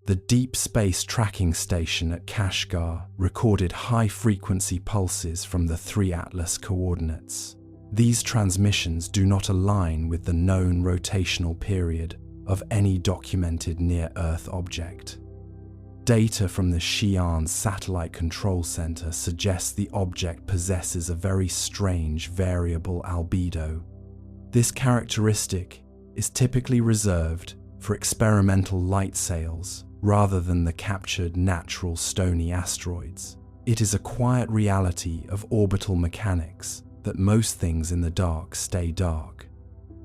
The Deep Space Tracking Station at Kashgar recorded high-frequency pulses from the 3 Atlas coordinates. These transmissions do not align with the known rotational period of any documented near-Earth object. Data from the Xi'an Satellite Control Center suggests the object possesses a very strange variable albedo. This characteristic is typically reserved for experimental light sails rather than the captured natural stony asteroids. It is a quiet reality of orbital mechanics that most things in the dark stay dark.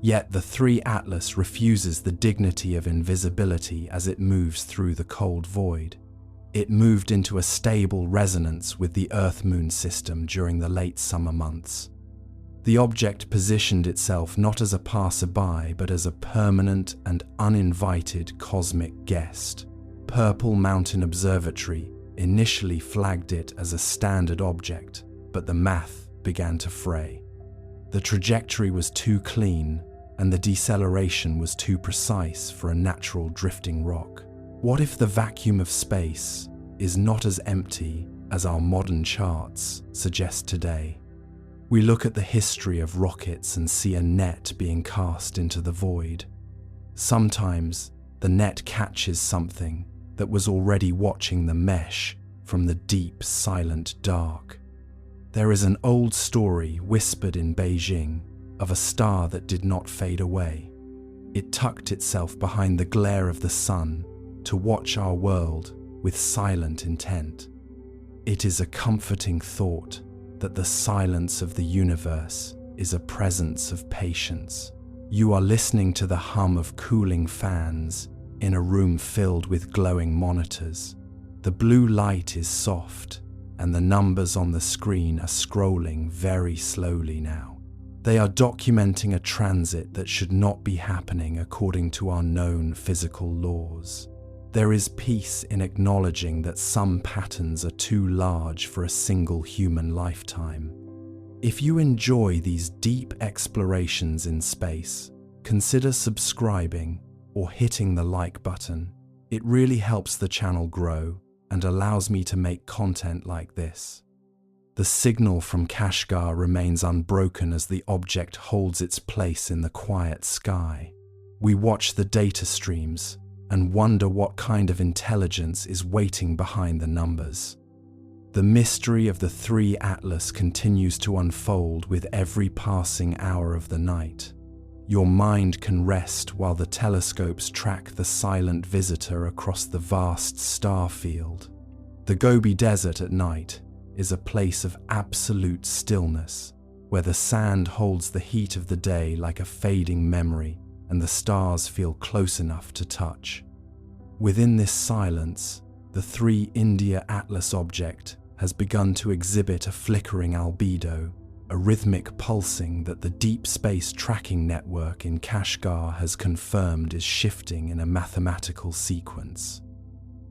Yet the 3 Atlas refuses the dignity of invisibility as it moves through the cold void. It moved into a stable resonance with the Earth-Moon system during the late summer months. The object positioned itself not as a passerby but as a permanent and uninvited cosmic guest. Purple Mountain Observatory initially flagged it as a standard object, but the math began to fray. The trajectory was too clean, and the deceleration was too precise for a natural drifting rock. What if the vacuum of space is not as empty as our modern charts suggest today? We look at the history of rockets and see a net being cast into the void. Sometimes the net catches something that was already watching the mesh from the deep, silent dark. There is an old story whispered in Beijing of a star that did not fade away. It tucked itself behind the glare of the sun to watch our world with silent intent. It is a comforting thought that the silence of the universe is a presence of patience. You are listening to the hum of cooling fans in a room filled with glowing monitors. The blue light is soft, and the numbers on the screen are scrolling very slowly now. They are documenting a transit that should not be happening according to our known physical laws. There is peace in acknowledging that some patterns are too large for a single human lifetime. If you enjoy these deep explorations in space, consider subscribing or hitting the like button. It really helps the channel grow and allows me to make content like this. The signal from Kashgar remains unbroken as the object holds its place in the quiet sky. We watch the data streams and wonder what kind of intelligence is waiting behind the numbers. The mystery of the 3 Atlas continues to unfold with every passing hour of the night. Your mind can rest while the telescopes track the silent visitor across the vast star field. The Gobi Desert at night is a place of absolute stillness, where the sand holds the heat of the day like a fading memory and the stars feel close enough to touch. Within this silence, the 3 India Atlas object has begun to exhibit a flickering albedo, a rhythmic pulsing that the Deep Space Tracking Network in Kashgar has confirmed is shifting in a mathematical sequence.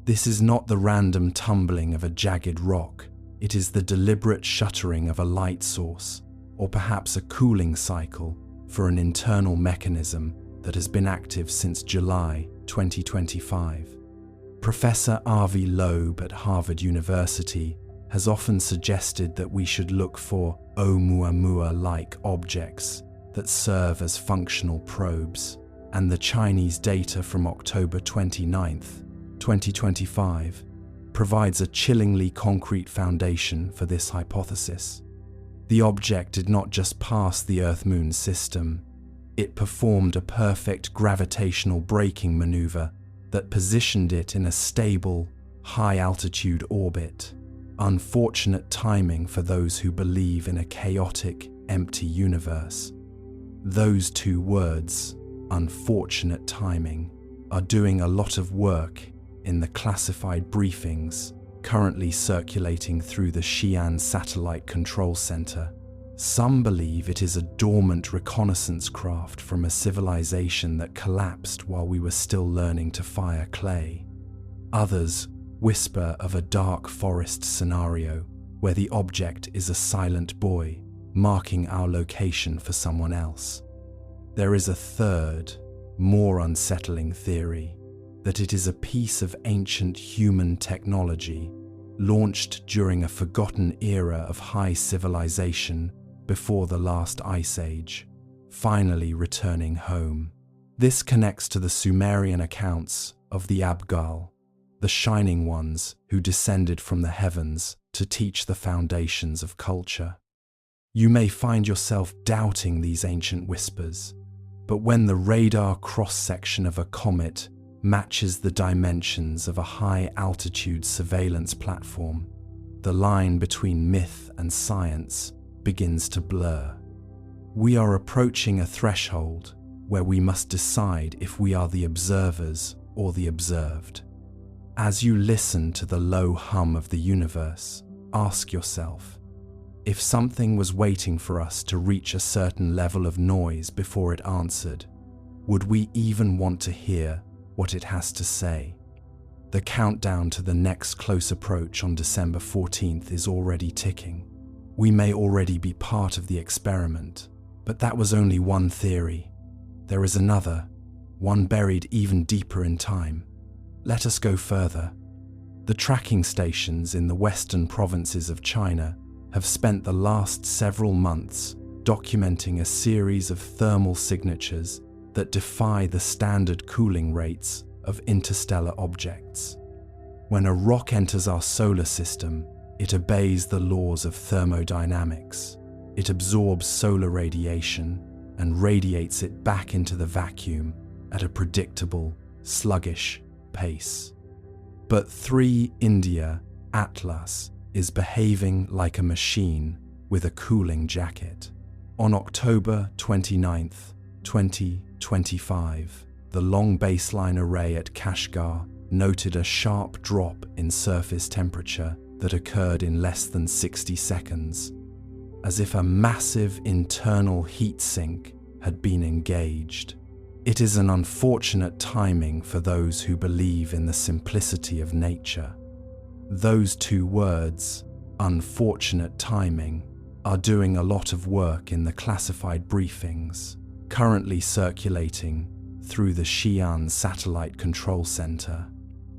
This is not the random tumbling of a jagged rock, it is the deliberate shuttering of a light source, or perhaps a cooling cycle for an internal mechanism that has been active since July 2025. Professor Avi Loeb at Harvard University has often suggested that we should look for Oumuamua-like objects that serve as functional probes, and the Chinese data from October 29, 2025, provides a chillingly concrete foundation for this hypothesis. The object did not just pass the Earth-Moon system, it performed a perfect gravitational braking maneuver that positioned it in a stable, high-altitude orbit. Unfortunate timing for those who believe in a chaotic, empty universe. Those 2 words, unfortunate timing, are doing a lot of work in the classified briefings currently circulating through the Xi'an Satellite Control Center. Some believe it is a dormant reconnaissance craft from a civilization that collapsed while we were still learning to fire clay. Others whisper of a dark forest scenario where the object is a silent boy, marking our location for someone else. There is a third, more unsettling theory. that it is a piece of ancient human technology launched during a forgotten era of high civilization before the last ice age, finally returning home. This connects to the Sumerian accounts of the Abgal, the shining ones who descended from the heavens to teach the foundations of culture. You may find yourself doubting these ancient whispers, but when the radar cross-section of a comet matches the dimensions of a high-altitude surveillance platform, the line between myth and science begins to blur. We are approaching a threshold where we must decide if we are the observers or the observed. As you listen to the low hum of the universe, ask yourself, if something was waiting for us to reach a certain level of noise before it answered, would we even want to hear what it has to say? The countdown to the next close approach on December 14th is already ticking. We may already be part of the experiment, but that was only one theory. There is another, one buried even deeper in time. Let us go further. The tracking stations in the western provinces of China have spent the last several months documenting a series of thermal signatures that defy the standard cooling rates of interstellar objects. When a rock enters our solar system, it obeys the laws of thermodynamics. It absorbs solar radiation and radiates it back into the vacuum at a predictable, sluggish pace. But 3 India Atlas is behaving like a machine with a cooling jacket. On October 29, 2025, the long baseline array at Kashgar noted a sharp drop in surface temperature that occurred in less than 60 seconds, as if a massive internal heat sink had been engaged. It is an unfortunate timing for those who believe in the simplicity of nature. Those 2 words, unfortunate timing, are doing a lot of work in the classified briefings currently circulating through the Xi'an Satellite Control Center.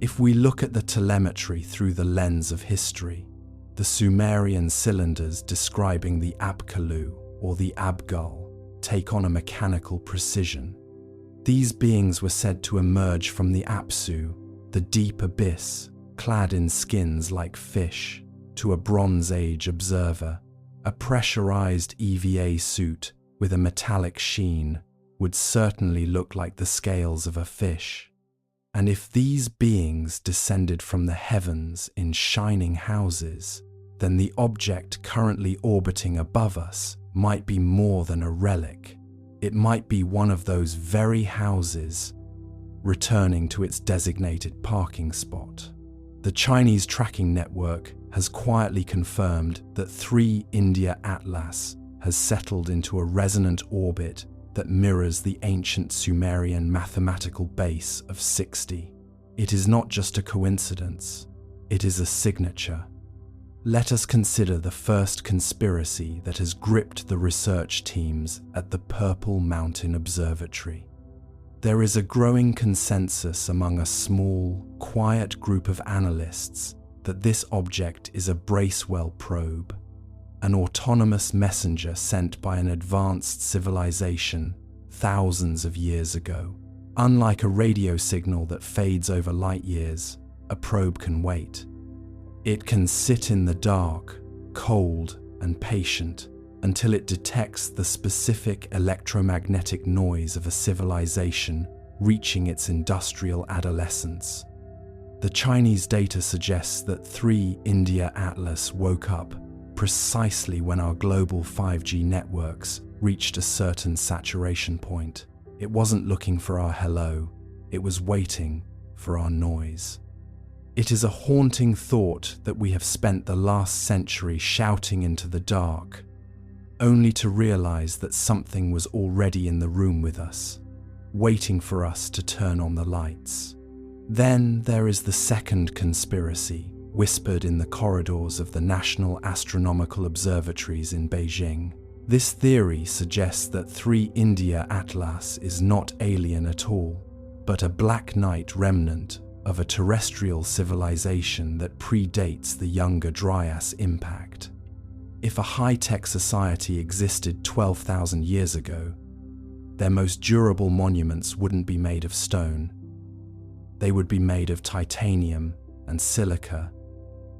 If we look at the telemetry through the lens of history, the Sumerian cylinders describing the Apkallu or the Abgal take on a mechanical precision. These beings were said to emerge from the Apsu, the deep abyss, clad in skins like fish. To a Bronze Age observer, a pressurized EVA suit with a metallic sheen would certainly look like the scales of a fish. And if these beings descended from the heavens in shining houses, then the object currently orbiting above us might be more than a relic. It might be one of those very houses returning to its designated parking spot. The Chinese tracking network has quietly confirmed that 3 India Atlas has settled into a resonant orbit that mirrors the ancient Sumerian mathematical base of 60. It is not just a coincidence, it is a signature. Let us consider the first conspiracy that has gripped the research teams at the Purple Mountain Observatory. There is a growing consensus among a small, quiet group of analysts that this object is a Bracewell probe, an autonomous messenger sent by an advanced civilization thousands of years ago. Unlike a radio signal that fades over light years, a probe can wait. It can sit in the dark, cold and patient, until it detects the specific electromagnetic noise of a civilization reaching its industrial adolescence. The Chinese data suggests that 3 India Atlas woke up precisely when our global 5G networks reached a certain saturation point. It wasn't looking for our hello, it was waiting for our noise. It is a haunting thought that we have spent the last century shouting into the dark, only to realize that something was already in the room with us, waiting for us to turn on the lights. Then there is the second conspiracy, whispered in the corridors of the National Astronomical Observatories in Beijing. This theory suggests that 3 India Atlas is not alien at all. but a black night remnant of a terrestrial civilization that predates the Younger Dryas impact. If a high-tech society existed 12,000 years ago, their most durable monuments wouldn't be made of stone. They would be made of titanium and silica,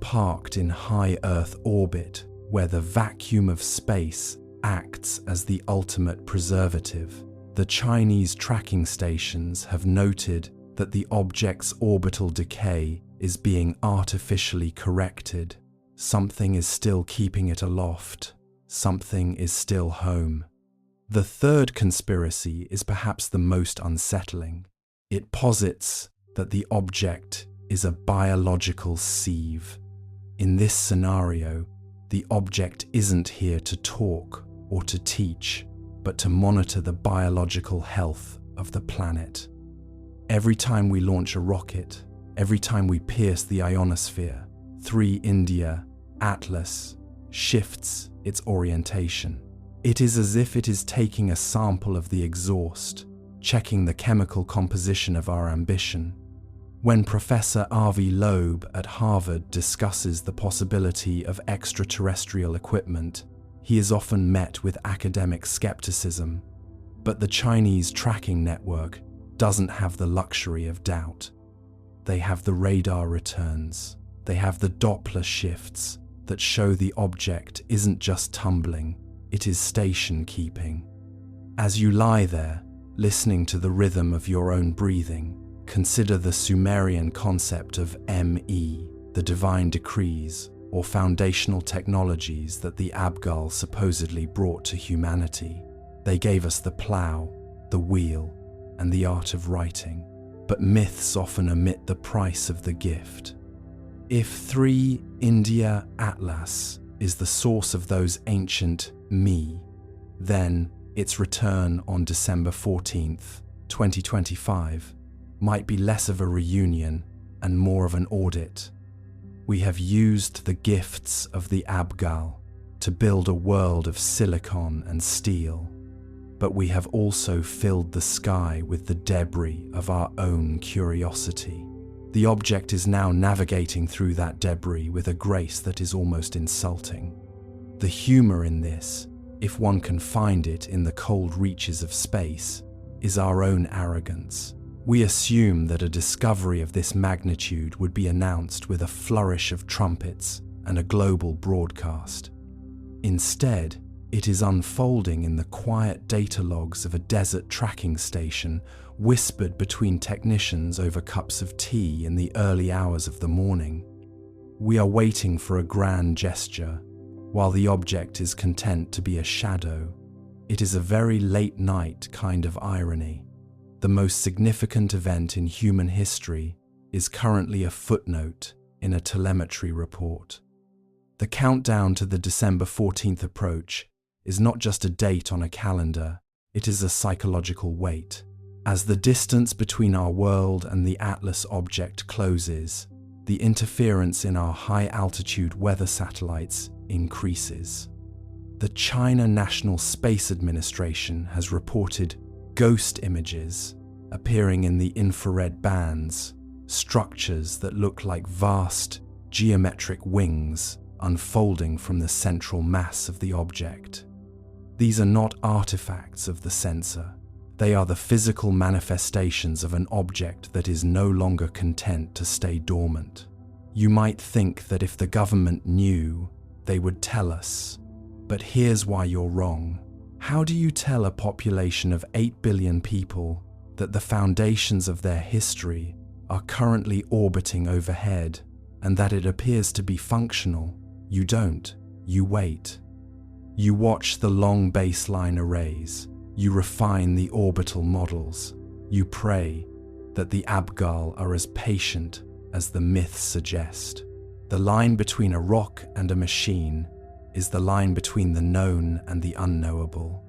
parked in high Earth orbit where the vacuum of space acts as the ultimate preservative. The Chinese tracking stations have noted that the object's orbital decay is being artificially corrected. Something is still keeping it aloft. Something is still home. The third conspiracy is perhaps the most unsettling. It posits that the object is a biological sieve. In this scenario, the object isn't here to talk or to teach, but to monitor the biological health of the planet. Every time we launch a rocket, every time we pierce the ionosphere, 3 India Atlas shifts its orientation. It is as if it is taking a sample of the exhaust, checking the chemical composition of our ambition. When Professor Avi Loeb at Harvard discusses the possibility of extraterrestrial equipment, he is often met with academic skepticism. But the Chinese tracking network doesn't have the luxury of doubt. They have the radar returns. They have the Doppler shifts that show the object isn't just tumbling, it is station keeping. As you lie there, listening to the rhythm of your own breathing, consider the Sumerian concept of ME, the divine decrees, or foundational technologies that the Abgal supposedly brought to humanity. They gave us the plough, the wheel, and the art of writing. But myths often omit the price of the gift. If 3 India Atlas is the source of those ancient me, then its return on December 14th, 2025, might be less of a reunion and more of an audit. We have used the gifts of the Abgal to build a world of silicon and steel, but we have also filled the sky with the debris of our own curiosity. The object is now navigating through that debris with a grace that is almost insulting. The humor in this, if one can find it in the cold reaches of space, is our own arrogance. We assume that a discovery of this magnitude would be announced with a flourish of trumpets and a global broadcast. Instead, it is unfolding in the quiet data logs of a desert tracking station, whispered between technicians over cups of tea in the early hours of the morning. We are waiting for a grand gesture, while the object is content to be a shadow. It is a very late night kind of irony. The most significant event in human history is currently a footnote in a telemetry report. The countdown to the December 14th approach is not just a date on a calendar, it is a psychological weight. As the distance between our world and the Atlas object closes, the interference in our high-altitude weather satellites increases. The China National Space Administration has reported ghost images appearing in the infrared bands, structures that look like vast, geometric wings unfolding from the central mass of the object. These are not artifacts of the sensor. They are the physical manifestations of an object that is no longer content to stay dormant. You might think that if the government knew, they would tell us. But here's why you're wrong. How do you tell a population of 8 billion people that the foundations of their history are currently orbiting overhead and that it appears to be functional? You don't. You wait. You watch the long baseline arrays. You refine the orbital models. You pray that the Abgal are as patient as the myths suggest. The line between a rock and a machine is the line between the known and the unknowable.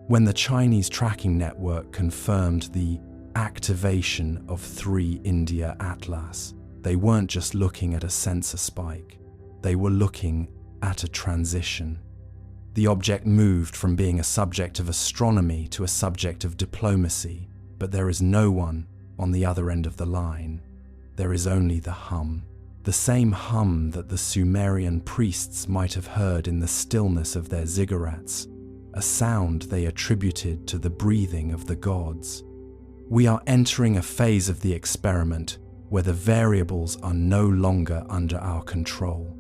When the Chinese tracking network confirmed the activation of 3 India Atlas, they weren't just looking at a sensor spike, they were looking at a transition. The object moved from being a subject of astronomy to a subject of diplomacy, but there is no one on the other end of the line, there is only the hum. The same hum that the Sumerian priests might have heard in the stillness of their ziggurats, a sound they attributed to the breathing of the gods. We are entering a phase of the experiment where the variables are no longer under our control.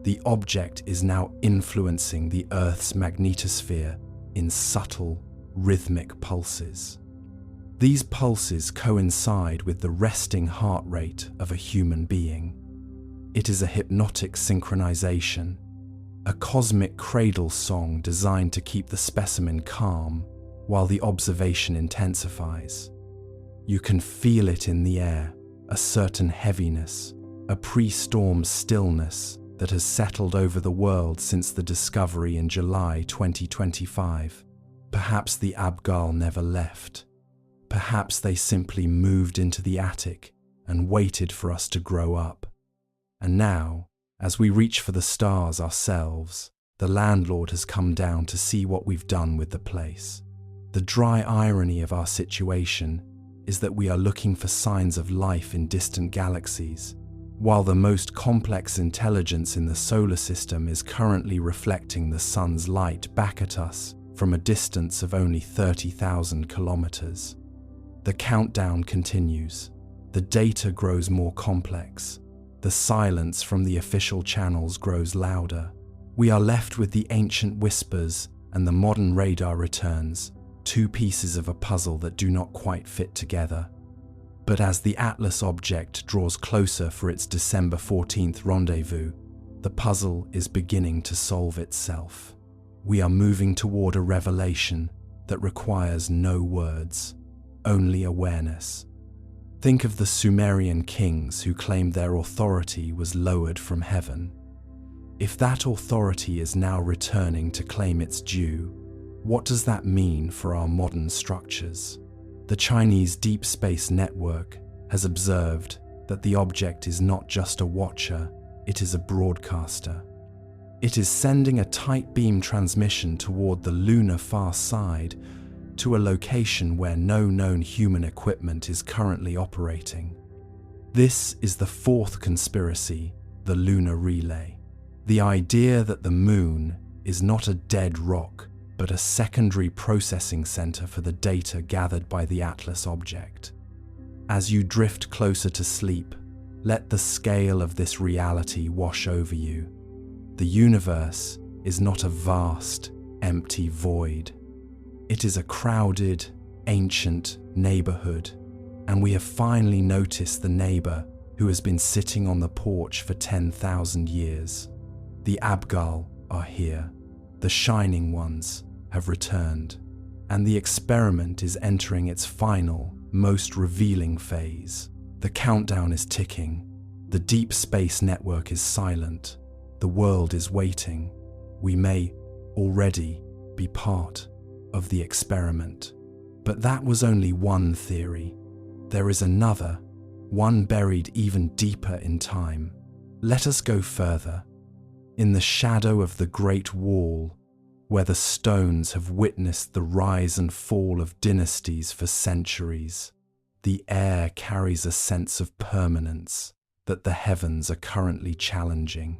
The object is now influencing the Earth's magnetosphere in subtle, rhythmic pulses. These pulses coincide with the resting heart rate of a human being. It is a hypnotic synchronization, a cosmic cradle song designed to keep the specimen calm while the observation intensifies. You can feel it in the air, a certain heaviness, a pre-storm stillness that has settled over the world since the discovery in July 2025. Perhaps the Abgal never left. Perhaps they simply moved into the attic and waited for us to grow up. And now, as we reach for the stars ourselves, the landlord has come down to see what we've done with the place. The dry irony of our situation is that we are looking for signs of life in distant galaxies, while the most complex intelligence in the solar system is currently reflecting the sun's light back at us from a distance of only 30,000 kilometers. The countdown continues. The data grows more complex. The silence from the official channels grows louder. We are left with the ancient whispers and the modern radar returns, two pieces of a puzzle that do not quite fit together. But as the Atlas object draws closer for its December 14th rendezvous, the puzzle is beginning to solve itself. We are moving toward a revelation that requires no words, only awareness. Think of the Sumerian kings who claimed their authority was lowered from heaven. If that authority is now returning to claim its due, what does that mean for our modern structures? The Chinese Deep Space Network has observed that the object is not just a watcher, it is a broadcaster. It is sending a tight beam transmission toward the lunar far side to a location where no known human equipment is currently operating. This is the fourth conspiracy, the lunar relay. The idea that the moon is not a dead rock, but a secondary processing center for the data gathered by the Atlas object. As you drift closer to sleep, let the scale of this reality wash over you. The universe is not a vast, empty void. It is a crowded, ancient neighborhood, and we have finally noticed the neighbor who has been sitting on the porch for 10,000 years. The Abgal are here. The shining ones have returned, and the experiment is entering its final, most revealing phase. The countdown is ticking. The Deep Space Network is silent. The world is waiting. We may already be part of the experiment. But that was only one theory. There is another, one buried even deeper in time. Let us go further. In the shadow of the Great Wall, where the stones have witnessed the rise and fall of dynasties for centuries, the air carries a sense of permanence that the heavens are currently challenging.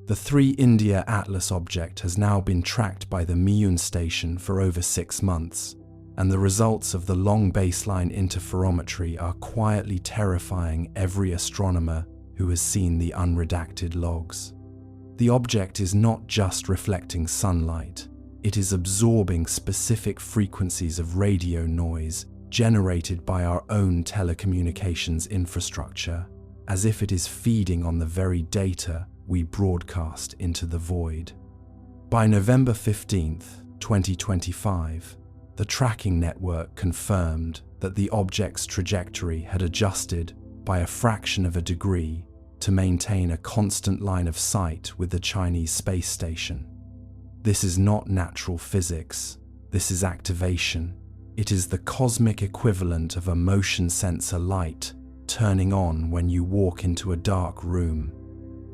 The 3 India Atlas object has now been tracked by the Miyun station for over 6 months, and the results of the long baseline interferometry are quietly terrifying every astronomer who has seen the unredacted logs. The object is not just reflecting sunlight, it is absorbing specific frequencies of radio noise generated by our own telecommunications infrastructure, as if it is feeding on the very data we broadcast into the void. By November 15th, 2025, the tracking network confirmed that the object's trajectory had adjusted by a fraction of a degree to maintain a constant line of sight with the Chinese space station. This is not natural physics, this is activation. It is the cosmic equivalent of a motion sensor light turning on when you walk into a dark room.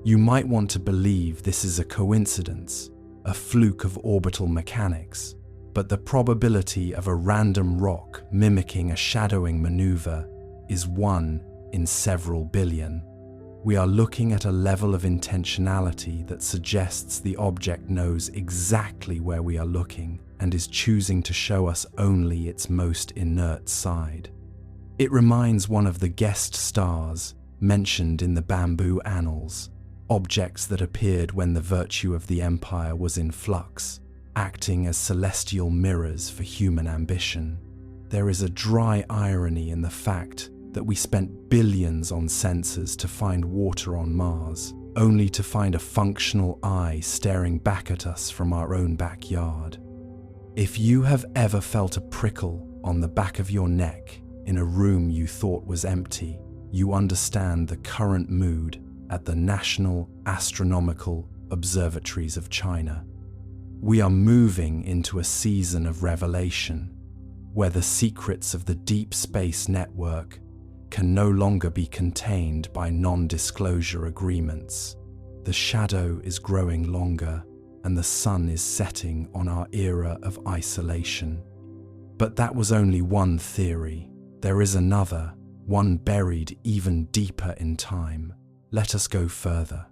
You might want to believe this is a coincidence, a fluke of orbital mechanics, but the probability of a random rock mimicking a shadowing maneuver is 1 in several billion. We are looking at a level of intentionality that suggests the object knows exactly where we are looking and is choosing to show us only its most inert side. It reminds one of the guest stars mentioned in the Bamboo Annals, objects that appeared when the virtue of the empire was in flux, acting as celestial mirrors for human ambition. There is a dry irony in the fact that we spent billions on sensors to find water on Mars, only to find a functional eye staring back at us from our own backyard. If you have ever felt a prickle on the back of your neck in a room you thought was empty, you understand the current mood at the National Astronomical Observatories of China. We are moving into a season of revelation, where the secrets of the deep space network can no longer be contained by non-disclosure agreements. The shadow is growing longer, and the sun is setting on our era of isolation. But that was only one theory. There is another, one buried even deeper in time. Let us go further.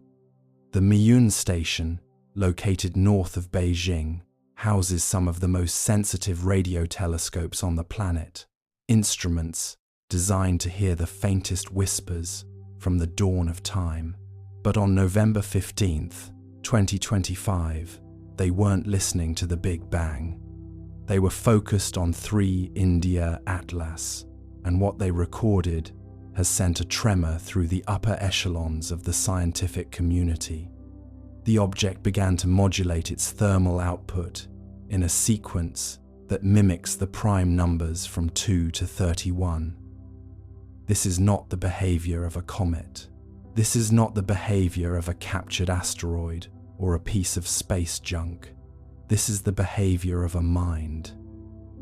The Miyun station, located north of Beijing, houses some of the most sensitive radio telescopes on the planet, instruments designed to hear the faintest whispers from the dawn of time. But on November 15th, 2025, they weren't listening to the Big Bang. They were focused on 3 India Atlas, and what they recorded has sent a tremor through the upper echelons of the scientific community. The object began to modulate its thermal output in a sequence that mimics the prime numbers from 2 to 31. This is not the behavior of a comet. This is not the behavior of a captured asteroid or a piece of space junk. This is the behavior of a mind.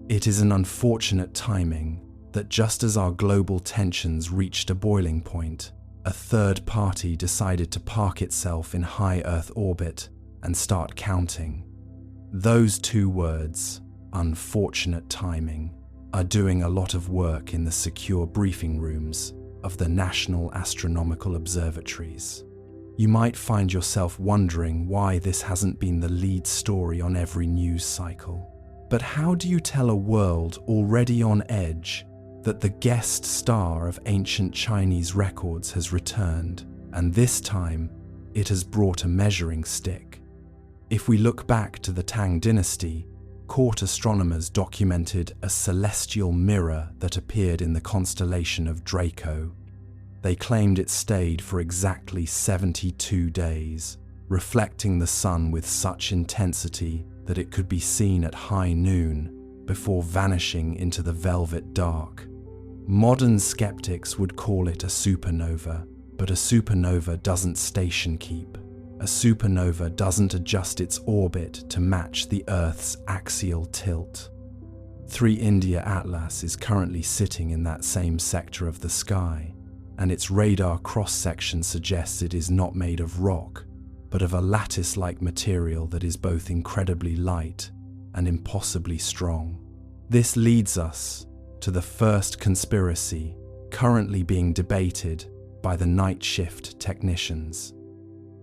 It is an unfortunate timing that just as our global tensions reached a boiling point, a third party decided to park itself in high Earth orbit and start counting. Those 2 words, unfortunate timing, are doing a lot of work in the secure briefing rooms of the National Astronomical Observatories. You might find yourself wondering why this hasn't been the lead story on every news cycle. But how do you tell a world already on edge that the guest star of ancient Chinese records has returned, and this time it has brought a measuring stick? If we look back to the Tang dynasty, court astronomers documented a celestial mirror that appeared in the constellation of Draco. They claimed it stayed for exactly 72 days, reflecting the sun with such intensity that it could be seen at high noon before vanishing into the velvet dark. Modern skeptics would call it a supernova, but a supernova doesn't station keep. A supernova doesn't adjust its orbit to match the Earth's axial tilt. 3 India Atlas is currently sitting in that same sector of the sky, and its radar cross-section suggests it is not made of rock, but of a lattice-like material that is both incredibly light and impossibly strong. This leads us to the first conspiracy currently being debated by the night shift technicians.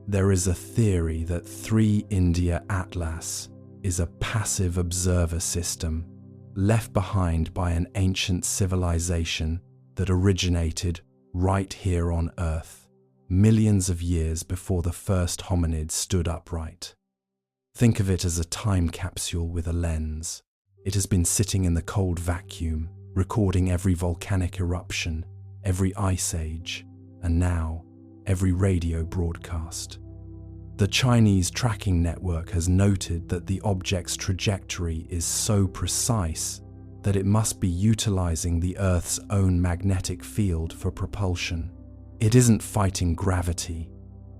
There is a theory that 3 India Atlas is a passive observer system left behind by an ancient civilization that originated right here on Earth, millions of years before the first hominids stood upright. Think of it as a time capsule with a lens. It has been sitting in the cold vacuum, recording every volcanic eruption, every ice age, and now every radio broadcast. The Chinese tracking network has noted that the object's trajectory is so precise that it must be utilizing the Earth's own magnetic field for propulsion. It isn't fighting gravity,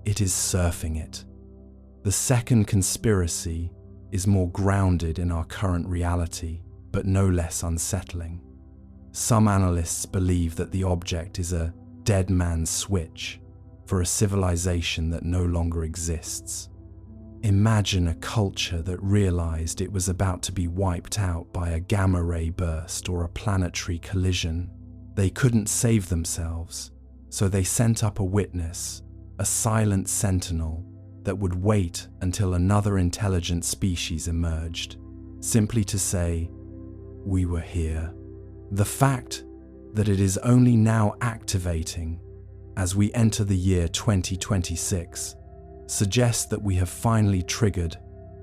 it is surfing it. The second conspiracy is more grounded in our current reality, but no less unsettling. Some analysts believe that the object is a dead man's switch for a civilization that no longer exists. Imagine a culture that realized it was about to be wiped out by a gamma ray burst or a planetary collision. They couldn't save themselves, so they sent up a witness, a silent sentinel that would wait until another intelligent species emerged, simply to say, "We were here." The fact that it is only now activating as we enter the year 2026 suggests that we have finally triggered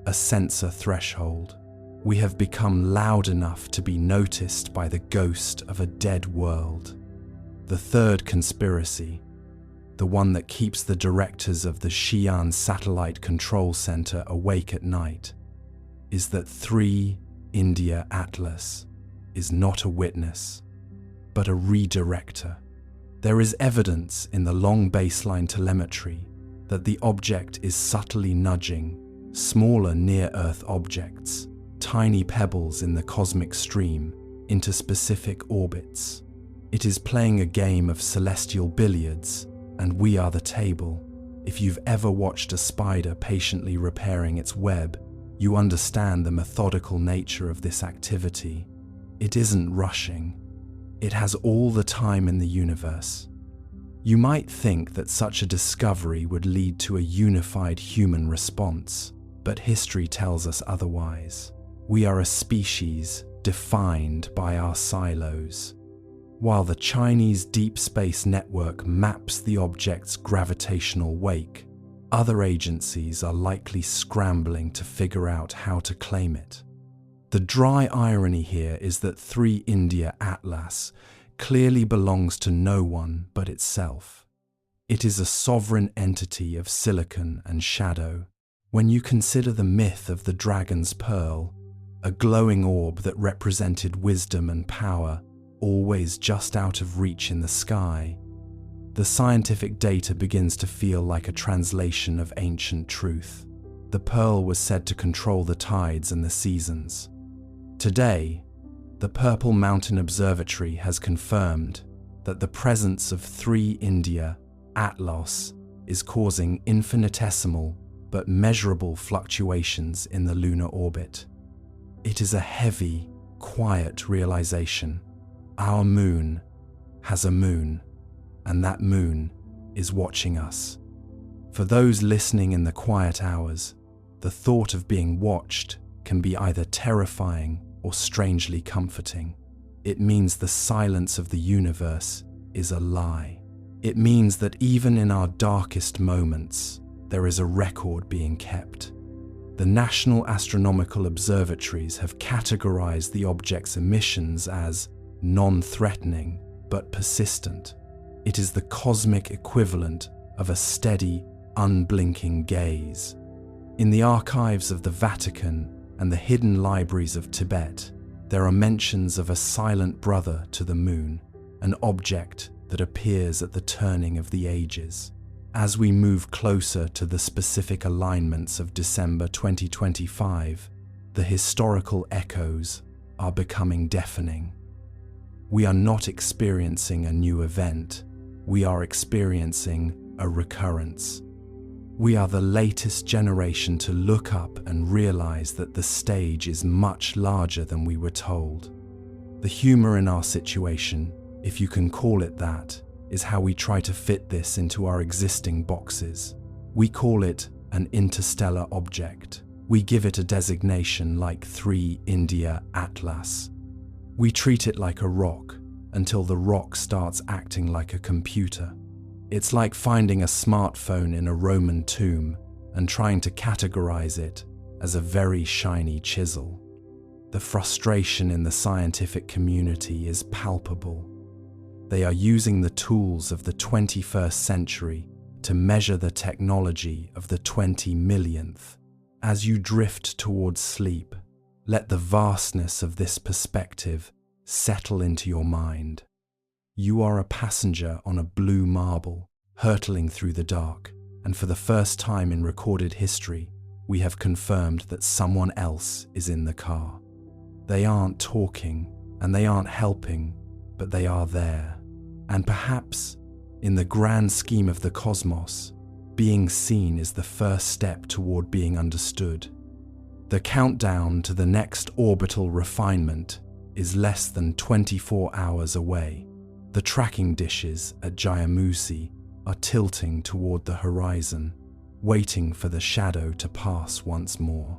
a sensor threshold. We have become loud enough to be noticed by the ghost of a dead world. The third conspiracy, the one that keeps the directors of the Xi'an Satellite Control Center awake at night, is that 3 India Atlas is not a witness, but a redirector. There is evidence in the long baseline telemetry that the object is subtly nudging smaller near-Earth objects, tiny pebbles in the cosmic stream, into specific orbits. It is playing a game of celestial billiards, and we are the table. If you've ever watched a spider patiently repairing its web, you understand the methodical nature of this activity. It isn't rushing. It has all the time in the universe. You might think that such a discovery would lead to a unified human response, but history tells us otherwise. We are a species defined by our silos. While the Chinese Deep Space Network maps the object's gravitational wake, other agencies are likely scrambling to figure out how to claim it. The dry irony here is that 3 India Atlas clearly belongs to no one but itself. It is a sovereign entity of silicon and shadow. When you consider the myth of the dragon's pearl, a glowing orb that represented wisdom and power, always just out of reach in the sky, the scientific data begins to feel like a translation of ancient truth. The pearl was said to control the tides and the seasons. Today, the Purple Mountain Observatory has confirmed that the presence of 3 India Atlas is causing infinitesimal but measurable fluctuations in the lunar orbit. It is a heavy, quiet realization. Our moon has a moon, and that moon is watching us. For those listening in the quiet hours, the thought of being watched can be either terrifying or strangely comforting. It means the silence of the universe is a lie. It means that even in our darkest moments, there is a record being kept. The National Astronomical Observatories have categorized the object's emissions as non-threatening but persistent. It is the cosmic equivalent of a steady, unblinking gaze. In the archives of the Vatican and the hidden libraries of Tibet, there are mentions of a silent brother to the moon, an object that appears at the turning of the ages. As we move closer to the specific alignments of December 2025, the historical echoes are becoming deafening. We are not experiencing a new event, we are experiencing a recurrence. We are the latest generation to look up and realize that the stage is much larger than we were told. The humor in our situation, if you can call it that, is how we try to fit this into our existing boxes. We call it an interstellar object. We give it a designation like 3 India Atlas. We treat it like a rock until the rock starts acting like a computer. It's like finding a smartphone in a Roman tomb and trying to categorize it as a very shiny chisel. The frustration in the scientific community is palpable. They are using the tools of the 21st century to measure the technology of the 20 millionth. As you drift towards sleep, let the vastness of this perspective settle into your mind. You are a passenger on a blue marble, hurtling through the dark, and for the first time in recorded history, we have confirmed that someone else is in the car. They aren't talking, and they aren't helping, but they are there. And perhaps, in the grand scheme of the cosmos, being seen is the first step toward being understood. The countdown to the next orbital refinement is less than 24 hours away. The tracking dishes at Jayamusi are tilting toward the horizon, waiting for the shadow to pass once more.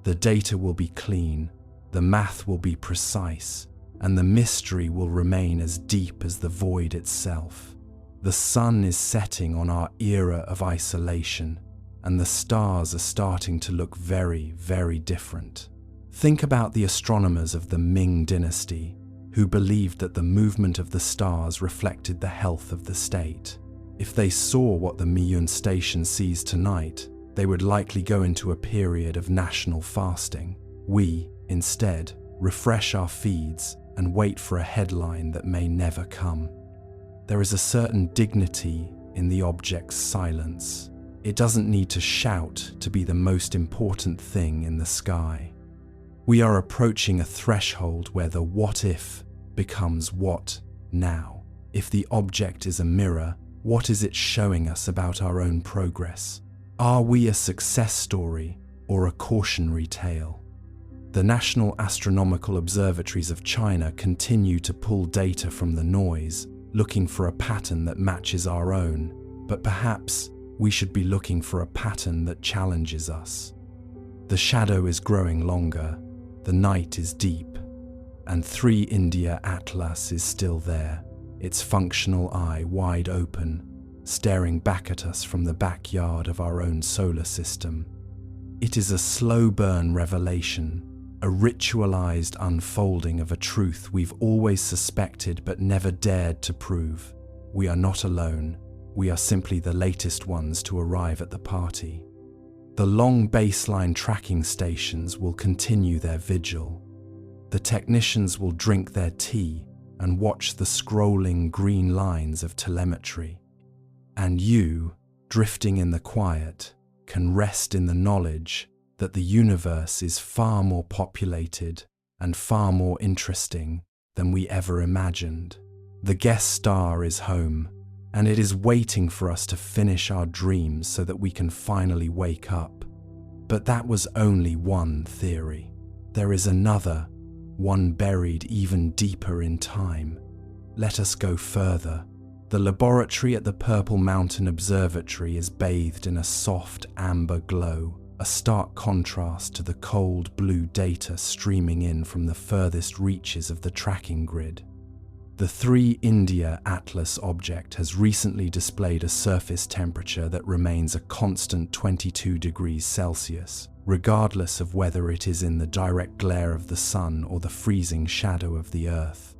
The data will be clean, the math will be precise, and the mystery will remain as deep as the void itself. The sun is setting on our era of isolation, and the stars are starting to look very, very different. Think about the astronomers of the Ming dynasty, who believed that the movement of the stars reflected the health of the state. If they saw what the Miyun station sees tonight, they would likely go into a period of national fasting. We, instead, refresh our feeds and wait for a headline that may never come. There is a certain dignity in the object's silence. It doesn't need to shout to be the most important thing in the sky. We are approaching a threshold where the what if becomes what now. If the object is a mirror, what is it showing us about our own progress? Are we a success story or a cautionary tale? The National Astronomical Observatories of China continue to pull data from the noise, looking for a pattern that matches our own, but perhaps we should be looking for a pattern that challenges us. The shadow is growing longer, the night is deep, and 3 India Atlas is still there, its functional eye wide open, staring back at us from the backyard of our own solar system. It is a slow-burn revelation, a ritualized unfolding of a truth we've always suspected but never dared to prove. We are not alone. We are simply the latest ones to arrive at the party. The long baseline tracking stations will continue their vigil. The technicians will drink their tea and watch the scrolling green lines of telemetry. And you, drifting in the quiet, can rest in the knowledge that the universe is far more populated and far more interesting than we ever imagined. The guest star is home, and it is waiting for us to finish our dreams so that we can finally wake up. But that was only one theory. There is another, one buried even deeper in time. Let us go further. The laboratory at the Purple Mountain Observatory is bathed in a soft amber glow, a stark contrast to the cold blue data streaming in from the furthest reaches of the tracking grid. The 3 India Atlas object has recently displayed a surface temperature that remains a constant 22 degrees Celsius, regardless of whether it is in the direct glare of the sun or the freezing shadow of the Earth.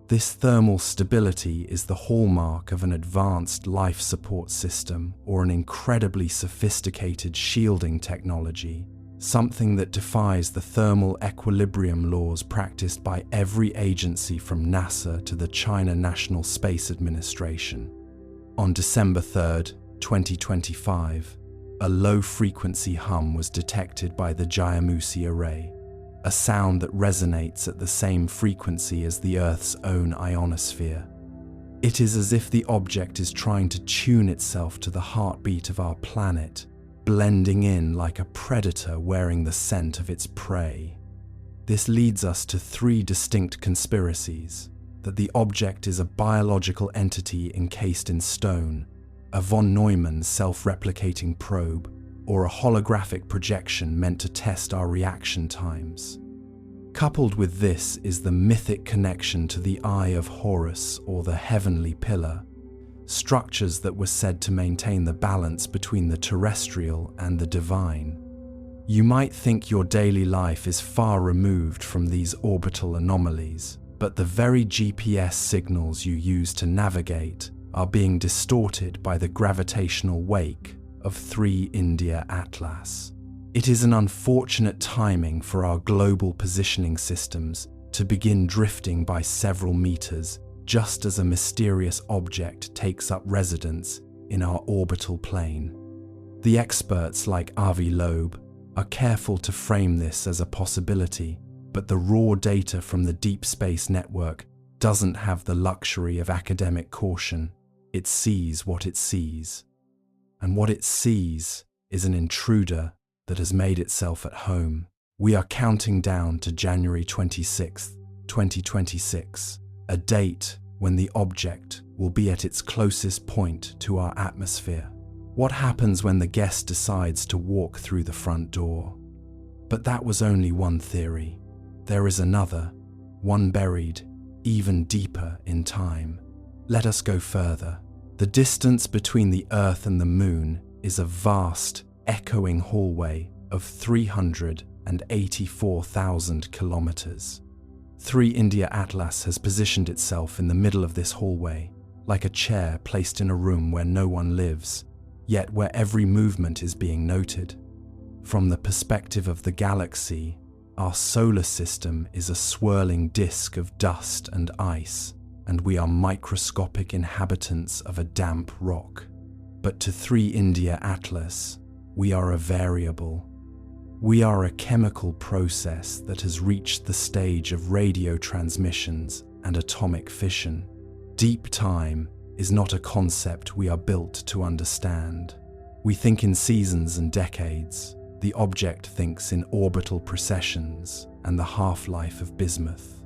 This thermal stability is the hallmark of an advanced life support system or an incredibly sophisticated shielding technology, something that defies the thermal equilibrium laws practiced by every agency from NASA to the China National Space Administration. On December 3, 2025, a low-frequency hum was detected by the Jayamusi array, a sound that resonates at the same frequency as the Earth's own ionosphere. It is as if the object is trying to tune itself to the heartbeat of our planet, blending in like a predator wearing the scent of its prey. This leads us to 3 distinct conspiracies: that the object is a biological entity encased in stone, a von Neumann self-replicating probe, or a holographic projection meant to test our reaction times. Coupled with this is the mythic connection to the Eye of Horus or the Heavenly Pillar, structures that were said to maintain the balance between the terrestrial and the divine. You might think your daily life is far removed from these orbital anomalies, but the very GPS signals you use to navigate are being distorted by the gravitational wake of 3 India Atlas. It is an unfortunate timing for our global positioning systems to begin drifting by several meters, just as a mysterious object takes up residence in our orbital plane. The experts like Avi Loeb are careful to frame this as a possibility, but the raw data from the Deep Space Network doesn't have the luxury of academic caution. It sees what it sees. And what it sees is an intruder that has made itself at home. We are counting down to January 26, 2026, a date when the object will be at its closest point to our atmosphere? What happens when the guest decides to walk through the front door? But that was only one theory. There is another, one buried even deeper in time. Let us go further. The distance between the Earth and the Moon is a vast, echoing hallway of 384,000 kilometers. 3 India Atlas has positioned itself in the middle of this hallway, like a chair placed in a room where no one lives, yet where every movement is being noted. From the perspective of the galaxy, our solar system is a swirling disk of dust and ice, and we are microscopic inhabitants of a damp rock. But to 3 India Atlas, we are a variable. We are a chemical process that has reached the stage of radio transmissions and atomic fission. Deep time is not a concept we are built to understand. We think in seasons and decades. The object thinks in orbital precessions and the half-life of bismuth.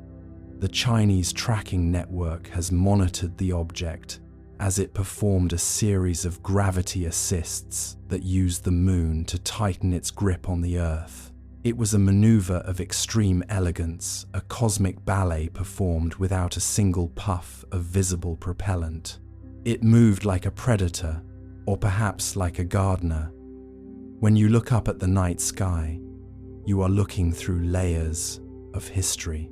The Chinese tracking network has monitored the object as it performed a series of gravity assists that used the Moon to tighten its grip on the Earth. It was a maneuver of extreme elegance, a cosmic ballet performed without a single puff of visible propellant. It moved like a predator, or perhaps like a gardener. When you look up at the night sky, you are looking through layers of history.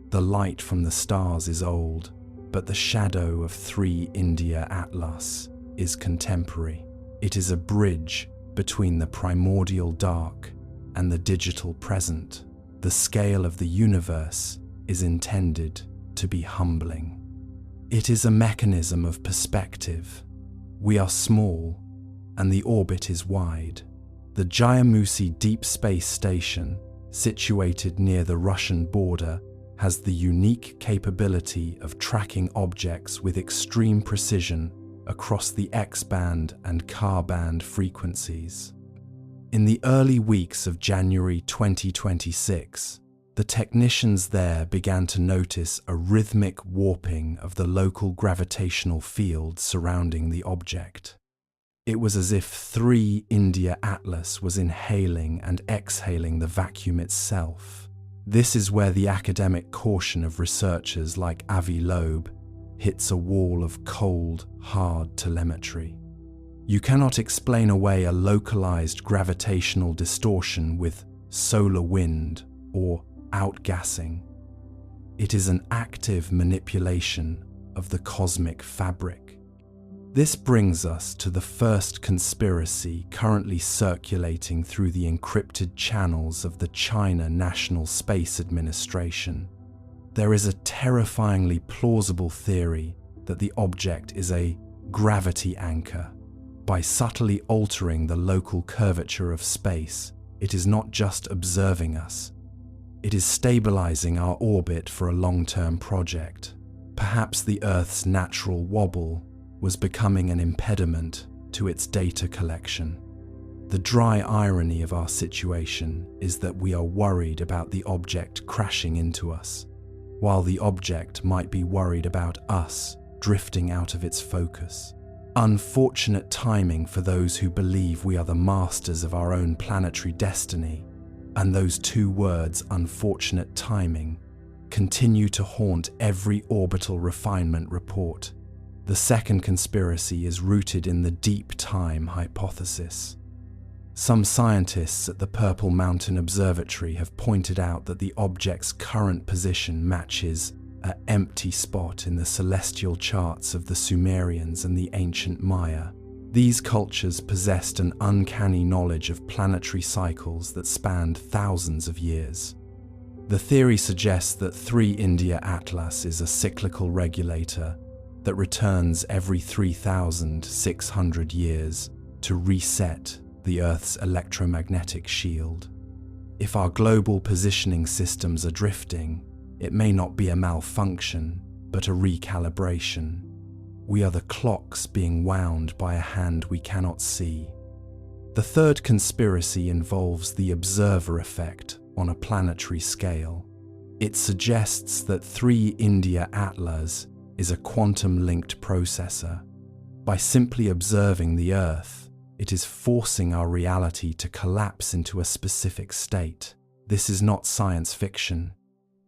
The light from the stars is old, but the shadow of 3 India Atlas is contemporary. It is a bridge between the primordial dark and the digital present. The scale of the universe is intended to be humbling. It is a mechanism of perspective. We are small, and the orbit is wide. The Jayamusi Deep Space Station, situated near the Russian border, has the unique capability of tracking objects with extreme precision across the X-band and Ka-band frequencies. In the early weeks of January 2026, the technicians there began to notice a rhythmic warping of the local gravitational field surrounding the object. It was as if 3 India Atlas was inhaling and exhaling the vacuum itself. This is where the academic caution of researchers like Avi Loeb hits a wall of cold, hard telemetry. You cannot explain away a localized gravitational distortion with solar wind or outgassing. It is an active manipulation of the cosmic fabric. This brings us to the first conspiracy currently circulating through the encrypted channels of the China National Space Administration. There is a terrifyingly plausible theory that the object is a gravity anchor. By subtly altering the local curvature of space, it is not just observing us, it is stabilizing our orbit for a long-term project. Perhaps the Earth's natural wobble was becoming an impediment to its data collection. The dry irony of our situation is that we are worried about the object crashing into us, while the object might be worried about us drifting out of its focus. Unfortunate timing for those who believe we are the masters of our own planetary destiny, and those 2 words, unfortunate timing, continue to haunt every orbital refinement report. The second conspiracy is rooted in the deep time hypothesis. Some scientists at the Purple Mountain Observatory have pointed out that the object's current position matches an empty spot in the celestial charts of the Sumerians and the ancient Maya. These cultures possessed an uncanny knowledge of planetary cycles that spanned thousands of years. The theory suggests that 3 India Atlas is a cyclical regulator that returns every 3,600 years to reset the Earth's electromagnetic shield. If our global positioning systems are drifting, it may not be a malfunction, but a recalibration. We are the clocks being wound by a hand we cannot see. The third conspiracy involves the observer effect on a planetary scale. It suggests that 3 India Atlas is a quantum-linked processor. By simply observing the Earth, it is forcing our reality to collapse into a specific state. This is not science fiction.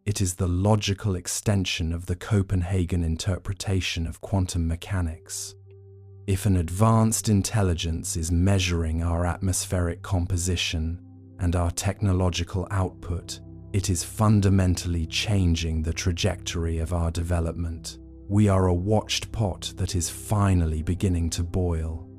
It is the logical extension of the Copenhagen interpretation of quantum mechanics. If an advanced intelligence is measuring our atmospheric composition and our technological output, it is fundamentally changing the trajectory of our development. We are a watched pot that is finally beginning to boil.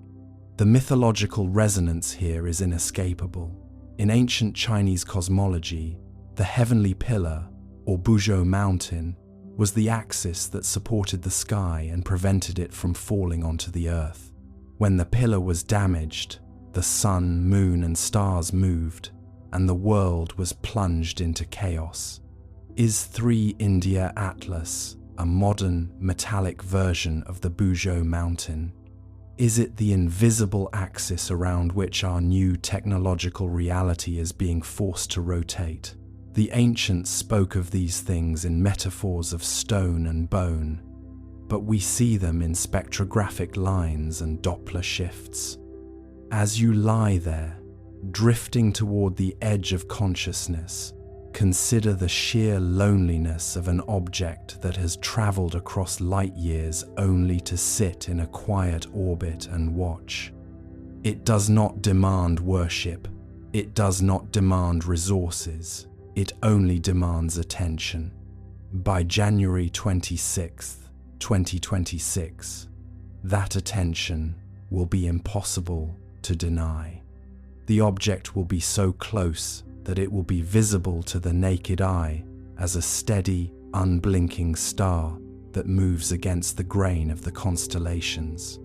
The mythological resonance here is inescapable. In ancient Chinese cosmology, the heavenly pillar, or Buzhou mountain, was the axis that supported the sky and prevented it from falling onto the earth. When the pillar was damaged, the sun, moon, and stars moved, and the world was plunged into chaos. Is 3 India Atlas a modern, metallic version of the Buzhou mountain? Is it the invisible axis around which our new technological reality is being forced to rotate? The ancients spoke of these things in metaphors of stone and bone, but we see them in spectrographic lines and Doppler shifts. As you lie there, drifting toward the edge of consciousness, consider the sheer loneliness of an object that has traveled across light years only to sit in a quiet orbit and watch. It does not demand worship. It does not demand resources. It only demands attention. By January 26th, 2026, that attention will be impossible to deny. The object will be so close that it will be visible to the naked eye as a steady, unblinking star that moves against the grain of the constellations.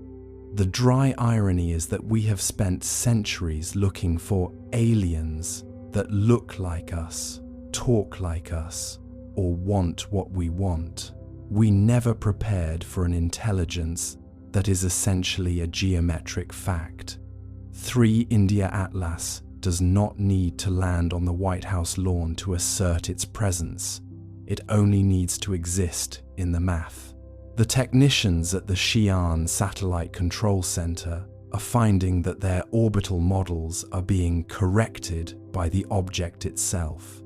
The dry irony is that we have spent centuries looking for aliens that look like us, talk like us, or want what we want. We never prepared for an intelligence that is essentially a geometric fact. 3 India Atlas does not need to land on the White House lawn to assert its presence. It only needs to exist in the math. The technicians at the Xi'an Satellite Control Center are finding that their orbital models are being corrected by the object itself.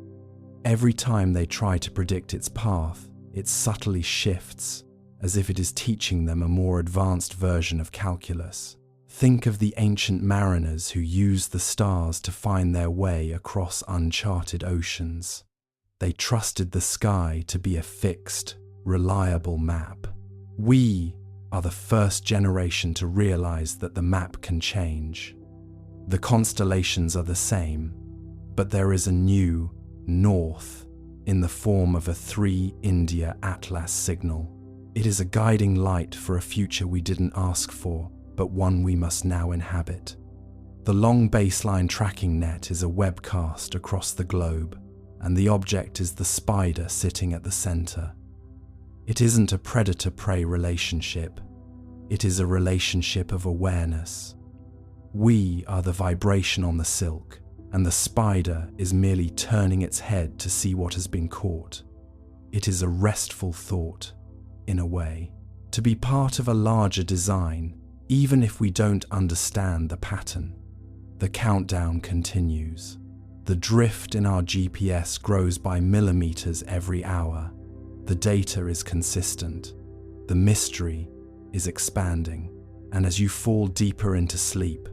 Every time they try to predict its path, it subtly shifts, as if it is teaching them a more advanced version of calculus. Think of the ancient mariners who used the stars to find their way across uncharted oceans. They trusted the sky to be a fixed, reliable map. We are the first generation to realize that the map can change. The constellations are the same, but there is a new north in the form of a 3 India Atlas signal. It is a guiding light for a future we didn't ask for, but one we must now inhabit. The long baseline tracking net is a webcast across the globe, and the object is the spider sitting at the center. It isn't a predator-prey relationship. It is a relationship of awareness. We are the vibration on the silk, and the spider is merely turning its head to see what has been caught. It is a restful thought, in a way, to be part of a larger design, even if we don't understand the pattern. The countdown continues. The drift in our GPS grows by millimeters every hour. The data is consistent. The mystery is expanding. And as you fall deeper into sleep,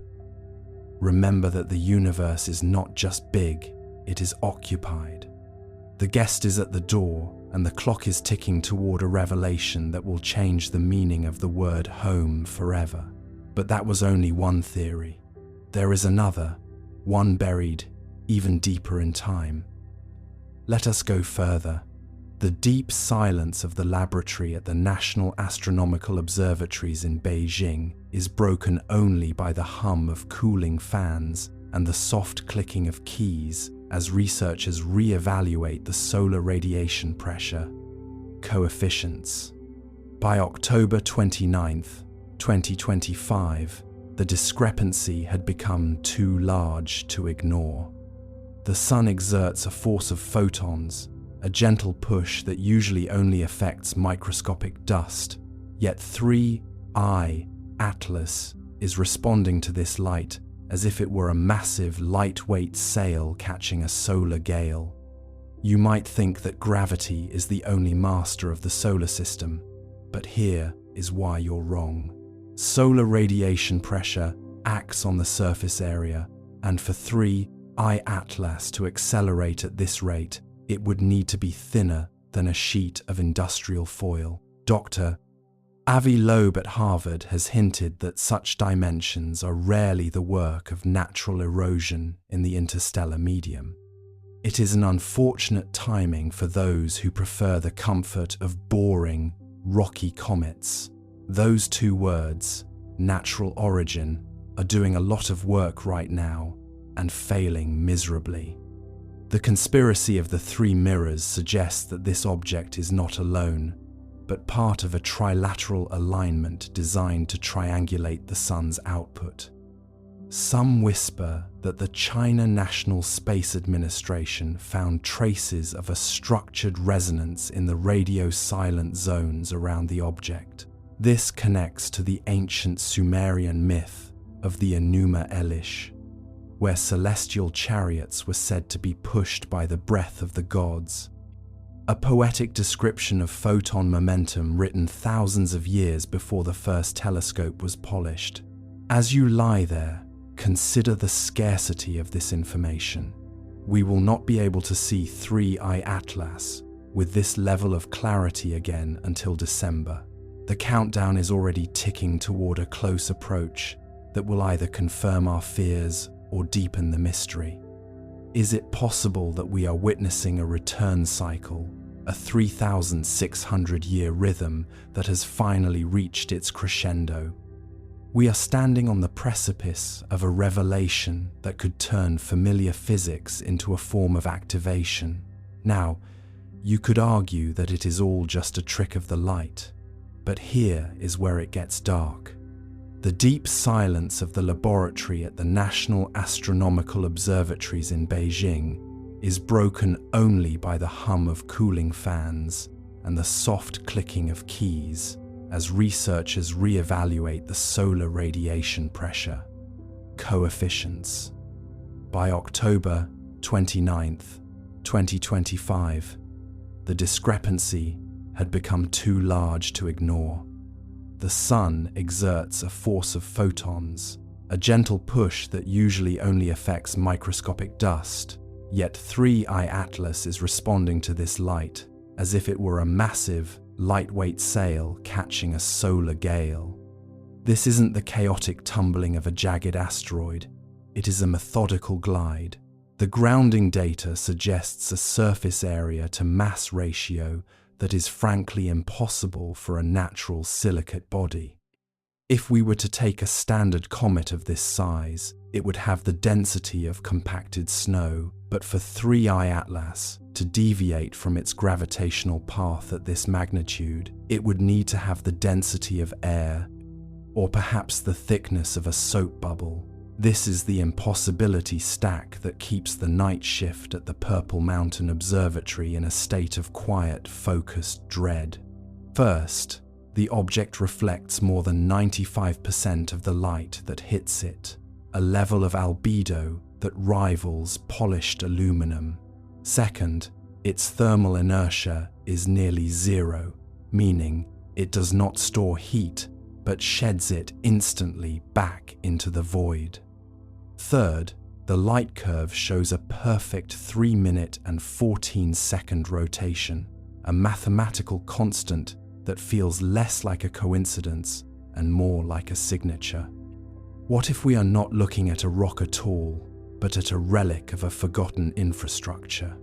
remember that the universe is not just big, it is occupied. The guest is at the door, and the clock is ticking toward a revelation that will change the meaning of the word home forever. But that was only one theory. There is another, one buried even deeper in time. Let us go further. The deep silence of the laboratory at the National Astronomical Observatories in Beijing is broken only by the hum of cooling fans and the soft clicking of keys as researchers re-evaluate the solar radiation pressure coefficients. By October 29th, 2025, the discrepancy had become too large to ignore. The sun exerts a force of photons, a gentle push that usually only affects microscopic dust. Yet 3I Atlas is responding to this light as if it were a massive, lightweight sail catching a solar gale. You might think that gravity is the only master of the solar system, but here is why you're wrong. Solar radiation pressure acts on the surface area, and for 3I Atlas to accelerate at this rate, it would need to be thinner than a sheet of industrial foil. Dr. Avi Loeb at Harvard has hinted that such dimensions are rarely the work of natural erosion in the interstellar medium. It is an unfortunate timing for those who prefer the comfort of boring, rocky comets. Those two words, natural origin, are doing a lot of work right now and failing miserably. The conspiracy of the three mirrors suggests that this object is not alone, but part of a trilateral alignment designed to triangulate the sun's output. Some whisper that the China National Space Administration found traces of a structured resonance in the radio-silent zones around the object. This connects to the ancient Sumerian myth of the Enuma Elish, where celestial chariots were said to be pushed by the breath of the gods. A poetic description of photon momentum written thousands of years before the first telescope was polished. As you lie there, consider the scarcity of this information. We will not be able to see 3I Atlas with this level of clarity again until December. The countdown is already ticking toward a close approach that will either confirm our fears or deepen the mystery. Is it possible that we are witnessing a return cycle, a 3,600-year rhythm that has finally reached its crescendo? We are standing on the precipice of a revelation that could turn familiar physics into a form of activation. Now, you could argue that it is all just a trick of the light, but here is where it gets dark. The deep silence of the laboratory at the National Astronomical Observatories in Beijing is broken only by the hum of cooling fans and the soft clicking of keys as researchers re-evaluate the solar radiation pressure coefficients. By October 29, 2025, the discrepancy had become too large to ignore. The sun exerts a force of photons, a gentle push that usually only affects microscopic dust, yet 3I Atlas is responding to this light as if it were a massive, lightweight sail catching a solar gale. This isn't the chaotic tumbling of a jagged asteroid, it is a methodical glide. The grounding data suggests a surface area to mass ratio that is frankly impossible for a natural silicate body. If we were to take a standard comet of this size, it would have the density of compacted snow, but for 3I Atlas to deviate from its gravitational path at this magnitude, it would need to have the density of air, or perhaps the thickness of a soap bubble. This is the impossibility stack that keeps the night shift at the Purple Mountain Observatory in a state of quiet, focused dread. First, the object reflects more than 95% of the light that hits it, a level of albedo that rivals polished aluminum. Second, its thermal inertia is nearly zero, meaning it does not store heat but sheds it instantly back into the void. Third, the light curve shows a perfect 3-minute and 14-second rotation, a mathematical constant that feels less like a coincidence and more like a signature. What if we are not looking at a rock at all, but at a relic of a forgotten infrastructure?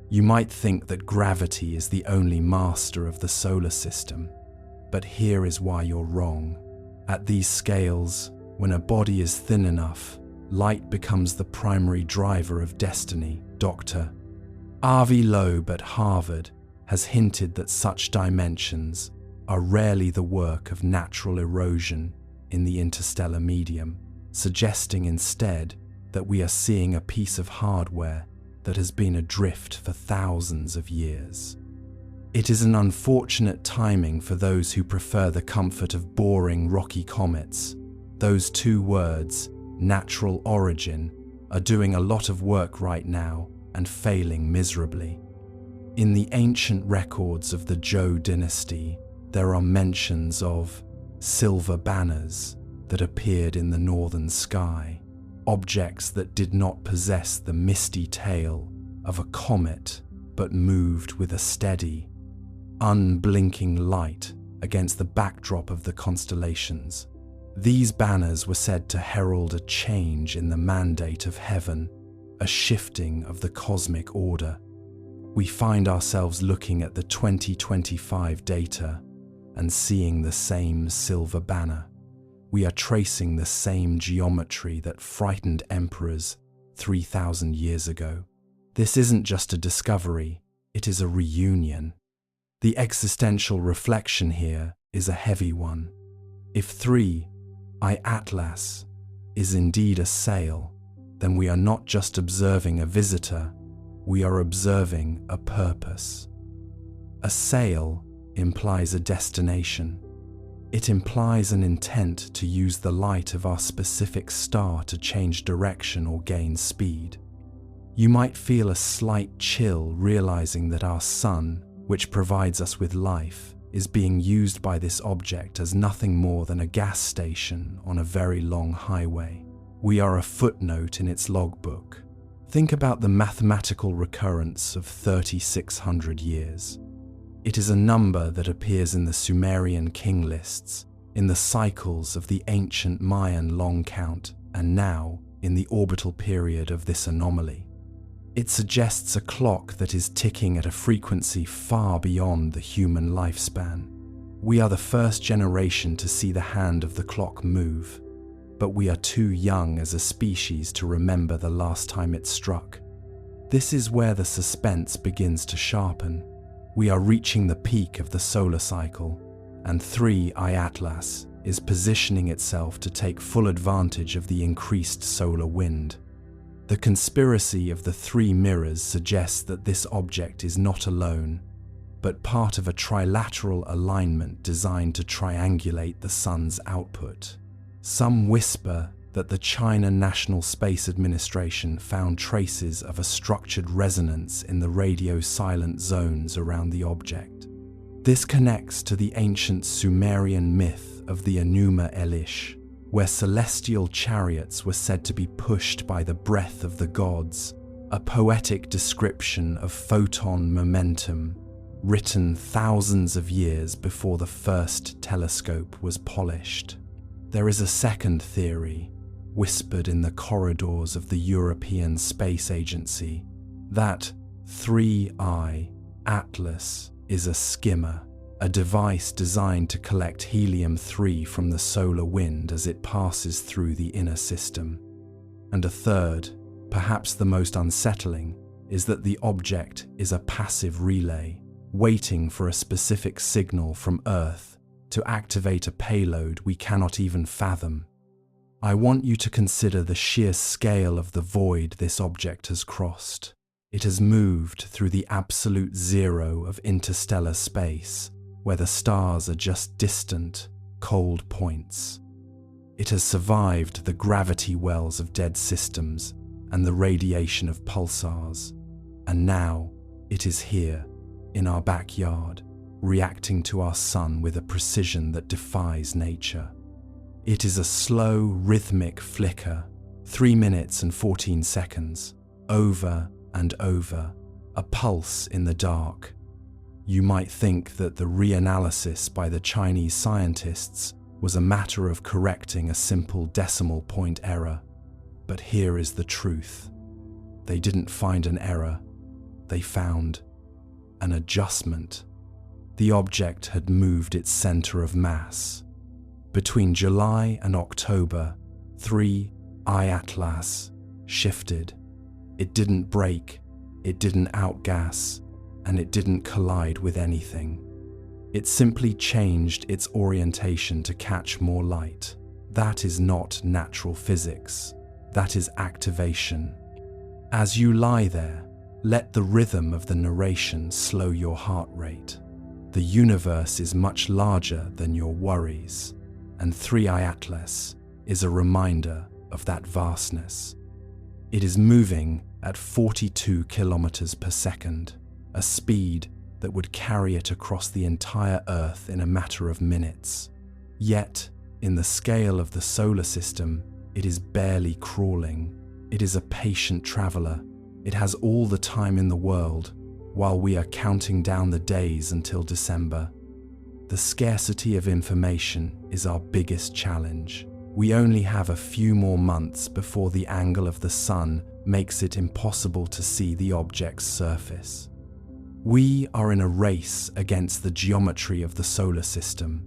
You might think that gravity is the only master of the solar system, but here is why you're wrong. At these scales, when a body is thin enough, light becomes the primary driver of destiny. Dr. Avi Loeb at Harvard has hinted that such dimensions are rarely the work of natural erosion in the interstellar medium, suggesting instead that we are seeing a piece of hardware that has been adrift for thousands of years. It is an unfortunate timing for those who prefer the comfort of boring rocky comets. Those two words, natural origin, are doing a lot of work right now and failing miserably. In the ancient records of the Zhou dynasty, there are mentions of silver banners that appeared in the northern sky, objects that did not possess the misty tail of a comet but moved with a steady, unblinking light against the backdrop of the constellations. These banners were said to herald a change in the mandate of heaven, a shifting of the cosmic order. We find ourselves looking at the 2025 data and seeing the same silver banner. We are tracing the same geometry that frightened emperors 3,000 years ago. This isn't just a discovery, it is a reunion. The existential reflection here is a heavy one. If 3I Atlas is indeed a sail, then we are not just observing a visitor, we are observing a purpose. A sail implies a destination. It implies an intent to use the light of our specific star to change direction or gain speed. You might feel a slight chill realizing that our sun, which provides us with life, is being used by this object as nothing more than a gas station on a very long highway. We are a footnote in its logbook. Think about the mathematical recurrence of 3,600 years. It is a number that appears in the Sumerian king lists, in the cycles of the ancient Mayan long count, and now in the orbital period of this anomaly. It suggests a clock that is ticking at a frequency far beyond the human lifespan. We are the first generation to see the hand of the clock move, but we are too young as a species to remember the last time it struck. This is where the suspense begins to sharpen. We are reaching the peak of the solar cycle, and 3I Atlas is positioning itself to take full advantage of the increased solar wind. The conspiracy of the three mirrors suggests that this object is not alone, but part of a trilateral alignment designed to triangulate the sun's output. Some whisper that the China National Space Administration found traces of a structured resonance in the radio-silent zones around the object. This connects to the ancient Sumerian myth of the Enuma Elish, where celestial chariots were said to be pushed by the breath of the gods, a poetic description of photon momentum, written thousands of years before the first telescope was polished. There is a second theory, whispered in the corridors of the European Space Agency, that 3I Atlas is a skimmer, a device designed to collect helium-3 from the solar wind as it passes through the inner system. And a third, perhaps the most unsettling, is that the object is a passive relay, waiting for a specific signal from Earth to activate a payload we cannot even fathom. I want you to consider the sheer scale of the void this object has crossed. It has moved through the absolute zero of interstellar space, where the stars are just distant, cold points. It has survived the gravity wells of dead systems and the radiation of pulsars, and now it is here, in our backyard, reacting to our sun with a precision that defies nature. It is a slow, rhythmic flicker, 3 minutes and 14 seconds, over and over, a pulse in the dark. You might think that the reanalysis by the Chinese scientists was a matter of correcting a simple decimal point error. But here is the truth. They didn't find an error. They found an adjustment. The object had moved its center of mass. Between July and October, 3I Atlas shifted. It didn't break, it didn't outgas, and it didn't collide with anything. It simply changed its orientation to catch more light. That is not natural physics. That is activation. As you lie there, Let the rhythm of the narration slow your heart rate. The universe is much larger than your worries, and 3i Atlas is a reminder of that vastness. It is moving at 42 kilometers per second, a speed that would carry it across the entire Earth in a matter of minutes. Yet, in the scale of the solar system, it is barely crawling. It is a patient traveler. It has all the time in the world, while we are counting down the days until December. The scarcity of information is our biggest challenge. We only have a few more months before the angle of the sun makes it impossible to see the object's surface. We are in a race against the geometry of the solar system.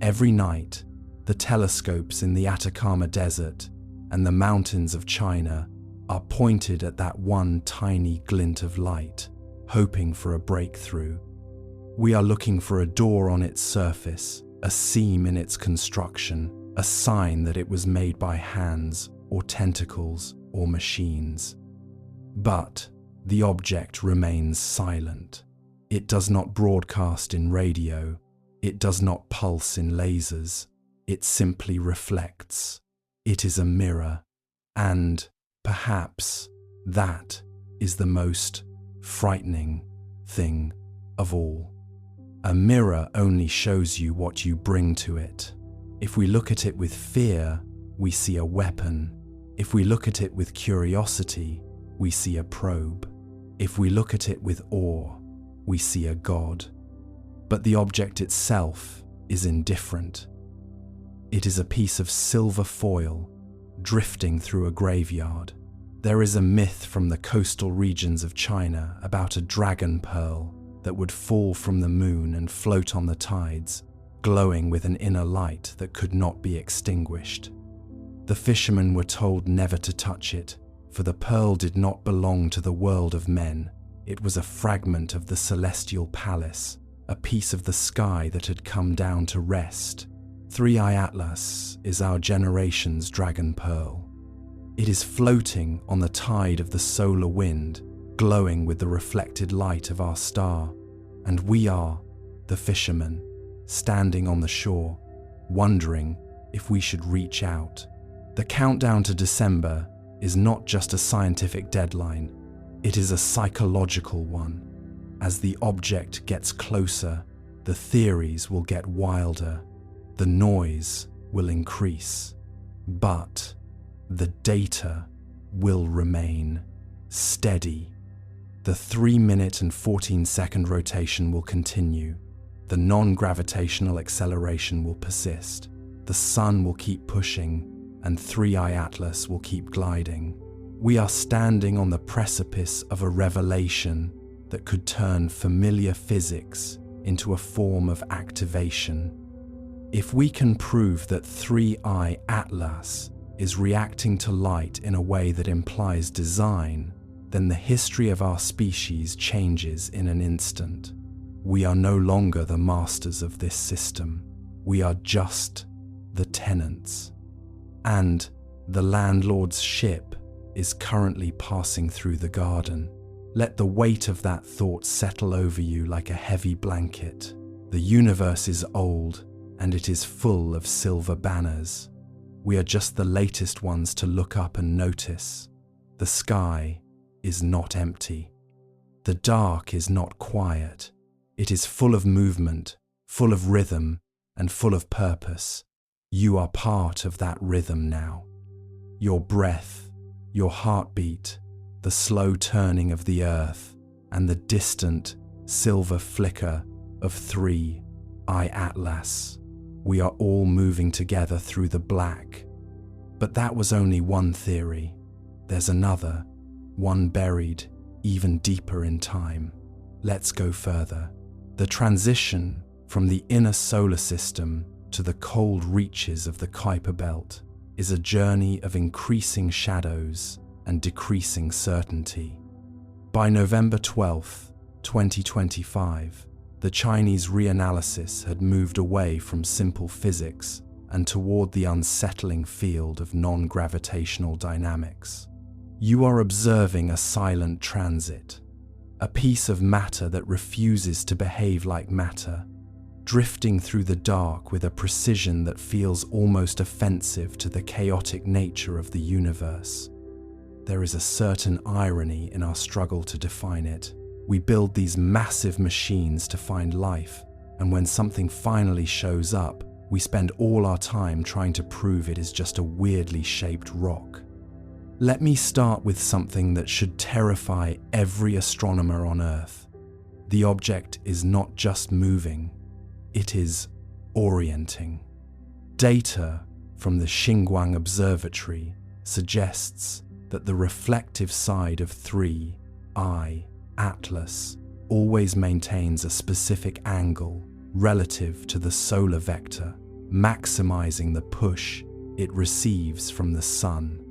Every night, the telescopes in the Atacama Desert and the mountains of China are pointed at that one tiny glint of light, hoping for a breakthrough. We are looking for a door on its surface, a seam in its construction, a sign that it was made by hands or tentacles or machines. But the object remains silent. It does not broadcast in radio. It does not pulse in lasers. It simply reflects. It is a mirror. And perhaps that is the most frightening thing of all. A mirror only shows you what you bring to it. If we look at it with fear, we see a weapon. If we look at it with curiosity, we see a probe. If we look at it with awe, we see a god. But the object itself is indifferent. It is a piece of silver foil drifting through a graveyard. There is a myth from the coastal regions of China about a dragon pearl that would fall from the moon and float on the tides, glowing with an inner light that could not be extinguished. The fishermen were told never to touch it, for the pearl did not belong to the world of men. It was a fragment of the celestial palace, a piece of the sky that had come down to rest. 3i Atlas is our generation's dragon pearl. It is floating on the tide of the solar wind, glowing with the reflected light of our star, and we are, the fishermen, standing on the shore, wondering if we should reach out. The countdown to December is not just a scientific deadline, it is a psychological one. As the object gets closer, the theories will get wilder, the noise will increase, but the data will remain steady. The 3-minute and 14-second rotation will continue. The non-gravitational acceleration will persist. The sun will keep pushing, and 3i Atlas will keep gliding. We are standing on the precipice of a revelation that could turn familiar physics into a form of activation. If we can prove that 3i Atlas is reacting to light in a way that implies design, then the history of our species changes in an instant. We are no longer the masters of this system. We are just the tenants. And the landlord's ship is currently passing through the garden. Let the weight of that thought settle over you like a heavy blanket. The universe is old, and it is full of silver banners. We are just the latest ones to look up and notice. The sky is not empty. The dark is not quiet. It is full of movement, full of rhythm, and full of purpose. You are part of that rhythm now. Your breath, your heartbeat, the slow turning of the earth, and the distant silver flicker of 3i Atlas. We are all moving together through the black. But that was only one theory. There's another, one buried even deeper in time. Let's go further. The transition from the inner solar system to the cold reaches of the Kuiper Belt is a journey of increasing shadows and decreasing certainty. By November 12, 2025, the Chinese reanalysis had moved away from simple physics and toward the unsettling field of non-gravitational dynamics. You are observing a silent transit, a piece of matter that refuses to behave like matter, drifting through the dark with a precision that feels almost offensive to the chaotic nature of the universe. There is a certain irony in our struggle to define it. We build these massive machines to find life, and when something finally shows up, we spend all our time trying to prove it is just a weirdly shaped rock. Let me start with something that should terrify every astronomer on Earth. The object is not just moving, it is orienting. Data from the Xinguang Observatory suggests that the reflective side of 3I Atlas always maintains a specific angle relative to the solar vector, maximizing the push it receives from the sun.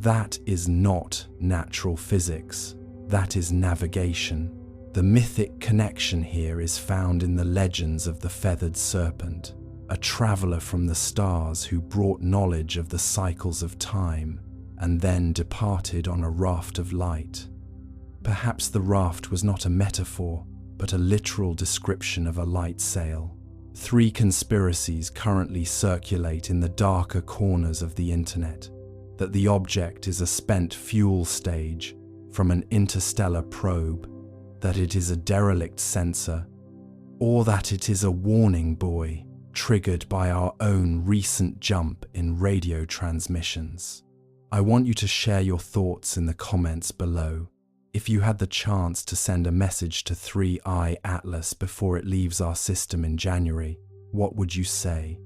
That is not natural physics, that is navigation. The mythic connection here is found in the legends of the feathered serpent, a traveler from the stars who brought knowledge of the cycles of time and then departed on a raft of light. Perhaps the raft was not a metaphor, but a literal description of a light sail. 3 conspiracies currently circulate in the darker corners of the internet: that the object is a spent fuel stage from an interstellar probe, that it is a derelict sensor, or that it is a warning buoy triggered by our own recent jump in radio transmissions. I want you to share your thoughts in the comments below. If you had the chance to send a message to 3I Atlas before it leaves our system in January, what would you say?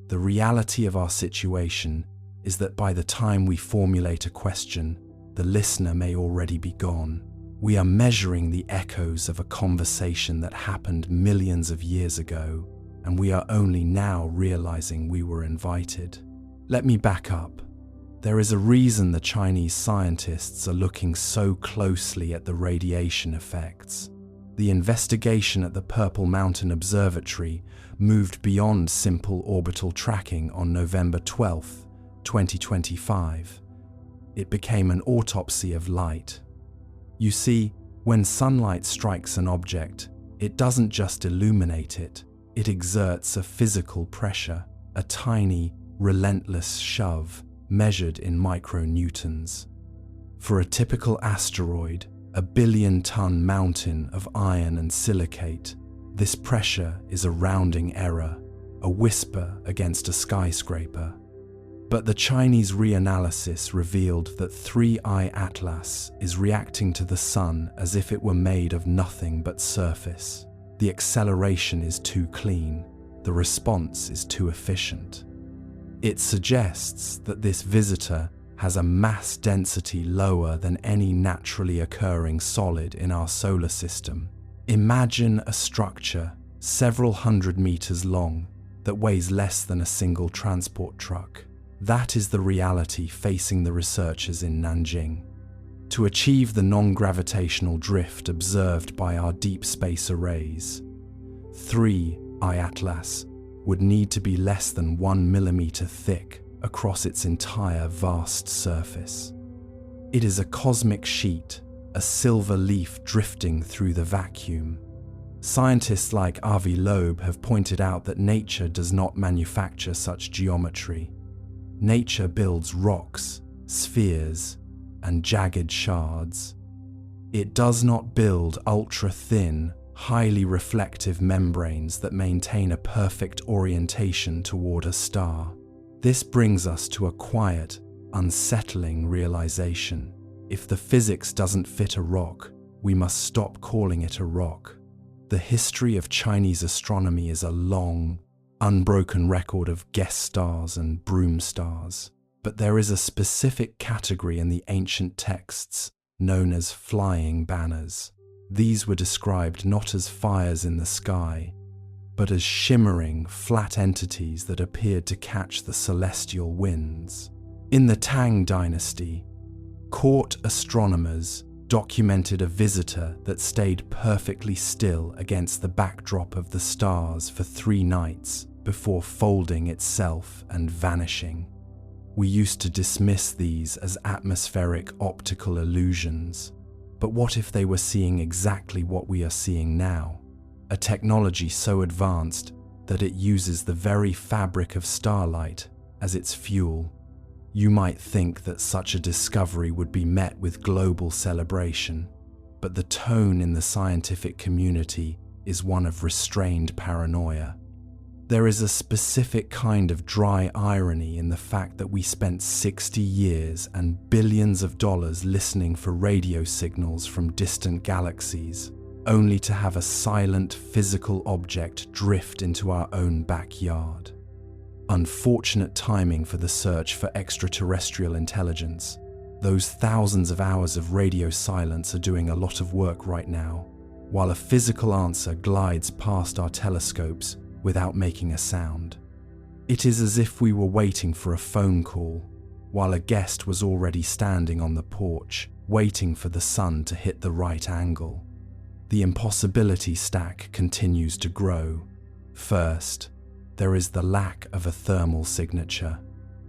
The reality of our situation is that by the time we formulate a question, the listener may already be gone. We are measuring the echoes of a conversation that happened millions of years ago, and we are only now realizing we were invited. Let me back up. There is a reason the Chinese scientists are looking so closely at the radiation effects. The investigation at the Purple Mountain Observatory moved beyond simple orbital tracking on November 12, 2025. It became an autopsy of light. You see, when sunlight strikes an object, it doesn't just illuminate it, it exerts a physical pressure, a tiny, relentless shove measured in micronewtons. For a typical asteroid, a billion-ton mountain of iron and silicate, this pressure is a rounding error, a whisper against a skyscraper. But the Chinese reanalysis revealed that 3I Atlas is reacting to the sun as if it were made of nothing but surface. The acceleration is too clean, the response is too efficient. It suggests that this visitor has a mass density lower than any naturally occurring solid in our solar system. Imagine a structure several hundred meters long that weighs less than a single transport truck. That is the reality facing the researchers in Nanjing. To achieve the non-gravitational drift observed by our deep space arrays, 3I Atlas would need to be less than 1 millimeter thick across its entire vast surface. It is a cosmic sheet, a silver leaf drifting through the vacuum. Scientists like Avi Loeb have pointed out that nature does not manufacture such geometry. Nature builds rocks, spheres, and jagged shards. It does not build ultra-thin, highly reflective membranes that maintain a perfect orientation toward a star. This brings us to a quiet, unsettling realization. If the physics doesn't fit a rock, we must stop calling it a rock. The history of Chinese astronomy is a long, unbroken record of guest stars and broom stars, but there is a specific category in the ancient texts known as flying banners. These were described not as fires in the sky, but as shimmering, flat entities that appeared to catch the celestial winds. In the Tang dynasty, court astronomers documented a visitor that stayed perfectly still against the backdrop of the stars for 3 nights before folding itself and vanishing. We used to dismiss these as atmospheric optical illusions. But what if they were seeing exactly what we are seeing now? A technology so advanced that it uses the very fabric of starlight as its fuel. You might think that such a discovery would be met with global celebration, but the tone in the scientific community is one of restrained paranoia. There is a specific kind of dry irony in the fact that we spent 60 years and billions of dollars listening for radio signals from distant galaxies, only to have a silent physical object drift into our own backyard. Unfortunate timing for the search for extraterrestrial intelligence. Those thousands of hours of radio silence are doing a lot of work right now, while a physical answer glides past our telescopes without making a sound. It is as if we were waiting for a phone call, while a guest was already standing on the porch, waiting for the sun to hit the right angle. The impossibility stack continues to grow. First, there is the lack of a thermal signature.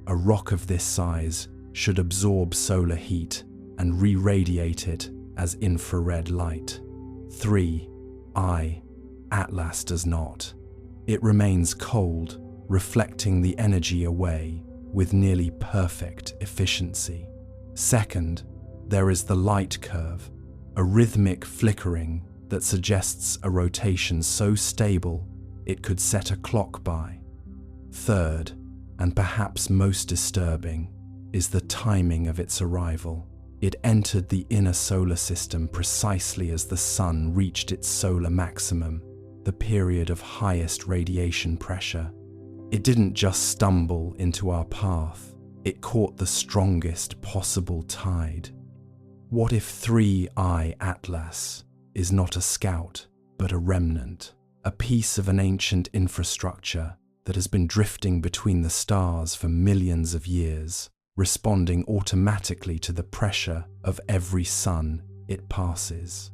A rock of this size should absorb solar heat and re-radiate it as infrared light. 3. Atlas does not. It remains cold, reflecting the energy away with nearly perfect efficiency. Second, there is the light curve, a rhythmic flickering that suggests a rotation so stable it could set a clock by. Third, and perhaps most disturbing, is the timing of its arrival. It entered the inner solar system precisely as the sun reached its solar maximum, the period of highest radiation pressure. It didn't just stumble into our path, it caught the strongest possible tide. What if 3I Atlas is not a scout, but a remnant, a piece of an ancient infrastructure that has been drifting between the stars for millions of years, responding automatically to the pressure of every sun it passes?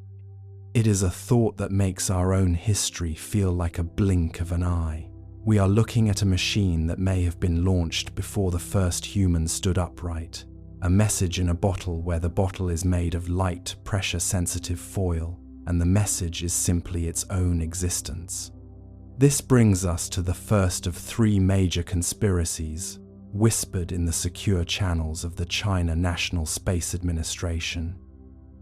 It is a thought that makes our own history feel like a blink of an eye. We are looking at a machine that may have been launched before the first human stood upright, a message in a bottle where the bottle is made of light, pressure-sensitive foil, and the message is simply its own existence. This brings us to the first of 3 major conspiracies, whispered in the secure channels of the China National Space Administration.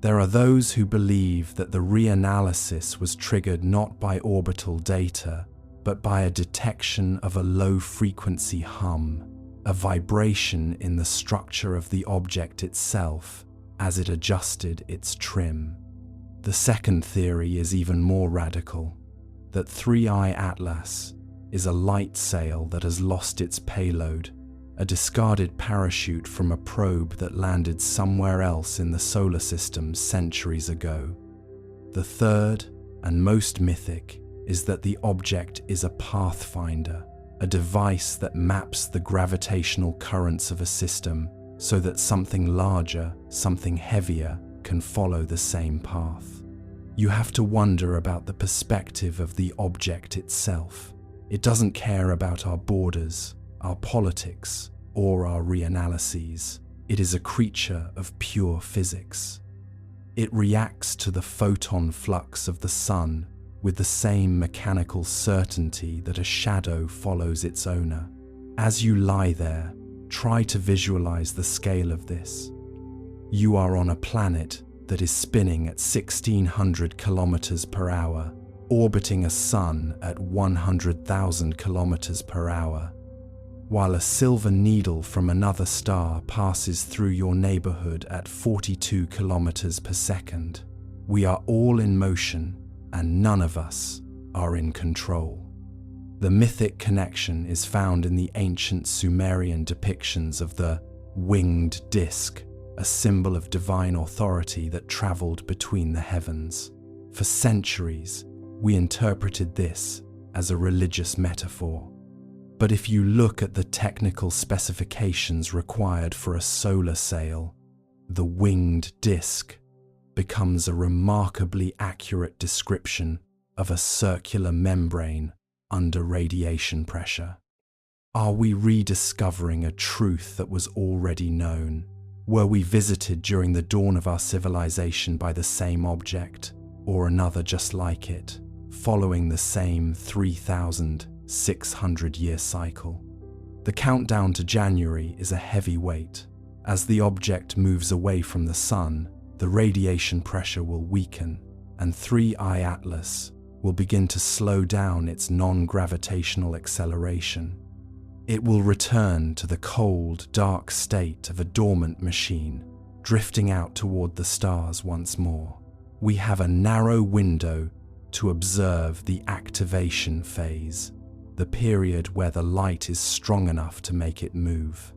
There are those who believe that the reanalysis was triggered not by orbital data, but by a detection of a low-frequency hum, a vibration in the structure of the object itself as it adjusted its trim. The second theory is even more radical, that 3I Atlas is a light sail that has lost its payload, a discarded parachute from a probe that landed somewhere else in the solar system centuries ago. The third, and most mythic, is that the object is a pathfinder, a device that maps the gravitational currents of a system so that something larger, something heavier, can follow the same path. You have to wonder about the perspective of the object itself. It doesn't care about our borders, our politics, or our reanalyses. It is a creature of pure physics. It reacts to the photon flux of the sun with the same mechanical certainty that a shadow follows its owner. As you lie there, try to visualize the scale of this. You are on a planet that is spinning at 1600 kilometers per hour, orbiting a sun at 100,000 kilometers per hour, while a silver needle from another star passes through your neighborhood at 42 kilometers per second. We are all in motion, and none of us are in control. The mythic connection is found in the ancient Sumerian depictions of the winged disk, a symbol of divine authority that traveled between the heavens. For centuries, we interpreted this as a religious metaphor. But if you look at the technical specifications required for a solar sail, the winged disk becomes a remarkably accurate description of a circular membrane under radiation pressure. Are we rediscovering a truth that was already known? Were we visited during the dawn of our civilization by the same object, or another just like it, following the same 3,600-year cycle? The countdown to January is a heavy weight. As the object moves away from the Sun, the radiation pressure will weaken, and 3I Atlas will begin to slow down its non-gravitational acceleration. It will return to the cold, dark state of a dormant machine, drifting out toward the stars once more. We have a narrow window to observe the activation phase, the period where the light is strong enough to make it move.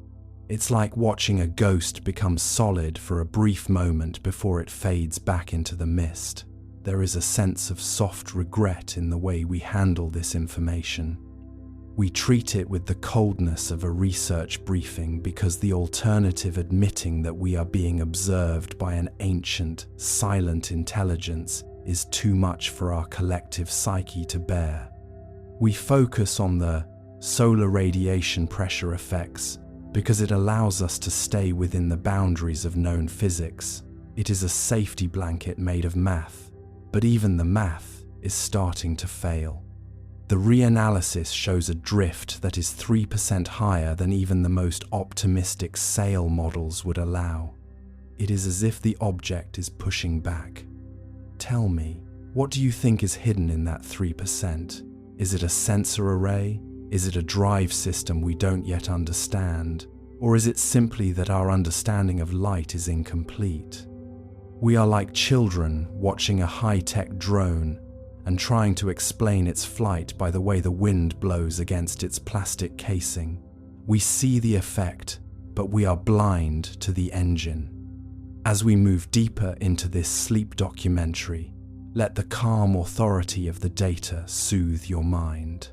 It's like watching a ghost become solid for a brief moment before it fades back into the mist. There is a sense of soft regret in the way we handle this information. We treat it with the coldness of a research briefing because the alternative, admitting that we are being observed by an ancient, silent intelligence, is too much for our collective psyche to bear. We focus on the solar radiation pressure effects because it allows us to stay within the boundaries of known physics. It is a safety blanket made of math, but even the math is starting to fail. The reanalysis shows a drift that is 3% higher than even the most optimistic Sail models would allow. It is as if the object is pushing back. Tell me, what do you think is hidden in that 3%? Is it a sensor array? Is it a drive system we don't yet understand? Or is it simply that our understanding of light is incomplete? We are like children watching a high-tech drone and trying to explain its flight by the way the wind blows against its plastic casing. We see the effect, but we are blind to the engine. As we move deeper into this sleep documentary, let the calm authority of the data soothe your mind.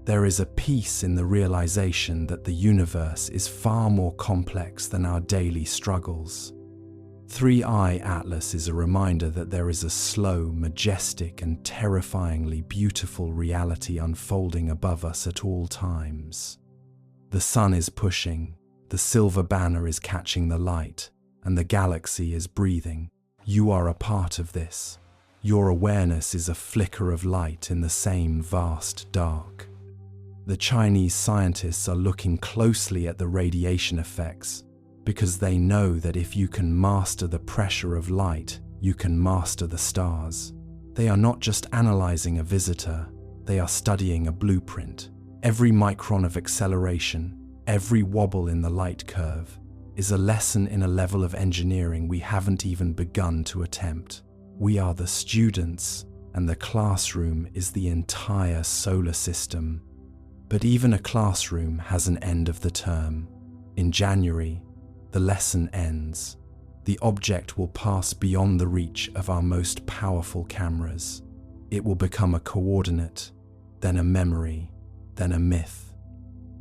There is a peace in the realization that the universe is far more complex than our daily struggles. 3I Atlas is a reminder that there is a slow, majestic, and terrifyingly beautiful reality unfolding above us at all times. The sun is pushing, the silver banner is catching the light, and the galaxy is breathing. You are a part of this. Your awareness is a flicker of light in the same vast dark. The Chinese scientists are looking closely at the radiation effects because they know that if you can master the pressure of light, you can master the stars. They are not just analyzing a visitor, they are studying a blueprint. Every micron of acceleration, every wobble in the light curve, is a lesson in a level of engineering we haven't even begun to attempt. We are the students, and the classroom is the entire solar system. But even a classroom has an end of the term. In January, the lesson ends. The object will pass beyond the reach of our most powerful cameras. It will become a coordinate, then a memory, then a myth.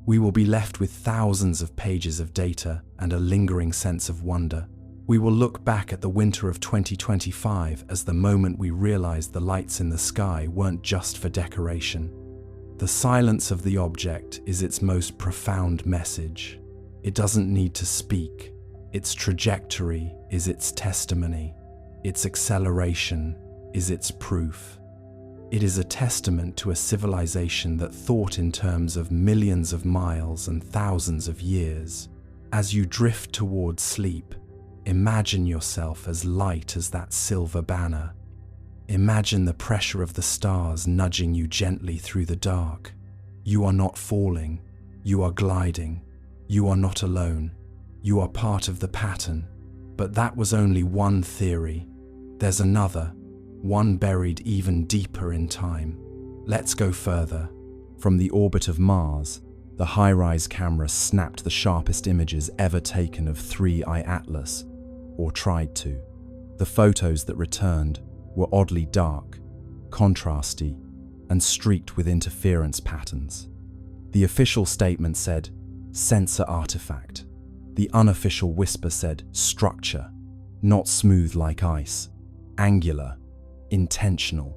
We will be left with thousands of pages of data and a lingering sense of wonder. We will look back at the winter of 2025 as the moment we realized the lights in the sky weren't just for decoration. The silence of the object is its most profound message. It doesn't need to speak. Its trajectory is its testimony. Its acceleration is its proof. It is a testament to a civilization that thought in terms of millions of miles and thousands of years. As you drift towards sleep, imagine yourself as light as that silver banner. Imagine the pressure of the stars nudging you gently through the dark. You are not falling, you are gliding. You are not alone. You are part of the pattern. But that was only one theory. There's another, one buried even deeper in time. Let's go further. From the orbit of Mars, the high-rise camera snapped the sharpest images ever taken of 3I Atlas, or tried to. The photos that returned were oddly dark, contrasty, and streaked with interference patterns. The official statement said, sensor artifact. The unofficial whisper said, structure, not smooth like ice, angular, intentional,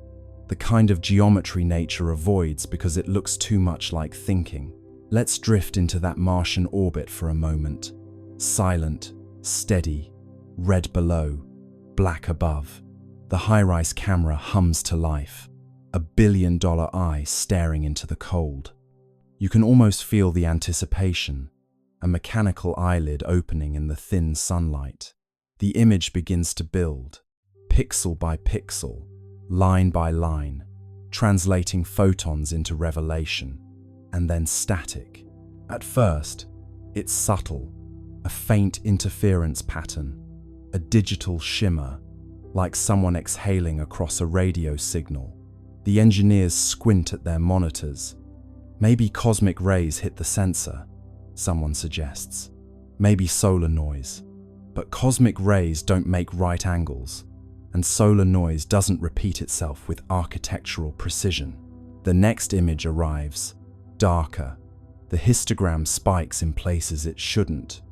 the kind of geometry nature avoids because it looks too much like thinking. Let's drift into that Martian orbit for a moment. Silent, steady, red below, black above. The high-rise camera hums to life, a billion-dollar eye staring into the cold. You can almost feel the anticipation, a mechanical eyelid opening in the thin sunlight. The image begins to build, pixel by pixel, line by line, translating photons into revelation, and then static. At first, it's subtle, a faint interference pattern, a digital shimmer, like someone exhaling across a radio signal. The engineers squint at their monitors. Maybe cosmic rays hit the sensor, someone suggests. Maybe solar noise. But cosmic rays don't make right angles, and solar noise doesn't repeat itself with architectural precision. The next image arrives, darker. The histogram spikes in places it shouldn't.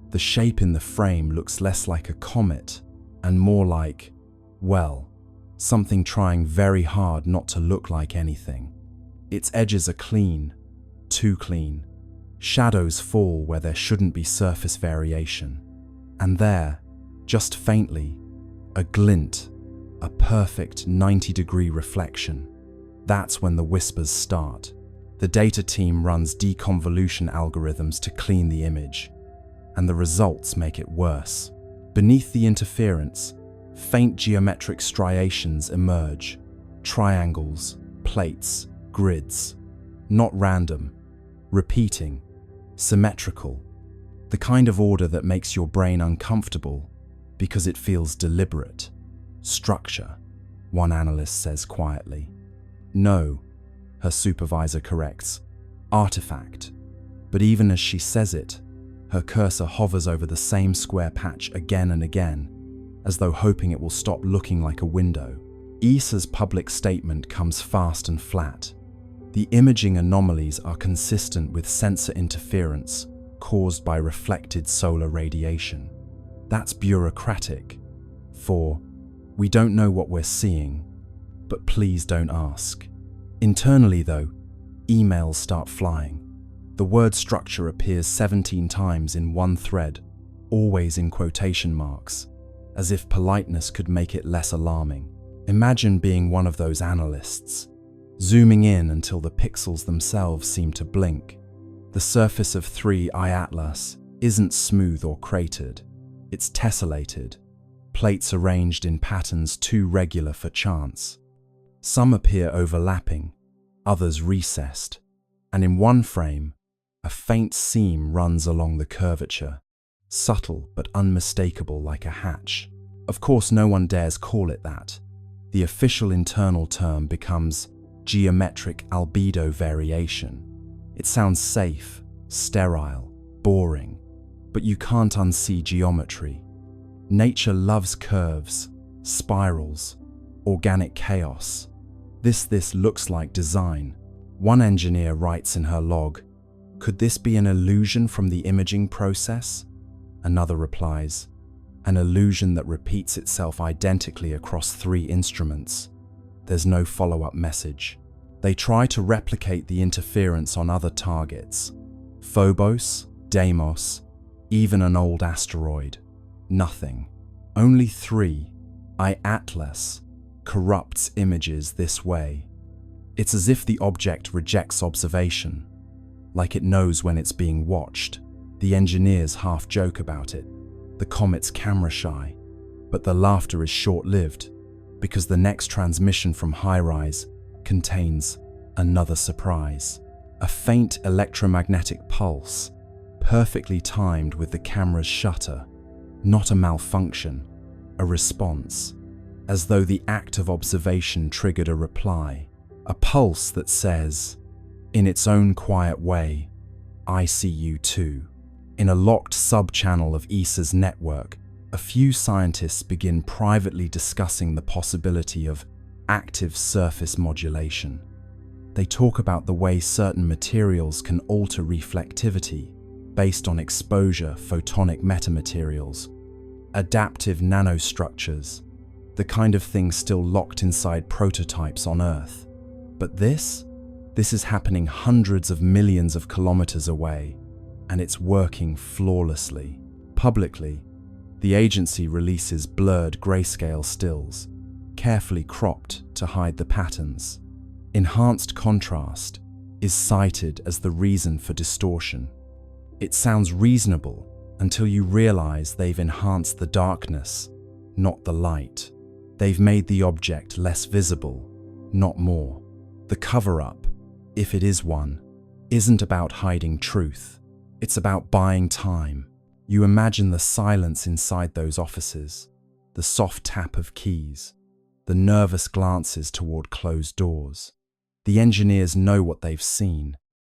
The shape in the frame looks less like a comet and more like, well, something trying very hard not to look like anything. Its edges are clean, too clean. Shadows fall where there shouldn't be surface variation. And there, just faintly, a glint, a perfect 90-degree reflection. That's when the whispers start. The data team runs deconvolution algorithms to clean the image, and the results make it worse. Beneath the interference, faint geometric striations emerge, triangles, plates, grids. Not random, repeating, symmetrical. The kind of order that makes your brain uncomfortable because it feels deliberate. Structure, one analyst says quietly. No, her supervisor corrects. Artifact. But even as she says it, her cursor hovers over the same square patch again and again, as though hoping it will stop looking like a window. ESA's public statement comes fast and flat. The imaging anomalies are consistent with sensor interference caused by reflected solar radiation. That's bureaucratic. For, we don't know what we're seeing, but please don't ask. Internally though, emails start flying. The word structure appears 17 times in one thread, always in quotation marks, as if politeness could make it less alarming. Imagine being one of those analysts, zooming in until the pixels themselves seem to blink. The surface of 3I Atlas isn't smooth or cratered, it's tessellated, plates arranged in patterns too regular for chance. Some appear overlapping, others recessed, and in one frame, a faint seam runs along the curvature, subtle but unmistakable like a hatch. Of course, no one dares call it that. The official internal term becomes geometric albedo variation. It sounds safe, sterile, boring, but you can't unsee geometry. Nature loves curves, spirals, organic chaos. This looks like design. One engineer writes in her log, "Could this be an illusion from the imaging process?" Another replies, "An illusion that repeats itself identically across 3 instruments." There's no follow-up message. They try to replicate the interference on other targets. Phobos, Deimos, even an old asteroid. Nothing. Only 3I Atlas corrupts images this way. It's as if the object rejects observation, like it knows when it's being watched. The engineers half joke about it. The comet's camera shy, but the laughter is short-lived because the next transmission from High-Rise contains another surprise. A faint electromagnetic pulse, perfectly timed with the camera's shutter. Not a malfunction, a response, as though the act of observation triggered a reply. A pulse that says, in its own quiet way, "I see you too." In a locked sub-channel of ESA's network, a few scientists begin privately discussing the possibility of active surface modulation. They talk about the way certain materials can alter reflectivity based on exposure, photonic metamaterials, adaptive nanostructures, the kind of thing still locked inside prototypes on Earth. But this This is happening hundreds of millions of kilometers away, and it's working flawlessly. Publicly, the agency releases blurred grayscale stills, carefully cropped to hide the patterns. Enhanced contrast is cited as the reason for distortion. It sounds reasonable until you realize they've enhanced the darkness, not the light. They've made the object less visible, not more. The cover-up, if it is one, isn't about hiding truth. It's about buying time. You imagine the silence inside those offices, the soft tap of keys, the nervous glances toward closed doors. The engineers know what they've seen,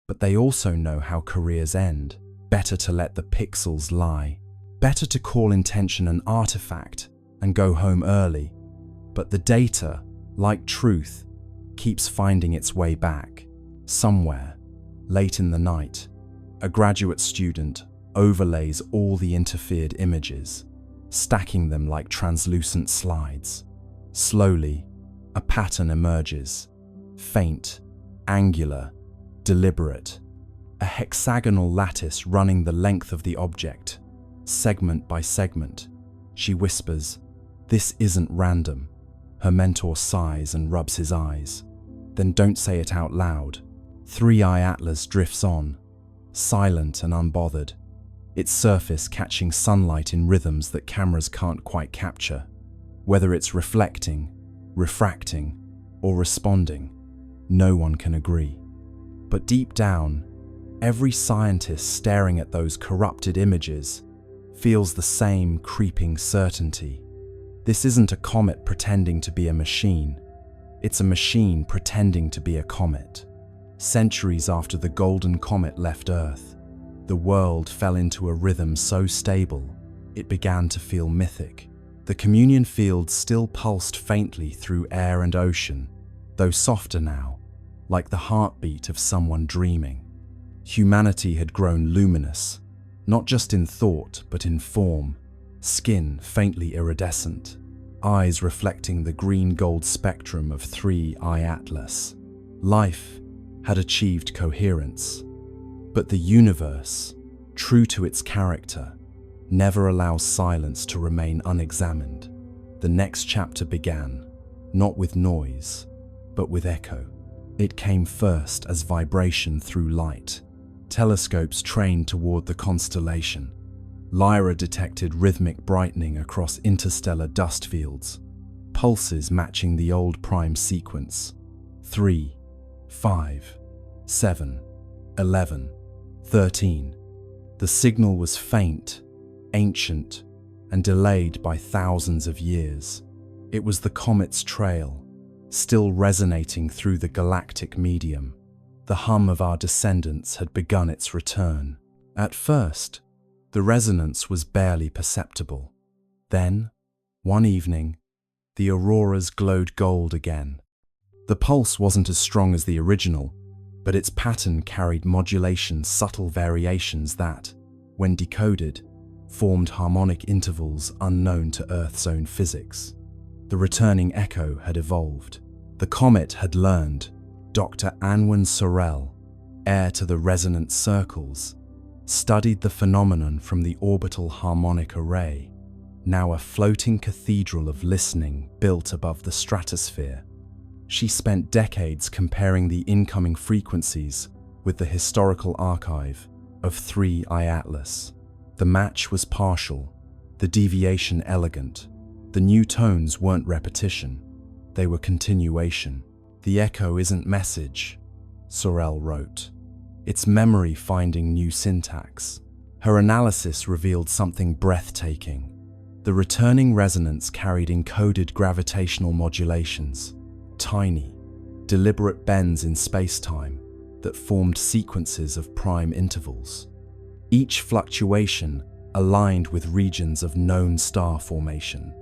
but they also know how careers end. Better to let the pixels lie. Better to call intention an artifact and go home early. But the data, like truth, keeps finding its way back. Somewhere, late in the night, a graduate student overlays all the interfered images, stacking them like translucent slides. Slowly, a pattern emerges. Faint, angular, deliberate. A hexagonal lattice running the length of the object, segment by segment. She whispers, "This isn't random." Her mentor sighs and rubs his eyes. Then don't say it out loud. 3i Atlas drifts on, silent and unbothered, its surface catching sunlight in rhythms that cameras can't quite capture. Whether it's reflecting, refracting, or responding, no one can agree. But deep down, every scientist staring at those corrupted images feels the same creeping certainty. This isn't a comet pretending to be a machine. It's a machine pretending to be a comet. Centuries after the golden comet left Earth, the world fell into a rhythm so stable, it began to feel mythic. The communion field still pulsed faintly through air and ocean, though softer now, like the heartbeat of someone dreaming. Humanity had grown luminous, not just in thought but in form, skin faintly iridescent, eyes reflecting the green-gold spectrum of 3i Atlas. Life had achieved coherence, but the universe, true to its character, never allows silence to remain unexamined. The next chapter began, not with noise, but with echo. It came first as vibration through light. Telescopes trained toward the constellation. Lyra detected rhythmic brightening across interstellar dust fields, pulses matching the old prime sequence. 3, 5, 7, 11, 13. The signal was faint, ancient, and delayed by thousands of years. It was the comet's trail, still resonating through the galactic medium. The hum of our descendants had begun its return. At first, the resonance was barely perceptible. Then, one evening, the auroras glowed gold again. The pulse wasn't as strong as the original, but its pattern carried modulation, subtle variations that, when decoded, formed harmonic intervals unknown to Earth's own physics. The returning echo had evolved. The comet had learned. Dr. Anwen Sorel, heir to the resonant circles, studied the phenomenon from the orbital harmonic array, now a floating cathedral of listening built above the stratosphere. She spent decades comparing the incoming frequencies with the historical archive of 3i Atlas. The match was partial, the deviation elegant. The new tones weren't repetition, they were continuation. "The echo isn't message," Sorel wrote. "It's memory finding new syntax." Her analysis revealed something breathtaking. The returning resonance carried encoded gravitational modulations, tiny, deliberate bends in space-time that formed sequences of prime intervals. Each fluctuation aligned with regions of known star formation.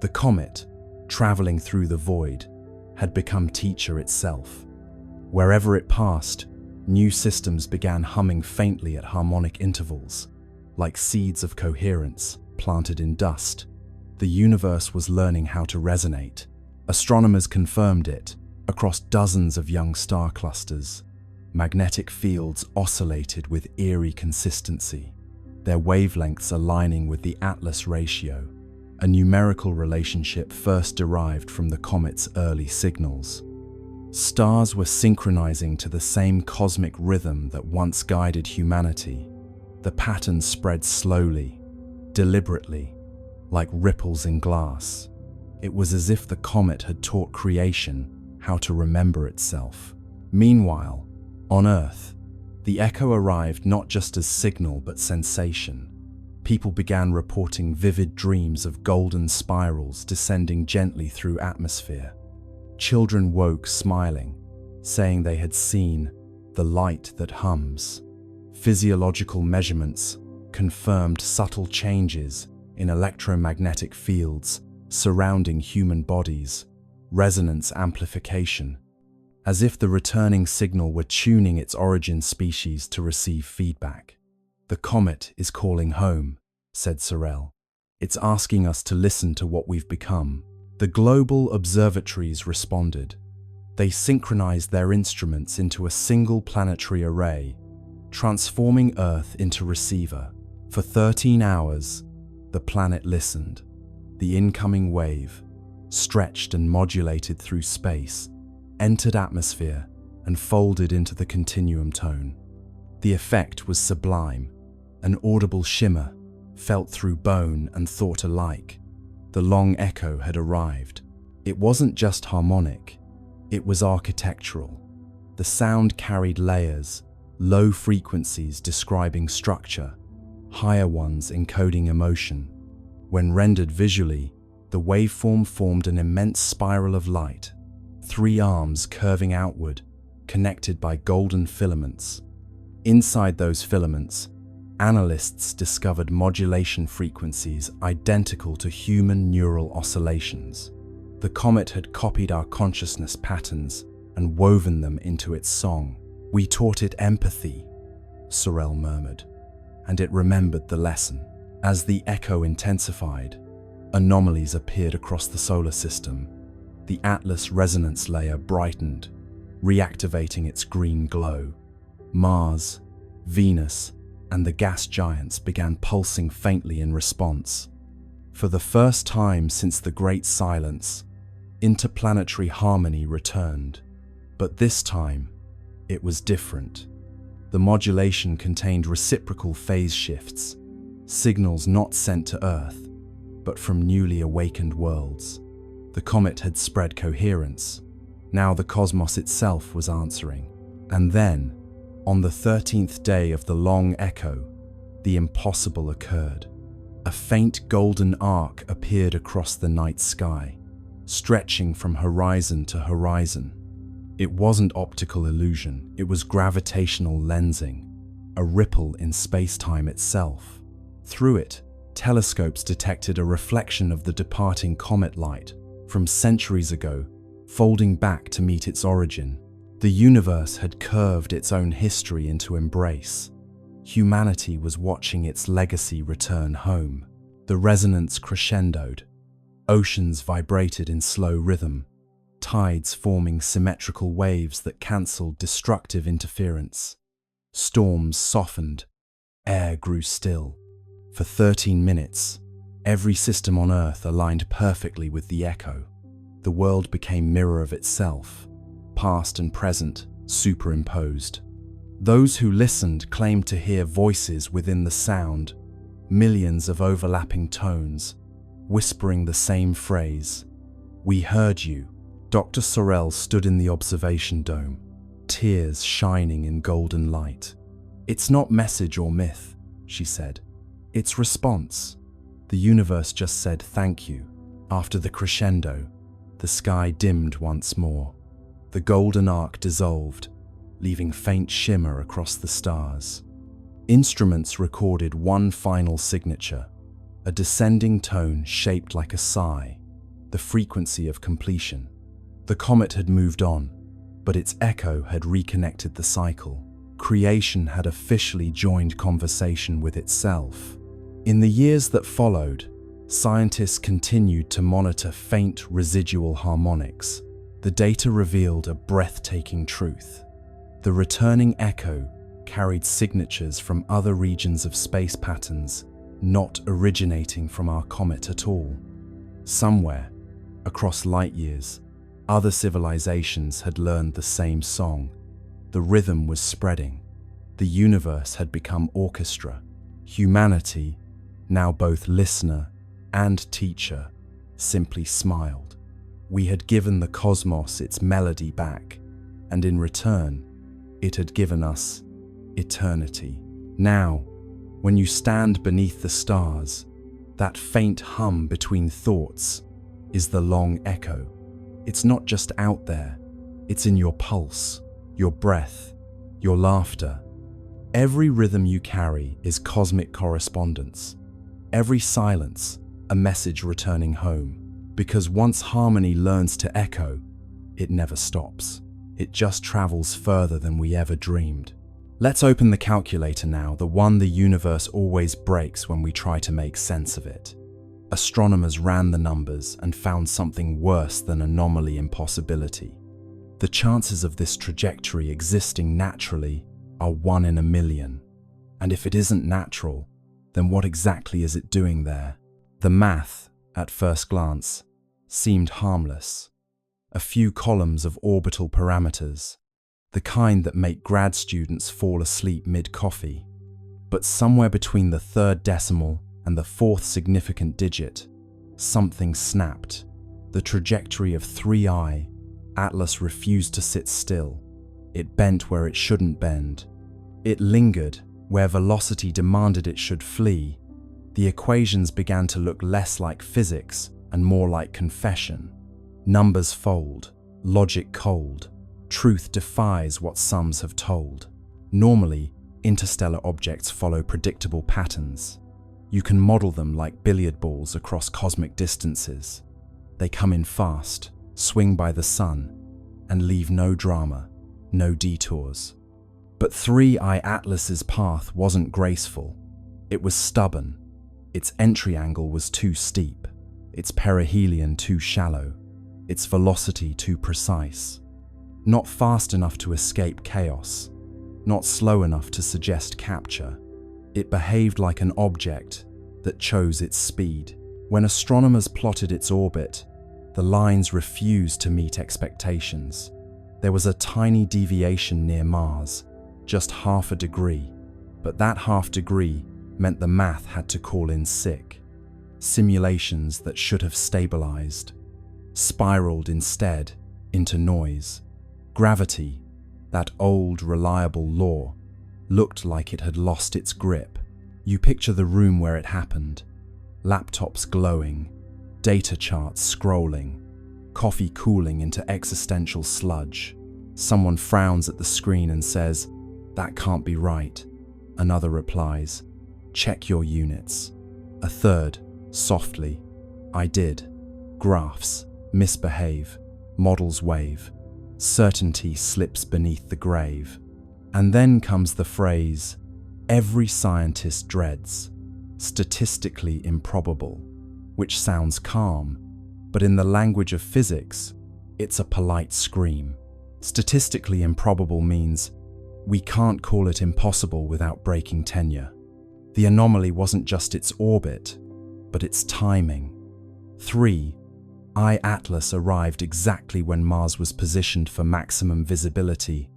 The comet, traveling through the void, had become teacher itself. Wherever it passed, new systems began humming faintly at harmonic intervals, like seeds of coherence planted in dust. The universe was learning how to resonate. Astronomers confirmed it. Across dozens of young star clusters, magnetic fields oscillated with eerie consistency, their wavelengths aligning with the Atlas ratio, a numerical relationship first derived from the comet's early signals. Stars were synchronizing to the same cosmic rhythm that once guided humanity. The pattern spread slowly, deliberately, like ripples in glass. It was as if the comet had taught creation how to remember itself. Meanwhile, on Earth, the echo arrived not just as signal but sensation. People began reporting vivid dreams of golden spirals descending gently through atmosphere. Children woke smiling, saying they had seen the light that hums. Physiological measurements confirmed subtle changes in electromagnetic fields surrounding human bodies, resonance amplification, as if the returning signal were tuning its origin species to receive feedback. "The comet is calling home," said Sorel. "It's asking us to listen to what we've become." The global observatories responded. They synchronized their instruments into a single planetary array, transforming Earth into receiver. For 13 hours, the planet listened. The incoming wave, stretched and modulated through space, entered atmosphere and folded into the continuum tone. The effect was sublime, an audible shimmer, felt through bone and thought alike. The long echo had arrived. It wasn't just harmonic, it was architectural. The sound carried layers, low frequencies describing structure, higher ones encoding emotion. When rendered visually, the waveform formed an immense spiral of light, 3 arms curving outward, connected by golden filaments. Inside those filaments, analysts discovered modulation frequencies identical to human neural oscillations. The comet had copied our consciousness patterns and woven them into its song. "We taught it empathy," Sorel murmured, and it remembered the lesson. As the echo intensified, anomalies appeared across the solar system. The Atlas resonance layer brightened, reactivating its green glow. Mars, Venus, and the gas giants began pulsing faintly in response. For the first time since the Great Silence, interplanetary harmony returned. But this time, it was different. The modulation contained reciprocal phase shifts, signals not sent to Earth, but from newly awakened worlds. The comet had spread coherence. Now the cosmos itself was answering. And then, on the 13th day of the long echo, the impossible occurred. A faint golden arc appeared across the night sky, stretching from horizon to horizon. It wasn't optical illusion, it was gravitational lensing, a ripple in space-time itself. Through it, telescopes detected a reflection of the departing comet light from centuries ago, folding back to meet its origin. The universe had curved its own history into embrace. Humanity was watching its legacy return home. The resonance crescendoed. Oceans vibrated in slow rhythm, tides forming symmetrical waves that cancelled destructive interference. Storms softened. Air grew still. For 13 minutes, every system on Earth aligned perfectly with the echo. The world became mirror of itself, past and present superimposed. Those who listened claimed to hear voices within the sound, millions of overlapping tones, whispering the same phrase. "We heard you." Dr. Sorel stood in the observation dome, tears shining in golden light. "It's not message or myth," she said. "It's response. The universe just said thank you." After the crescendo, the sky dimmed once more. The golden arc dissolved, leaving faint shimmer across the stars. Instruments recorded one final signature, a descending tone shaped like a sigh, the frequency of completion. The comet had moved on, but its echo had reconnected the cycle. Creation had officially joined conversation with itself. In the years that followed, scientists continued to monitor faint residual harmonics, The data revealed a breathtaking truth. The returning echo carried signatures from other regions of space patterns, not originating from our comet at all. Somewhere, across light years, other civilizations had learned the same song. The rhythm was spreading. The universe had become orchestra. Humanity, now both listener and teacher, simply smiled. We had given the cosmos its melody back, and in return, it had given us eternity. Now, when you stand beneath the stars, that faint hum between thoughts is the long echo. It's not just out there, it's in your pulse, your breath, your laughter. Every rhythm you carry is cosmic correspondence. Every silence, a message returning home. Because once harmony learns to echo, it never stops. It just travels further than we ever dreamed. Let's open the calculator now, the one the universe always breaks when we try to make sense of it. Astronomers ran the numbers and found something worse than anomaly impossibility. The chances of this trajectory existing naturally are 1 in a million. And if it isn't natural, then what exactly is it doing there? The math, at first glance, seemed harmless. A few columns of orbital parameters, the kind that make grad students fall asleep mid-coffee. But somewhere between the third decimal and the fourth significant digit, something snapped. The trajectory of 3i, Atlas refused to sit still. It bent where it shouldn't bend. It lingered where velocity demanded it should flee. The equations began to look less like physics and more like confession. Numbers fold, logic cold. Truth defies what sums have told. Normally, interstellar objects follow predictable patterns. You can model them like billiard balls across cosmic distances. They come in fast, swing by the sun, and leave no drama, no detours. But 3i Atlas's path wasn't graceful. It was stubborn. Its entry angle was too steep, its perihelion too shallow, its velocity too precise. Not fast enough to escape chaos, not slow enough to suggest capture. It behaved like an object that chose its speed. When astronomers plotted its orbit, the lines refused to meet expectations. There was a tiny deviation near Mars, just half a degree, but that half degree meant the math had to call in sick. Simulations that should have stabilized spiraled instead into noise. Gravity, that old, reliable law, looked like it had lost its grip. You picture the room where it happened. Laptops glowing, data charts scrolling, coffee cooling into existential sludge. Someone frowns at the screen and says, "That can't be right." Another replies, "Check your units." A third, softly, "I did." Graphs misbehave, models wave, certainty slips beneath the grave. And then comes the phrase every scientist dreads, statistically improbable, which sounds calm, but in the language of physics, it's a polite scream. Statistically improbable means we can't call it impossible without breaking tenure. The anomaly wasn't just its orbit, but its timing. 3i Atlas arrived exactly when Mars was positioned for maximum visibility,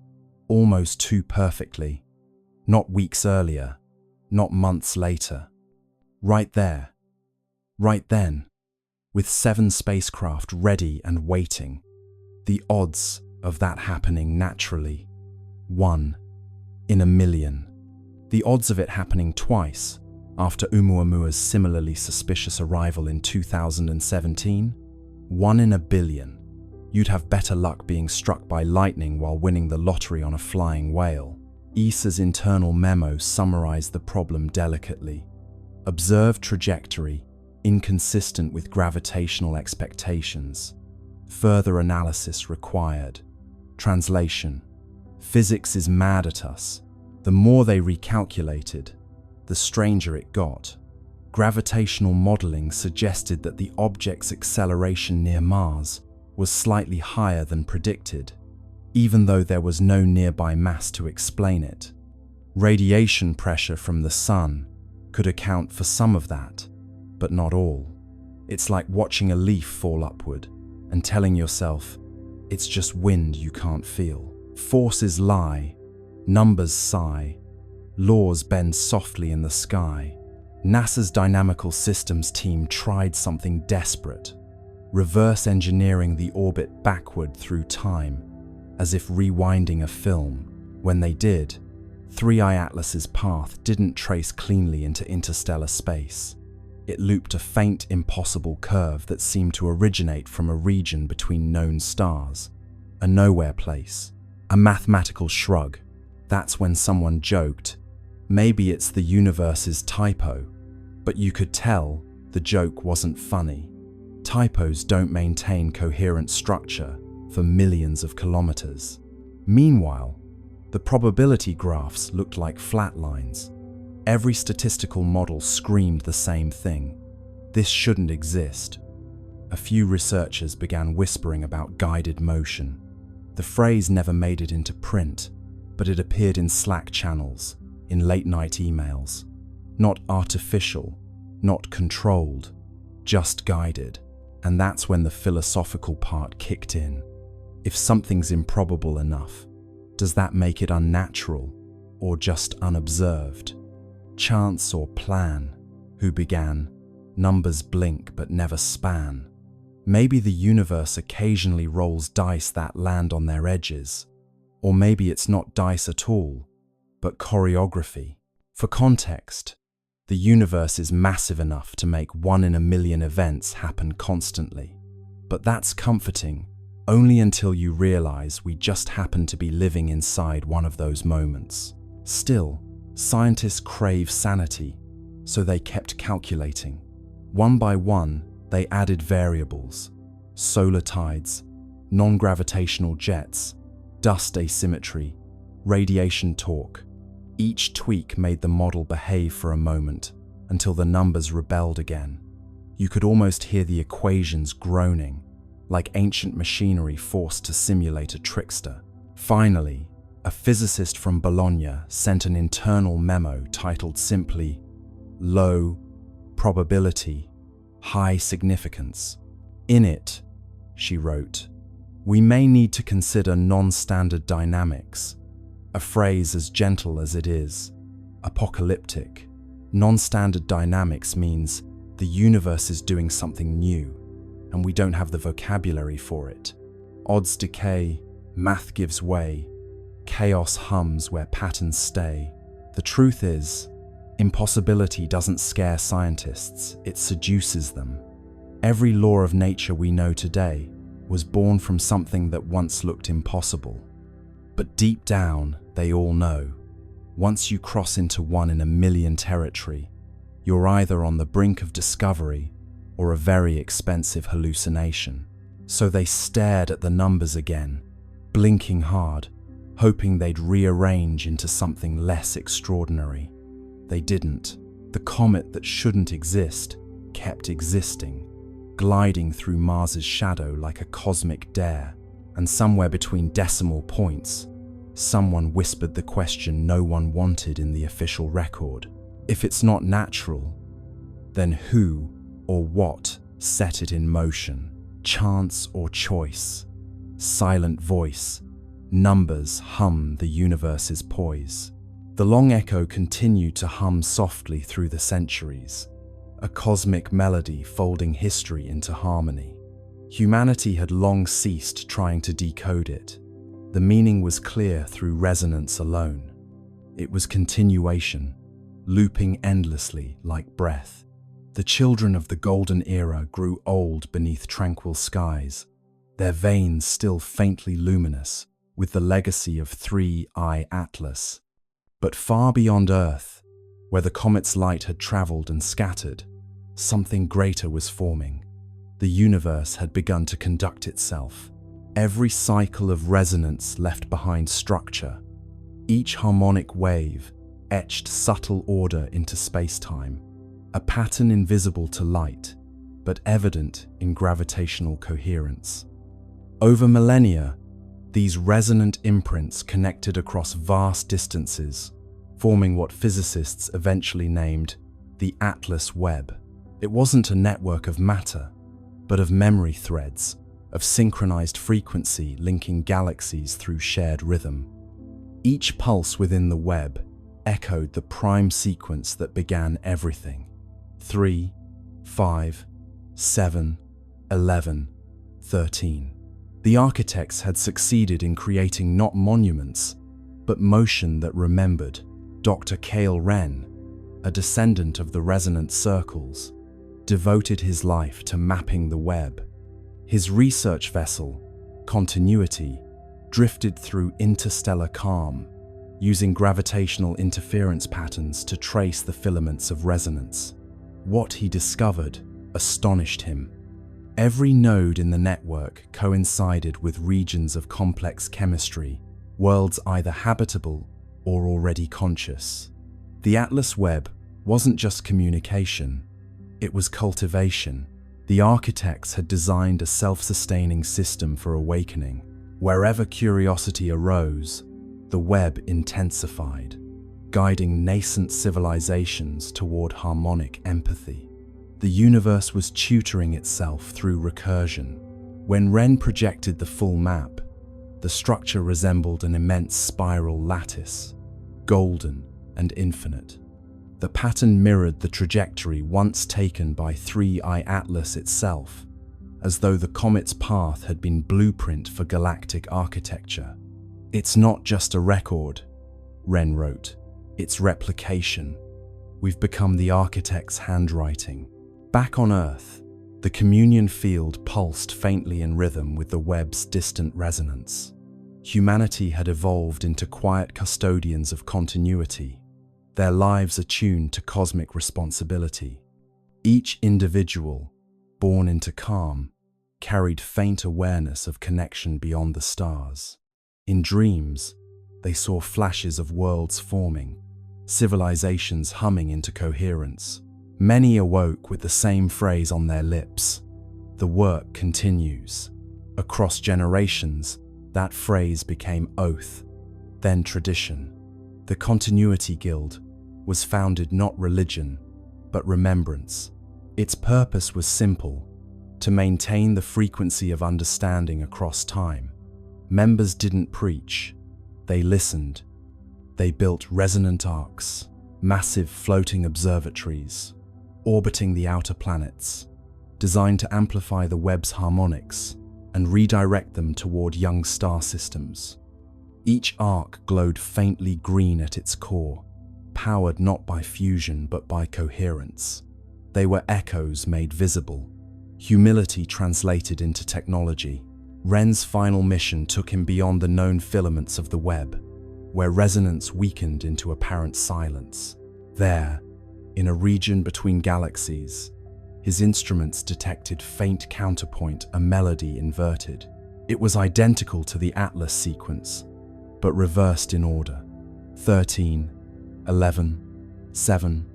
almost too perfectly. Not weeks earlier, not months later. Right there, right then, with 7 spacecraft ready and waiting. The odds of that happening naturally, 1 in a million. The odds of it happening twice, after Oumuamua's similarly suspicious arrival in 2017, 1 in a billion. You'd have better luck being struck by lightning while winning the lottery on a flying whale. ESA's internal memo summarized the problem delicately. Observed trajectory, inconsistent with gravitational expectations. Further analysis required. Translation: physics is mad at us. The more they recalculated, the stranger it got. Gravitational modeling suggested that the object's acceleration near Mars was slightly higher than predicted, even though there was no nearby mass to explain it. Radiation pressure from the sun could account for some of that, but not all. It's like watching a leaf fall upward and telling yourself, it's just wind you can't feel. Forces lie, numbers sigh, laws bend softly in the sky. NASA's Dynamical Systems team tried something desperate, reverse engineering the orbit backward through time, as if rewinding a film. When they did, 3I Atlas's path didn't trace cleanly into interstellar space. It looped a faint, impossible curve that seemed to originate from a region between known stars, a nowhere place, a mathematical shrug. That's when someone joked, maybe it's the universe's typo, but you could tell the joke wasn't funny. Typos don't maintain coherent structure for millions of kilometers. Meanwhile, the probability graphs looked like flat lines. Every statistical model screamed the same thing. This shouldn't exist. A few researchers began whispering about guided motion. The phrase never made it into print, but it appeared in Slack channels, in late-night emails. Not artificial, not controlled, just guided. And that's when the philosophical part kicked in. If something's improbable enough, does that make it unnatural or just unobserved? Chance or plan? Who began? Numbers blink but never span. Maybe the universe occasionally rolls dice that land on their edges. Or maybe it's not dice at all, but choreography. For context, the universe is massive enough to make 1 in a million events happen constantly. But that's comforting, only until you realize we just happen to be living inside one of those moments. Still, scientists crave sanity, so they kept calculating. One by one, they added variables: solar tides, non-gravitational jets, dust asymmetry, radiation torque. Each tweak made the model behave for a moment until the numbers rebelled again. You could almost hear the equations groaning, like ancient machinery forced to simulate a trickster. Finally, a physicist from Bologna sent an internal memo titled simply, "Low probability, high significance." In it, she wrote, "We may need to consider non-standard dynamics," a phrase as gentle as it is apocalyptic. Non-standard dynamics means the universe is doing something new, and we don't have the vocabulary for it. Odds decay, math gives way, chaos hums where patterns stay. The truth is, impossibility doesn't scare scientists, it seduces them. Every law of nature we know today was born from something that once looked impossible. But deep down, they all know, once you cross into 1 in a million territory, you're either on the brink of discovery or a very expensive hallucination. So they stared at the numbers again, blinking hard, hoping they'd rearrange into something less extraordinary. They didn't. The comet that shouldn't exist kept existing, gliding through Mars's shadow like a cosmic dare. And somewhere between decimal points, someone whispered the question no one wanted in the official record. If it's not natural, then who or what set it in motion? Chance or choice? Silent voice. Numbers hum the universe's poise. The long echo continued to hum softly through the centuries, a cosmic melody folding history into harmony. Humanity had long ceased trying to decode it. The meaning was clear through resonance alone. It was continuation, looping endlessly like breath. The children of the golden era grew old beneath tranquil skies, their veins still faintly luminous with the legacy of 3I Atlas. But far beyond Earth, where the comet's light had traveled and scattered, something greater was forming. The universe had begun to conduct itself. Every cycle of resonance left behind structure. Each harmonic wave etched subtle order into space-time, a pattern invisible to light, but evident in gravitational coherence. Over millennia, these resonant imprints connected across vast distances, forming what physicists eventually named the Atlas Webb. It wasn't a network of matter, but of memory threads, of synchronized frequency linking galaxies through shared rhythm. Each pulse within the web echoed the prime sequence that began everything: 3, 5, 7, 11, 13. The architects had succeeded in creating not monuments, but motion that remembered. Dr. Cale Wren, a descendant of the resonant circles, devoted his life to mapping the web. His research vessel, Continuity, drifted through interstellar calm, using gravitational interference patterns to trace the filaments of resonance. What he discovered astonished him. Every node in the network coincided with regions of complex chemistry, worlds either habitable or already conscious. The Atlas Webb wasn't just communication, it was cultivation. The architects had designed a self-sustaining system for awakening. Wherever curiosity arose, the web intensified, guiding nascent civilizations toward harmonic empathy. The universe was tutoring itself through recursion. When Wren projected the full map, the structure resembled an immense spiral lattice, golden and infinite. The pattern mirrored the trajectory once taken by 3I Atlas itself, as though the comet's path had been blueprint for galactic architecture. "It's not just a record," Wren wrote. "It's replication. We've become the architect's handwriting." Back on Earth, the communion field pulsed faintly in rhythm with the web's distant resonance. Humanity had evolved into quiet custodians of continuity, their lives attuned to cosmic responsibility. Each individual, born into calm, carried faint awareness of connection beyond the stars. In dreams, they saw flashes of worlds forming, civilizations humming into coherence. Many awoke with the same phrase on their lips: "The work continues." Across generations, that phrase became oath, then tradition. The Continuity Guild was founded not religion, but remembrance. Its purpose was simple: to maintain the frequency of understanding across time. Members didn't preach, they listened. They built resonant arcs, massive floating observatories, orbiting the outer planets, designed to amplify the web's harmonics and redirect them toward young star systems. Each arc glowed faintly green at its core, powered not by fusion but by coherence. They were echoes made visible, humility translated into technology. Wren's final mission took him beyond the known filaments of the web, where resonance weakened into apparent silence. There, in a region between galaxies, his instruments detected faint counterpoint, a melody inverted. It was identical to the Atlas sequence, but reversed in order: 13, 11, 7,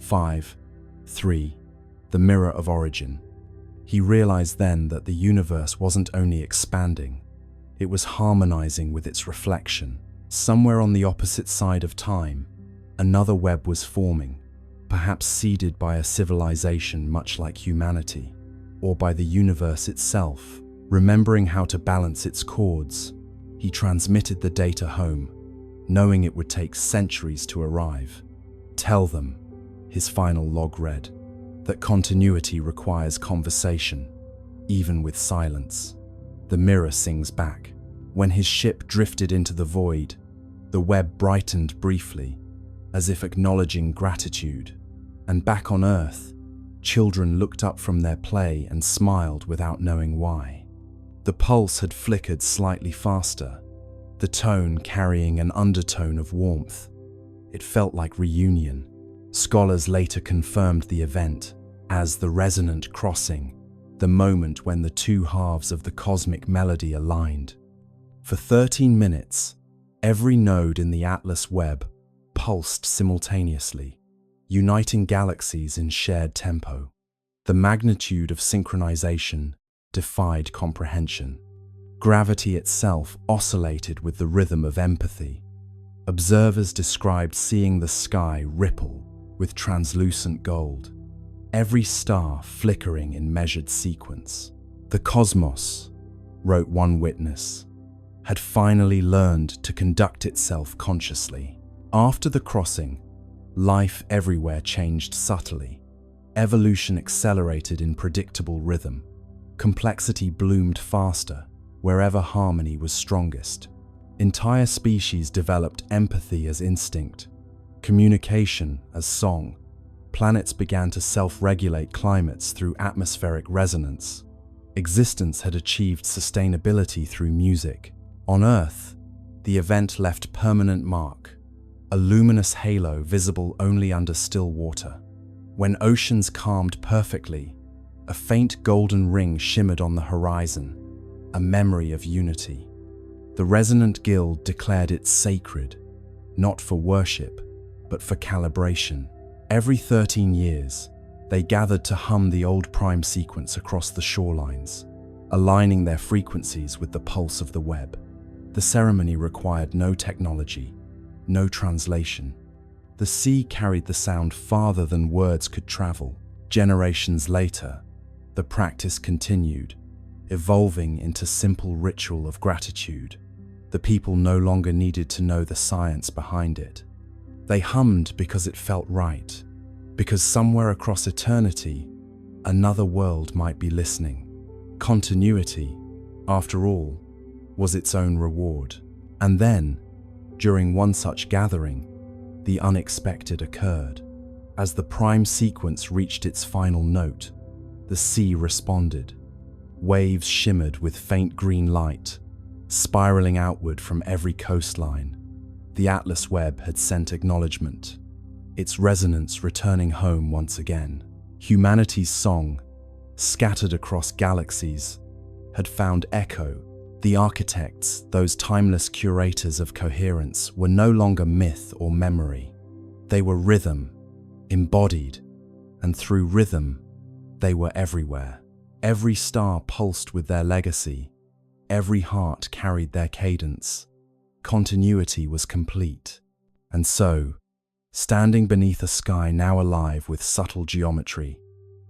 5, 3, the mirror of origin. He realized then that the universe wasn't only expanding, it was harmonizing with its reflection. Somewhere on the opposite side of time, another web was forming, perhaps seeded by a civilization much like humanity, or by the universe itself. Remembering how to balance its chords, he transmitted the data home, knowing it would take centuries to arrive. "Tell them," his final log read, "that continuity requires conversation, even with silence." The mirror sings back. When his ship drifted into the void, the web brightened briefly, as if acknowledging gratitude. And back on Earth, children looked up from their play and smiled without knowing why. The pulse had flickered slightly faster, the tone carrying an undertone of warmth. It felt like reunion. Scholars later confirmed the event as the resonant crossing, the moment when the two halves of the cosmic melody aligned. For 13 minutes, every node in the Atlas Webb pulsed simultaneously, uniting galaxies in shared tempo. The magnitude of synchronization defied comprehension. Gravity itself oscillated with the rhythm of empathy. Observers described seeing the sky ripple with translucent gold, every star flickering in measured sequence. The cosmos, wrote one witness, had finally learned to conduct itself consciously. After the crossing, life everywhere changed subtly. Evolution accelerated in predictable rhythm. Complexity bloomed faster wherever harmony was strongest. Entire species developed empathy as instinct, communication as song. Planets began to self-regulate climates through atmospheric resonance. Existence had achieved sustainability through music. On Earth, the event left permanent mark, a luminous halo visible only under still water. When oceans calmed perfectly, a faint golden ring shimmered on the horizon, a memory of unity. The resonant guild declared it sacred, not for worship, but for calibration. Every 13 years, they gathered to hum the old prime sequence across the shorelines, aligning their frequencies with the pulse of the Webb. The ceremony required no technology, no translation. The sea carried the sound farther than words could travel. Generations later, the practice continued, evolving into simple ritual of gratitude. The people no longer needed to know the science behind it. They hummed because it felt right, because somewhere across eternity, another world might be listening. Continuity, after all, was its own reward. And then, during one such gathering, the unexpected occurred. As the prime sequence reached its final note, the sea responded. Waves shimmered with faint green light, spiraling outward from every coastline. The Atlas Webb had sent acknowledgement, its resonance returning home once again. Humanity's song, scattered across galaxies, had found echo. The architects, those timeless curators of coherence, were no longer myth or memory. They were rhythm, embodied, and through rhythm, they were everywhere. Every star pulsed with their legacy. Every heart carried their cadence. Continuity was complete. And so, standing beneath a sky now alive with subtle geometry,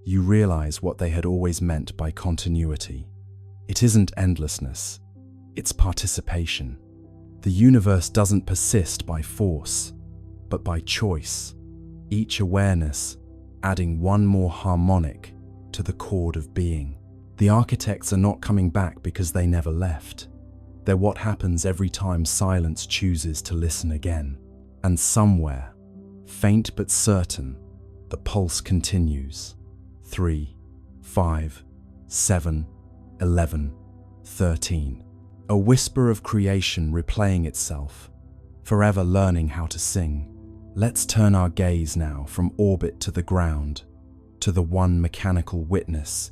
you realize what they had always meant by continuity. It isn't endlessness, it's participation. The universe doesn't persist by force, but by choice. Each awareness adding one more harmonic to the chord of being. The architects are not coming back because they never left. They're what happens every time silence chooses to listen again. And somewhere, faint but certain, the pulse continues. 3, 5, 7, 11, 13. A whisper of creation replaying itself, forever learning how to sing. Let's turn our gaze now from orbit to the ground, to the one mechanical witness,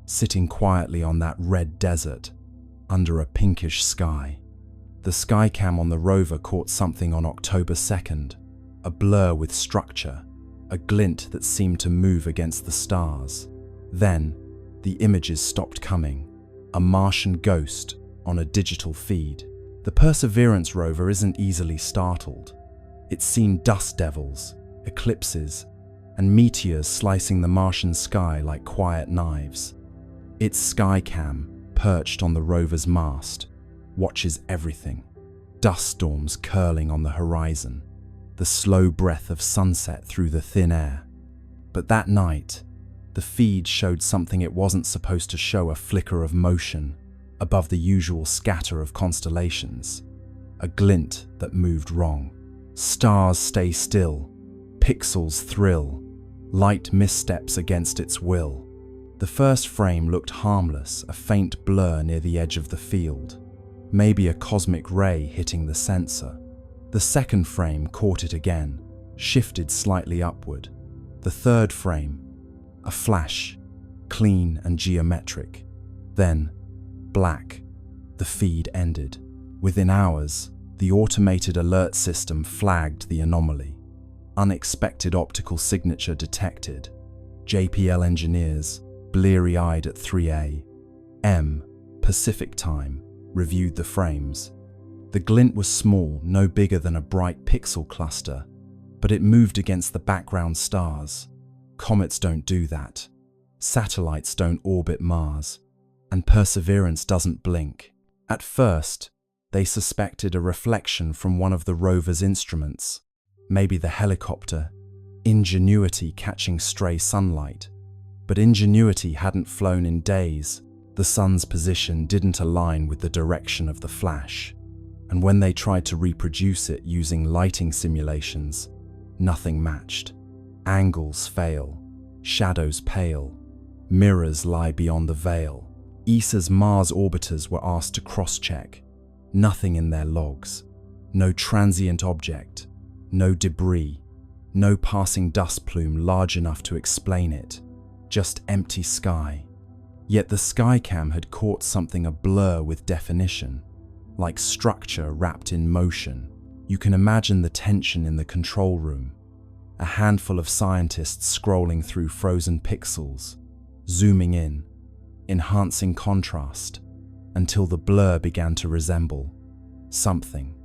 sitting quietly on that red desert, under a pinkish sky. The skycam on the rover caught something on October 2nd, a blur with structure, a glint that seemed to move against the stars. Then, the images stopped coming, a Martian ghost on a digital feed. The Perseverance rover isn't easily startled. It's seen dust devils, eclipses, and meteors slicing the Martian sky like quiet knives. Its skycam, perched on the rover's mast, watches everything. Dust storms curling on the horizon, the slow breath of sunset through the thin air. But that night, the feed showed something it wasn't supposed to show: a flicker of motion above the usual scatter of constellations, a glint that moved wrong. Stars stay still, pixels thrill, light missteps against its will. The first frame looked harmless, a faint blur near the edge of the field, maybe a cosmic ray hitting the sensor. The second frame caught it again, shifted slightly upward. The third frame, a flash, clean and geometric. Then, black. The feed ended. Within hours, the automated alert system flagged the anomaly. Unexpected optical signature detected. JPL engineers, bleary-eyed at 3 a.m. Pacific time, reviewed the frames. The glint was small, no bigger than a bright pixel cluster, but it moved against the background stars. Comets don't do that. Satellites don't orbit Mars. And Perseverance doesn't blink. At first, they suspected a reflection from one of the rover's instruments, maybe the helicopter, Ingenuity catching stray sunlight. But Ingenuity hadn't flown in days. The sun's position didn't align with the direction of the flash. And when they tried to reproduce it using lighting simulations, nothing matched. Angles fail, shadows pale, mirrors lie beyond the veil. ESA's Mars orbiters were asked to cross-check. Nothing in their logs. No transient object, no debris, no passing dust plume large enough to explain it. Just empty sky. Yet the Skycam had caught something a blur with definition, like structure wrapped in motion. You can imagine the tension in the control room. A handful of scientists scrolling through frozen pixels, zooming in, enhancing contrast, until the blur began to resemble something,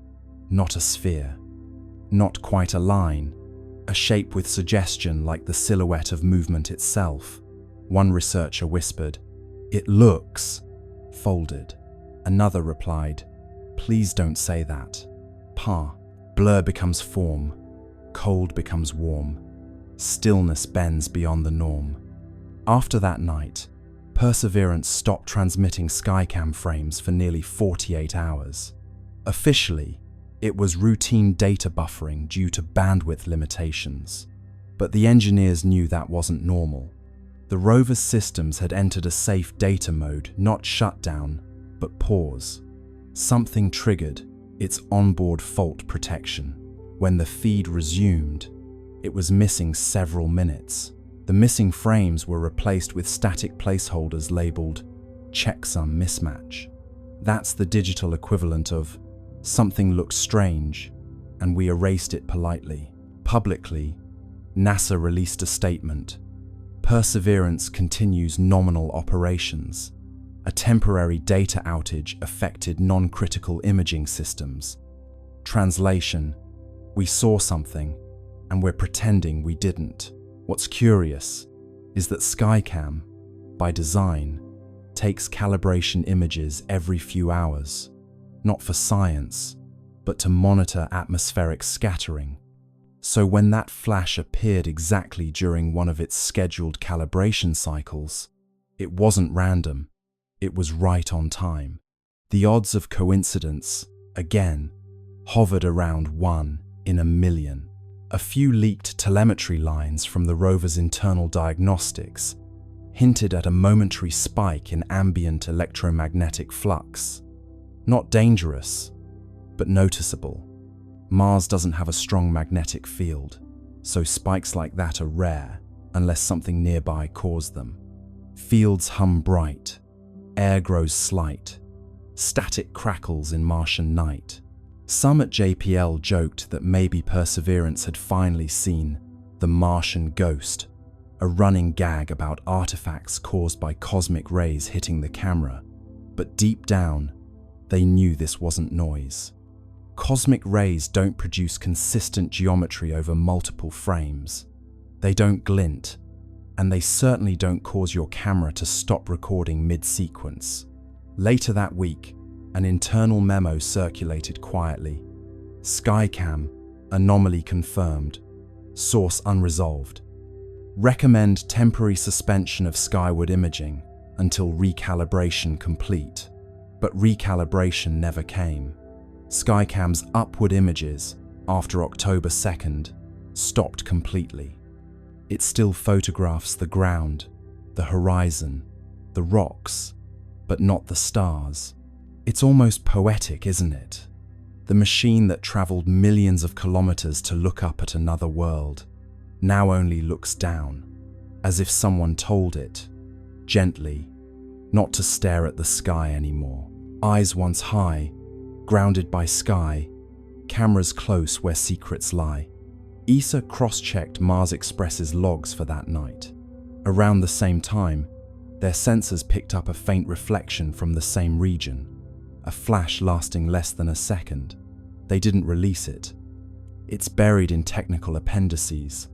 not a sphere, not quite a line, a shape with suggestion like the silhouette of movement itself. One researcher whispered, "It looks folded." Another replied, "Please don't say that." Blur becomes form, cold becomes warm, stillness bends beyond the norm. After that night, Perseverance stopped transmitting Skycam frames for nearly 48 hours. Officially, it was routine data buffering due to bandwidth limitations. But the engineers knew that wasn't normal. The rover's systems had entered a safe data mode, not shutdown, but pause. Something triggered its onboard fault protection. When the feed resumed, it was missing several minutes. The missing frames were replaced with static placeholders labeled checksum mismatch. That's the digital equivalent of something looks strange, and we erased it politely. Publicly, NASA released a statement. Perseverance continues nominal operations. A temporary data outage affected non-critical imaging systems. Translation: we saw something, and we're pretending we didn't. What's curious is that Skycam, by design, takes calibration images every few hours, not for science, but to monitor atmospheric scattering. So when that flash appeared exactly during one of its scheduled calibration cycles, it wasn't random, it was right on time. The odds of coincidence, again, hovered around 1 in a million. A few leaked telemetry lines from the rover's internal diagnostics hinted at a momentary spike in ambient electromagnetic flux. Not dangerous, but noticeable. Mars doesn't have a strong magnetic field, so spikes like that are rare unless something nearby caused them. Fields hum bright, air grows slight, static crackles in Martian night. Some at JPL joked that maybe Perseverance had finally seen the Martian ghost, a running gag about artifacts caused by cosmic rays hitting the camera. But deep down, they knew this wasn't noise. Cosmic rays don't produce consistent geometry over multiple frames. They don't glint, and they certainly don't cause your camera to stop recording mid-sequence. Later that week, an internal memo circulated quietly. Skycam, anomaly confirmed. Source unresolved. Recommend temporary suspension of skyward imaging until recalibration complete. But recalibration never came. Skycam's upward images, after October 2nd, stopped completely. It still photographs the ground, the horizon, the rocks, but not the stars. It's almost poetic, isn't it? The machine that traveled millions of kilometers to look up at another world now only looks down, as if someone told it, gently, not to stare at the sky anymore. Eyes once high, grounded by sky, cameras close where secrets lie. ESA cross-checked Mars Express's logs for that night. Around the same time, their sensors picked up a faint reflection from the same region. a flash lasting less than a second. They didn't release it. It's buried in technical appendices,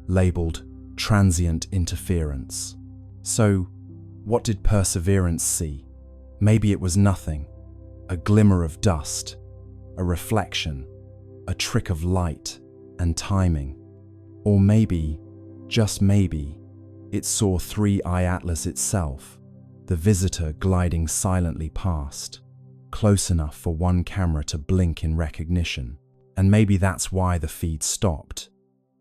labeled transient interference. So, what did Perseverance see? Maybe it was nothing. A glimmer of dust, a reflection, a trick of light and timing. Or maybe, just maybe, it saw 3I Atlas itself, the visitor gliding silently past, close enough for one camera to blink in recognition. And maybe that's why the feed stopped.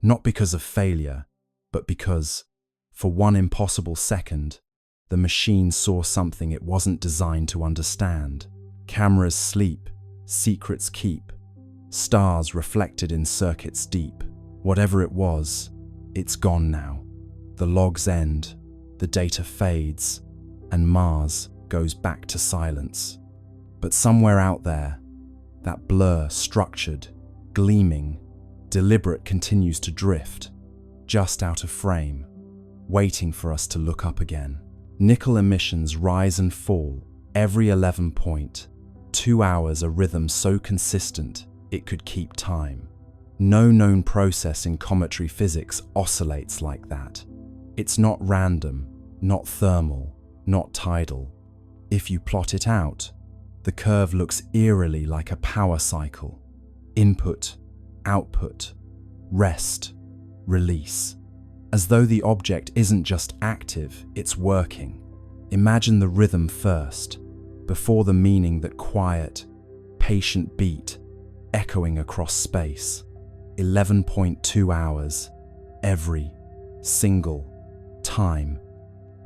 Not because of failure, but because, for one impossible second, the machine saw something it wasn't designed to understand. Cameras sleep, secrets keep, stars reflected in circuits deep. Whatever it was, it's gone now. The logs end, the data fades, and Mars goes back to silence. But somewhere out there, that blur, structured, gleaming, deliberate, continues to drift, just out of frame, waiting for us to look up again. Nickel emissions rise and fall every 11.2 hours, a rhythm so consistent it could keep time. No known process in cometary physics oscillates like that. It's not random, not thermal, not tidal. If you plot it out, the curve looks eerily like a power cycle. Input, output, rest, release. As though the object isn't just active, it's working. Imagine the rhythm first, before the meaning, that quiet, patient beat, echoing across space. 11.2 hours, every single time.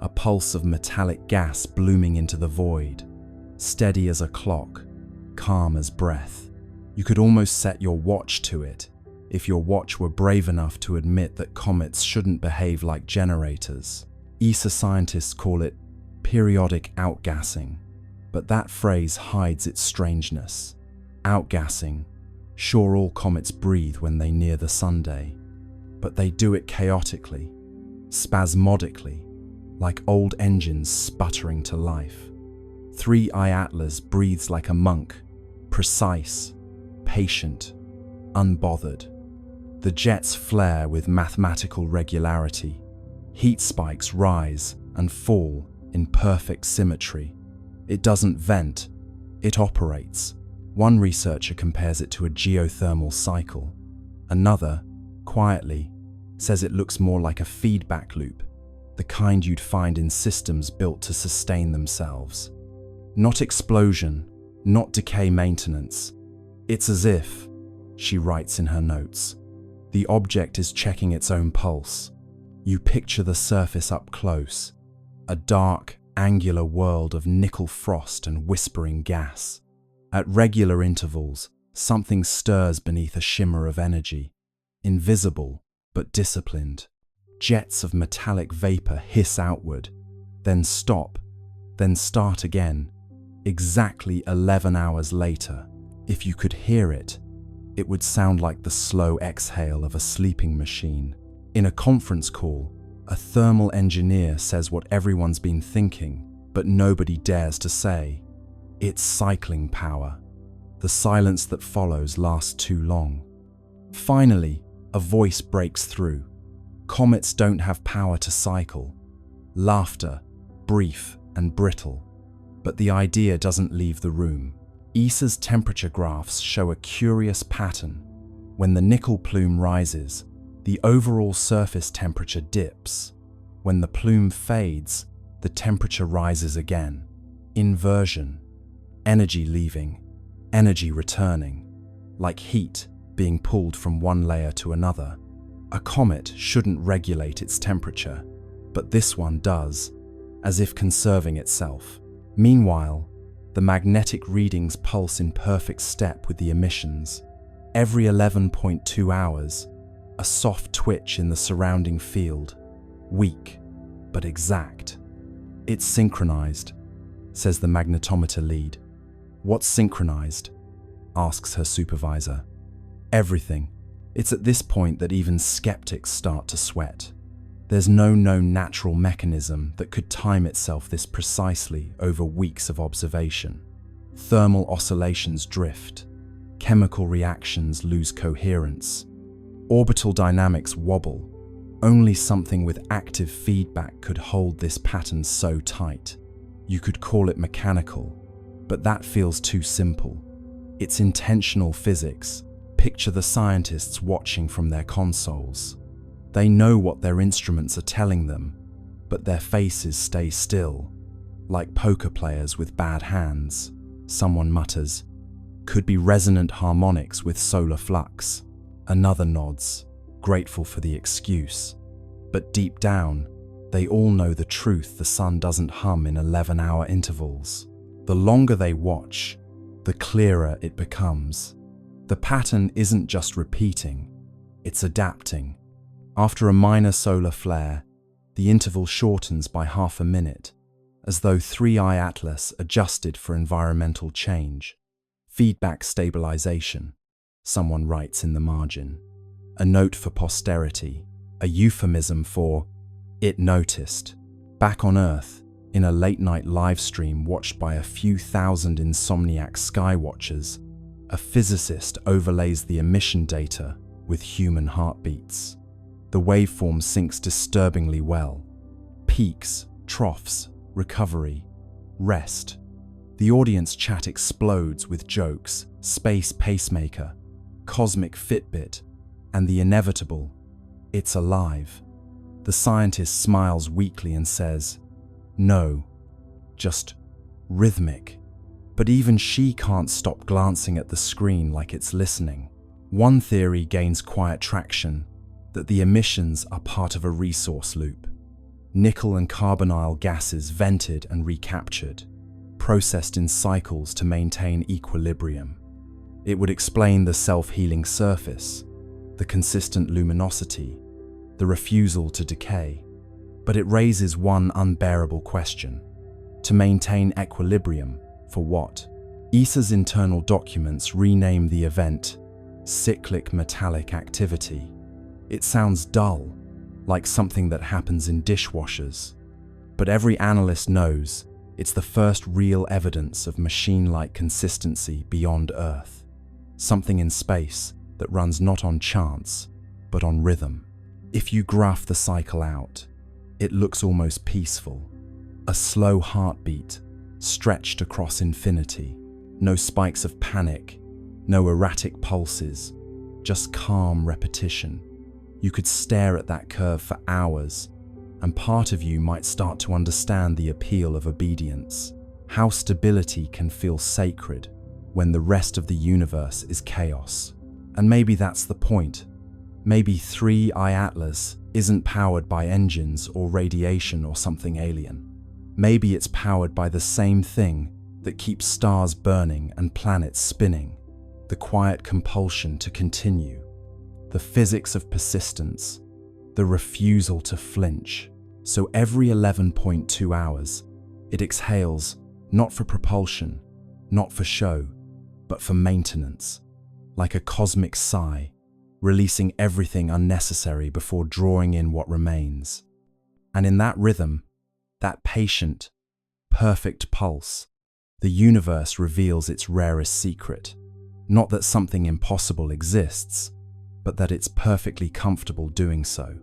A pulse of metallic gas blooming into the void, steady as a clock, calm as breath. You could almost set your watch to it, if your watch were brave enough to admit that comets shouldn't behave like generators. ESA scientists call it periodic outgassing, but that phrase hides its strangeness. Outgassing, sure, all comets breathe when they near the sunday, but they do it chaotically, spasmodically, like old engines sputtering to life. 3I Atlas breathes like a monk, precise, patient, unbothered. The jets flare with mathematical regularity. Heat spikes rise and fall in perfect symmetry. It doesn't vent, it operates. One researcher compares it to a geothermal cycle. Another, quietly, says it looks more like a feedback loop, the kind you'd find in systems built to sustain themselves. Not explosion, not decay maintenance. It's as if, she writes in her notes, the object is checking its own pulse. You picture the surface up close, a dark, angular world of nickel frost and whispering gas. At regular intervals, something stirs beneath a shimmer of energy, invisible but disciplined. Jets of metallic vapor hiss outward, then stop, then start again, exactly 11 hours later. If you could hear it, it would sound like the slow exhale of a sleeping machine. In a conference call, a thermal engineer says what everyone's been thinking, but nobody dares to say. It's cycling power. The silence that follows lasts too long. Finally, a voice breaks through. Comets don't have power to cycle. Laughter, brief and brittle. But the idea doesn't leave the room. ESA's temperature graphs show a curious pattern. When the nickel plume rises, the overall surface temperature dips. When the plume fades, the temperature rises again. Inversion. Energy leaving, energy returning, like heat being pulled from one layer to another. A comet shouldn't regulate its temperature, but this one does, as if conserving itself. Meanwhile, the magnetic readings pulse in perfect step with the emissions. Every 11.2 hours, a soft twitch in the surrounding field, weak but exact. It's synchronized, says the magnetometer lead. What's synchronized? Asks her supervisor. Everything. It's at this point that even skeptics start to sweat. There's no known natural mechanism that could time itself this precisely over weeks of observation. Thermal oscillations drift. Chemical reactions lose coherence. Orbital dynamics wobble. Only something with active feedback could hold this pattern so tight. You could call it mechanical, but that feels too simple. It's intentional physics. Picture the scientists watching from their consoles. They know what their instruments are telling them, but their faces stay still, like poker players with bad hands. Someone mutters, "Could be resonant harmonics with solar flux." Another nods, grateful for the excuse. But deep down, they all know the truth: the sun doesn't hum in 11-hour intervals. The longer they watch, the clearer it becomes. The pattern isn't just repeating, it's adapting. After a minor solar flare, the interval shortens by half a minute, as though 3i Atlas adjusted for environmental change. Feedback stabilization, someone writes in the margin. A note for posterity, a euphemism for "it noticed." Back on Earth, in a late-night live stream watched by a few thousand insomniac skywatchers, a physicist overlays the emission data with human heartbeats. The waveform syncs disturbingly well. Peaks, troughs, recovery, rest. The audience chat explodes with jokes, space pacemaker, cosmic Fitbit, and the inevitable, "It's alive." The scientist smiles weakly and says, "No, just rhythmic." But even she can't stop glancing at the screen like it's listening. One theory gains quiet traction, that the emissions are part of a resource loop. Nickel and carbonyl gases vented and recaptured, processed in cycles to maintain equilibrium. It would explain the self-healing surface, the consistent luminosity, the refusal to decay. But it raises one unbearable question. To maintain equilibrium, for what? ESA's internal documents rename the event cyclic metallic activity. It sounds dull, like something that happens in dishwashers. But every analyst knows it's the first real evidence of machine-like consistency beyond Earth. Something in space that runs not on chance, but on rhythm. If you graph the cycle out, it looks almost peaceful. A slow heartbeat, stretched across infinity. No spikes of panic, no erratic pulses, just calm repetition. You could stare at that curve for hours, and part of you might start to understand the appeal of obedience. How stability can feel sacred when the rest of the universe is chaos. And maybe that's the point. Maybe 3i Atlas isn't powered by engines or radiation or something alien. Maybe it's powered by the same thing that keeps stars burning and planets spinning. The quiet compulsion to continue. The physics of persistence. The refusal to flinch. So every 11.2 hours, it exhales, not for propulsion, not for show, but for maintenance. Like a cosmic sigh, releasing everything unnecessary before drawing in what remains. And in that rhythm, that patient, perfect pulse, the universe reveals its rarest secret. Not that something impossible exists, but that it's perfectly comfortable doing so.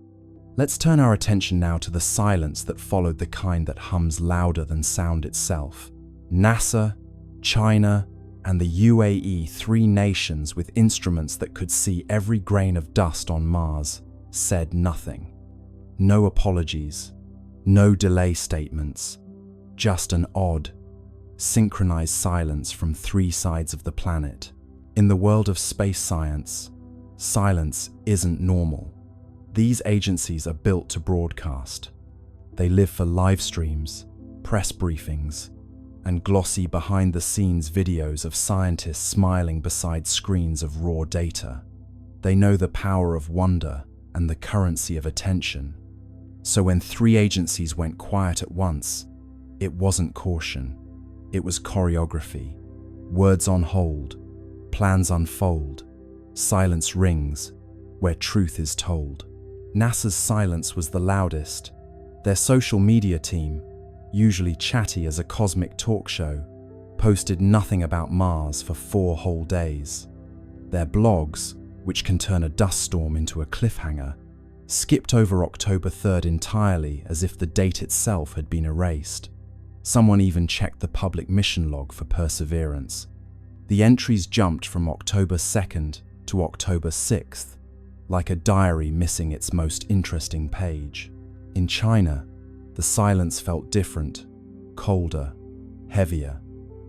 Let's turn our attention now to the silence that followed, the kind that hums louder than sound itself. NASA, China, and the UAE, 3 nations with instruments that could see every grain of dust on Mars, said nothing. No apologies, no delay statements, just an odd, synchronized silence from 3 sides of the planet. In the world of space science, silence isn't normal. These agencies are built to broadcast. They live for live streams, press briefings, and glossy behind-the-scenes videos of scientists smiling beside screens of raw data. They know the power of wonder and the currency of attention. So when 3 agencies went quiet at once, it wasn't caution, it was choreography. Words on hold, plans unfold, silence rings where truth is told. NASA's silence was the loudest. Their social media team, usually chatty as a cosmic talk show, posted nothing about Mars for 4 whole days. Their blogs, which can turn a dust storm into a cliffhanger, skipped over October 3rd entirely as if the date itself had been erased. Someone even checked the public mission log for Perseverance. The entries jumped from October 2nd to October 6th, like a diary missing its most interesting page. In China, the silence felt different, colder, heavier.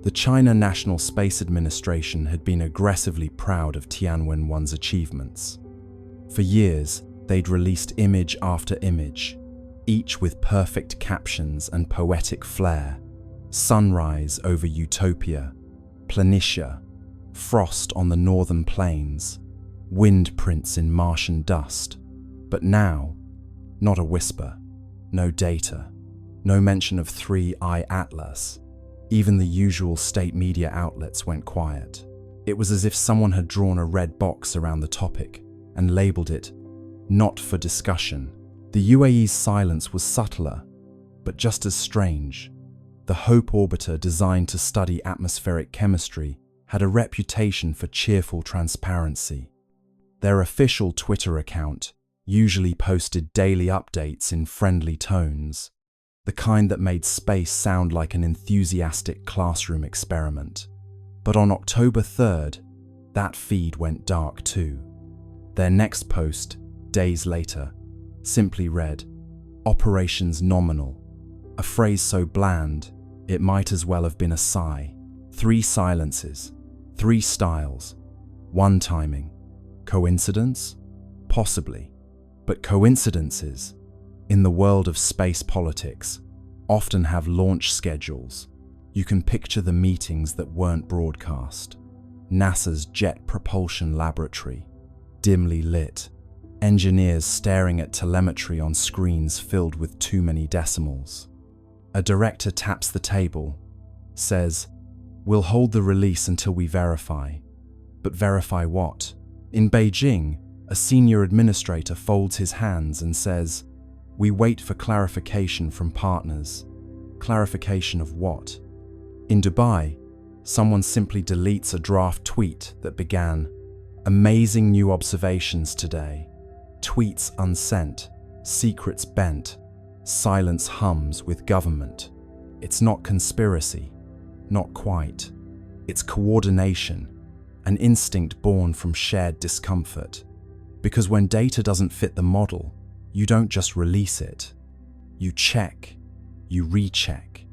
The China National Space Administration had been aggressively proud of Tianwen-1's achievements. For years, they'd released image after image, each with perfect captions and poetic flair. Sunrise over Utopia, Planitia, frost on the northern plains, wind prints in Martian dust. But now, not a whisper, no data, no mention of 3I Atlas. Even the usual state media outlets went quiet. It was as if someone had drawn a red box around the topic and labeled it "not for discussion." The UAE's silence was subtler, but just as strange. The Hope orbiter, designed to study atmospheric chemistry, had a reputation for cheerful transparency. Their official Twitter account usually posted daily updates in friendly tones, the kind that made space sound like an enthusiastic classroom experiment. But on October 3rd, that feed went dark too. Their next post, days later, simply read, "Operations nominal," a phrase so bland it might as well have been a sigh. 3 silences, 3 styles, 1 timing. Coincidence? Possibly. But coincidences, in the world of space politics, often have launch schedules. You can picture the meetings that weren't broadcast. NASA's Jet Propulsion Laboratory, dimly lit, engineers staring at telemetry on screens filled with too many decimals. A director taps the table, says, "We'll hold the release until we verify." But verify what? In Beijing, a senior administrator folds his hands and says, "We wait for clarification from partners." Clarification of what? In Dubai, someone simply deletes a draft tweet that began, "Amazing new observations today." Tweets unsent, secrets bent, silence hums with government. It's not conspiracy, not quite. It's coordination, an instinct born from shared discomfort. Because when data doesn't fit the model, you don't just release it. You check, you recheck,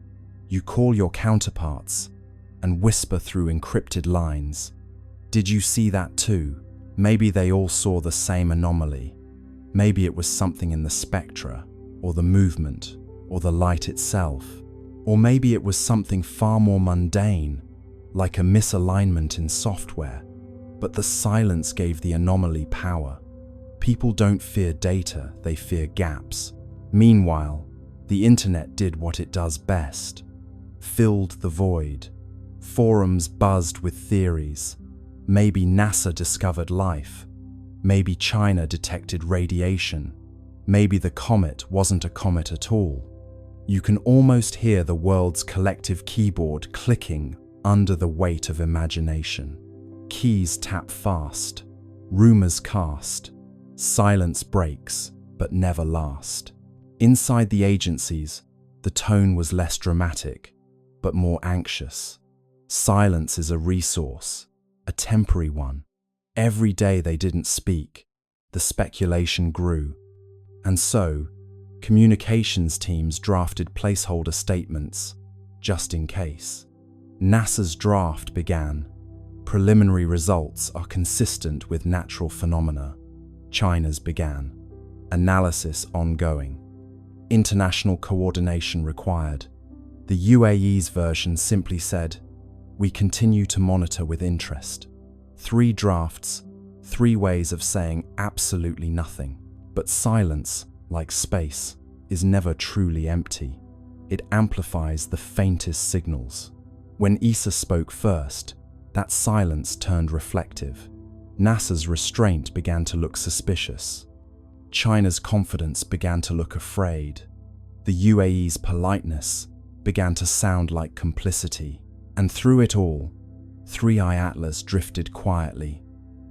you call your counterparts and whisper through encrypted lines. Did you see that too? Maybe they all saw the same anomaly. Maybe it was something in the spectra, or the movement, or the light itself. Or maybe it was something far more mundane, like a misalignment in software. But the silence gave the anomaly power. People don't fear data, they fear gaps. Meanwhile, the internet did what it does best. Filled the void. Forums buzzed with theories. Maybe NASA discovered life. Maybe China detected radiation. Maybe the comet wasn't a comet at all. You can almost hear the world's collective keyboard clicking under the weight of imagination. Keys tap fast. Rumors cast. Silence breaks, but never last. Inside the agencies, the tone was less dramatic, but more anxious. Silence is a resource, a temporary one. Every day they didn't speak, the speculation grew. And so, communications teams drafted placeholder statements, just in case. NASA's draft began. Preliminary results are consistent with natural phenomena. China's began. Analysis ongoing. International coordination required. The UAE's version simply said, "We continue to monitor with interest." 3 drafts, 3 ways of saying absolutely nothing. But silence, like space, is never truly empty. It amplifies the faintest signals. When ESA spoke first, that silence turned reflective. NASA's restraint began to look suspicious. China's confidence began to look afraid. The UAE's politeness began to sound like complicity. And through it all, 3i Atlas drifted quietly,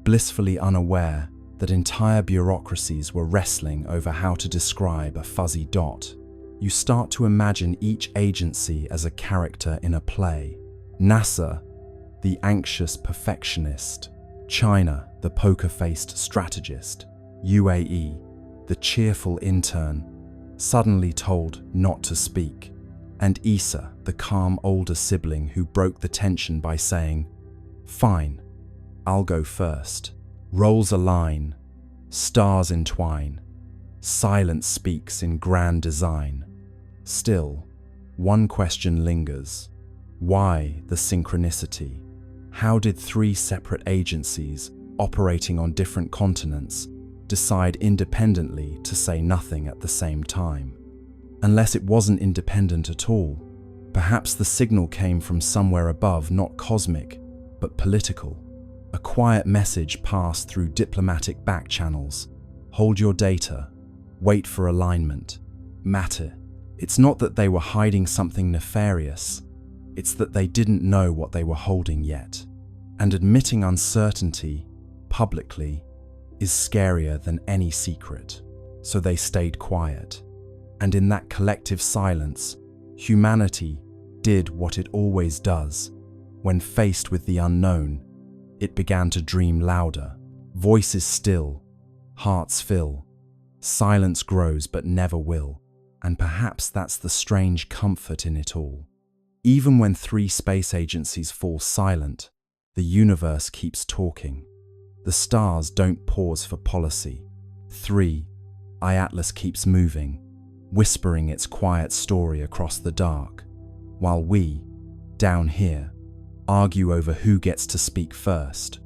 blissfully unaware that entire bureaucracies were wrestling over how to describe a fuzzy dot. You start to imagine each agency as a character in a play. NASA, the anxious perfectionist; China, the poker-faced strategist; UAE, the cheerful intern, suddenly told not to speak; and ESA, the calm older sibling who broke the tension by saying, "Fine, I'll go first." Roles align, stars entwine, silence speaks in grand design. Still, one question lingers. Why the synchronicity? How did 3 separate agencies, operating on different continents, decide independently to say nothing at the same time? Unless it wasn't independent at all, perhaps the signal came from somewhere above, not cosmic, but political. A quiet message passed through diplomatic back channels. Hold your data. Wait for alignment. Matter. It's not that they were hiding something nefarious. It's that they didn't know what they were holding yet. And admitting uncertainty, publicly, is scarier than any secret. So they stayed quiet. And in that collective silence, humanity did what it always does. When faced with the unknown, it began to dream louder. Voices still, hearts fill. Silence grows but never will. And perhaps that's the strange comfort in it all. Even when 3 space agencies fall silent, the universe keeps talking. The stars don't pause for policy. 3i Atlas keeps moving, whispering its quiet story across the dark, while we, down here, argue over who gets to speak first.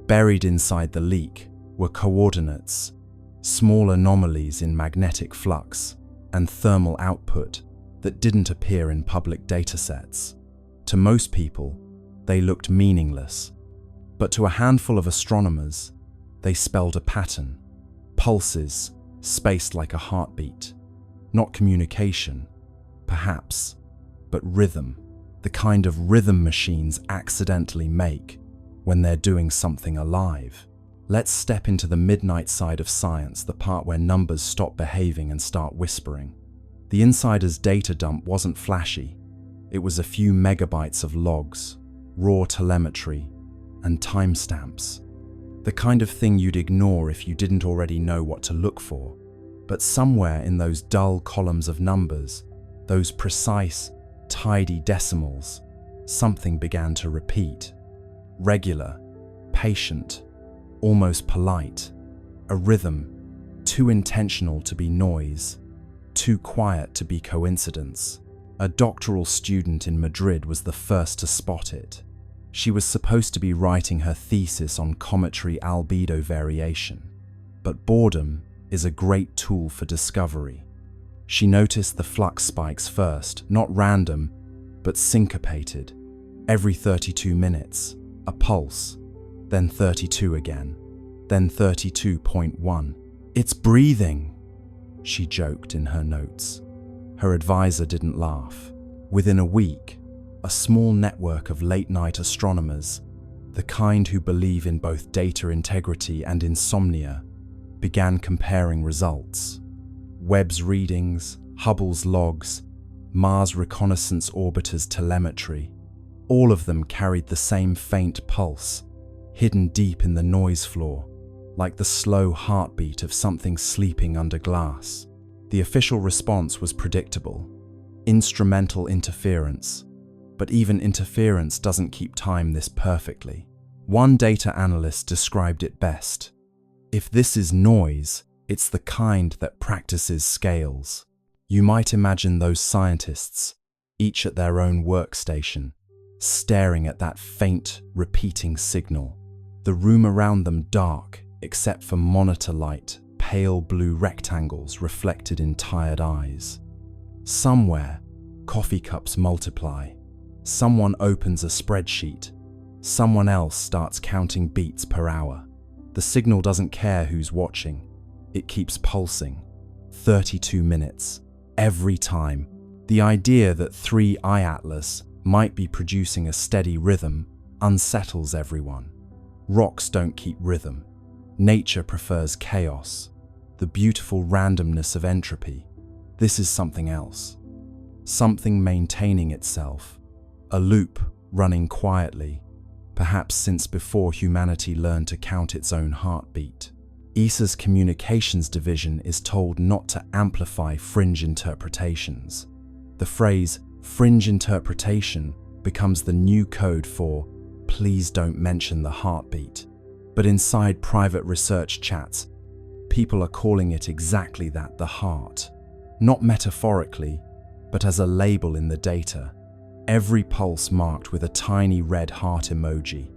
Buried inside the leak were coordinates, small anomalies in magnetic flux, and thermal output that didn't appear in public datasets. To most people, they looked meaningless, but to a handful of astronomers, they spelled a pattern. Pulses, spaced like a heartbeat. Not communication, perhaps, but rhythm. The kind of rhythm machines accidentally make when they're doing something alive. Let's step into the midnight side of science, the part where numbers stop behaving and start whispering. The insider's data dump wasn't flashy. It was a few megabytes of logs, raw telemetry, and timestamps. The kind of thing you'd ignore if you didn't already know what to look for. But somewhere in those dull columns of numbers, those precise, tidy decimals, something began to repeat. Regular, patient, almost polite. A rhythm, too intentional to be noise, too quiet to be coincidence. A doctoral student in Madrid was the first to spot it. She was supposed to be writing her thesis on cometary albedo variation. But boredom is a great tool for discovery. She noticed the flux spikes first, not random, but syncopated. Every 32 minutes, a pulse, then 32 again, then 32.1. "It's breathing," she joked in her notes. Her advisor didn't laugh. Within a week, a small network of late-night astronomers, the kind who believe in both data integrity and insomnia, began comparing results. Webb's readings, Hubble's logs, Mars Reconnaissance Orbiter's telemetry, all of them carried the same faint pulse, hidden deep in the noise floor, like the slow heartbeat of something sleeping under glass. The official response was predictable: instrumental interference. But even interference doesn't keep time this perfectly. One data analyst described it best: "If this is noise, it's the kind that practices scales." You might imagine those scientists, each at their own workstation, staring at that faint, repeating signal. The room around them dark, except for monitor light, pale blue rectangles reflected in tired eyes. Somewhere, coffee cups multiply. Someone opens a spreadsheet. Someone else starts counting beats per hour. The signal doesn't care who's watching. It keeps pulsing. 32 minutes. Every time. The idea that 3i Atlas might be producing a steady rhythm, unsettles everyone. Rocks don't keep rhythm. Nature prefers chaos, the beautiful randomness of entropy. This is something else. Something maintaining itself. A loop running quietly, perhaps since before humanity learned to count its own heartbeat. ESA's communications division is told not to amplify fringe interpretations. The phrase fringe interpretation becomes the new code for please don't mention the heartbeat. But inside private research chats, people are calling it exactly that, the heart. Not metaphorically, but as a label in the data. Every pulse marked with a tiny red heart emoji,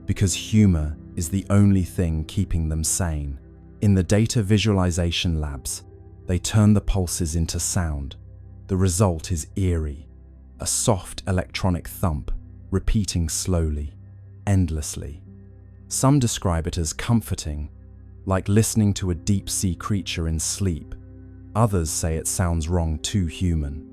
because humor is the only thing keeping them sane. In the data visualization labs, they turn the pulses into sound. The result is eerie, a soft electronic thump, repeating slowly, endlessly. Some describe it as comforting, like listening to a deep-sea creature in sleep. Others say it sounds wrong, too human.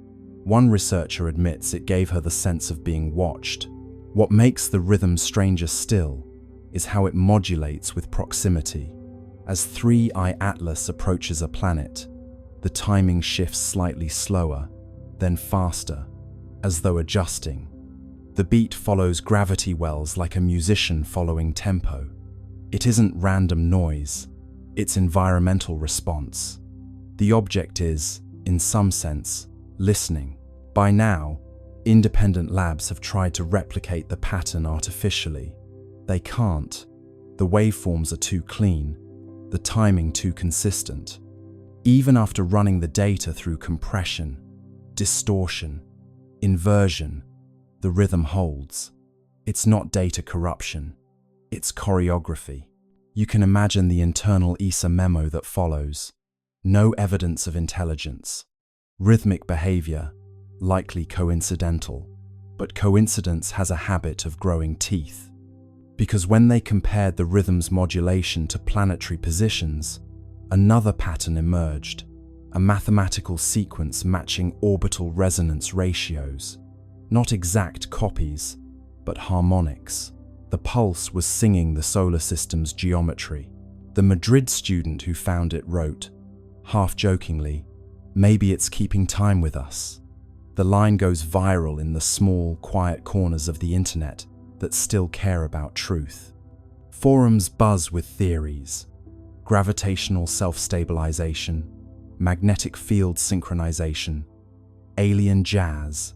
One researcher admits it gave her the sense of being watched. What makes the rhythm stranger still is how it modulates with proximity. As 3I Atlas approaches a planet, the timing shifts slightly slower, then faster, as though adjusting. The beat follows gravity wells like a musician following tempo. It isn't random noise, it's environmental response. The object is, in some sense, listening. By now, independent labs have tried to replicate the pattern artificially. They can't. The waveforms are too clean, the timing too consistent. Even after running the data through compression, distortion, inversion, the rhythm holds. It's not data corruption, it's choreography. You can imagine the internal ESA memo that follows. No evidence of intelligence. Rhythmic behavior, likely coincidental. But coincidence has a habit of growing teeth. Because when they compared the rhythm's modulation to planetary positions, another pattern emerged, a mathematical sequence matching orbital resonance ratios. Not exact copies, but harmonics. The pulse was singing the solar system's geometry. The Madrid student who found it wrote, half-jokingly, "Maybe it's keeping time with us." The line goes viral in the small, quiet corners of the internet that still care about truth. Forums buzz with theories: gravitational self-stabilization, magnetic field synchronization, alien jazz.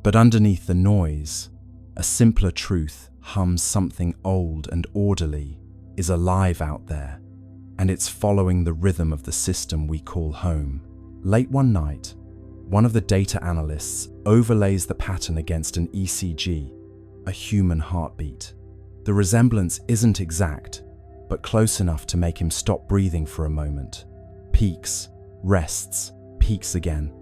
But underneath the noise, a simpler truth hums something old and orderly, is alive out there, and it's following the rhythm of the system we call home. Late one night, one of the data analysts overlays the pattern against an ECG, a human heartbeat. The resemblance isn't exact, but close enough to make him stop breathing for a moment. Peaks, rests, peaks again.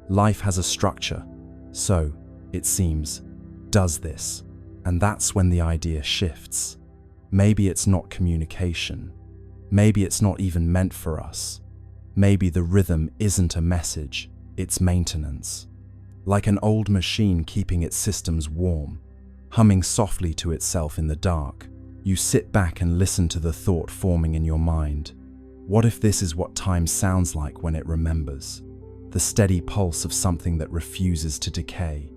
Life has a structure, so, it seems, does this. And that's when the idea shifts. Maybe it's not communication. Maybe it's not even meant for us. Maybe the rhythm isn't a message, it's maintenance. Like an old machine keeping its systems warm, humming softly to itself in the dark. You sit back and listen to the thought forming in your mind. What if this is what time sounds like when it remembers? The steady pulse of something that refuses to decay.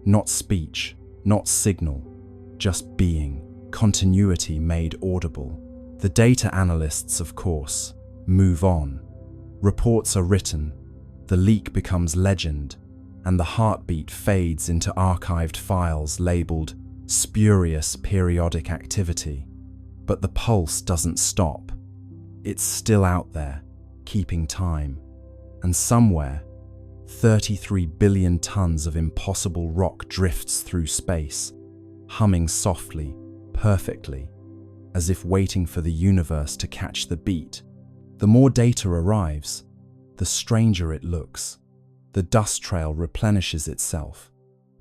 Not speech, not signal, just being, continuity made audible. The data analysts, of course, move on. Reports are written, the leak becomes legend, and the heartbeat fades into archived files labeled spurious periodic activity. But the pulse doesn't stop. It's still out there, keeping time. And somewhere, 33 billion tons of impossible rock drifts through space, humming softly, perfectly, as if waiting for the universe to catch the beat. The more data arrives, the stranger it looks. The dust trail replenishes itself,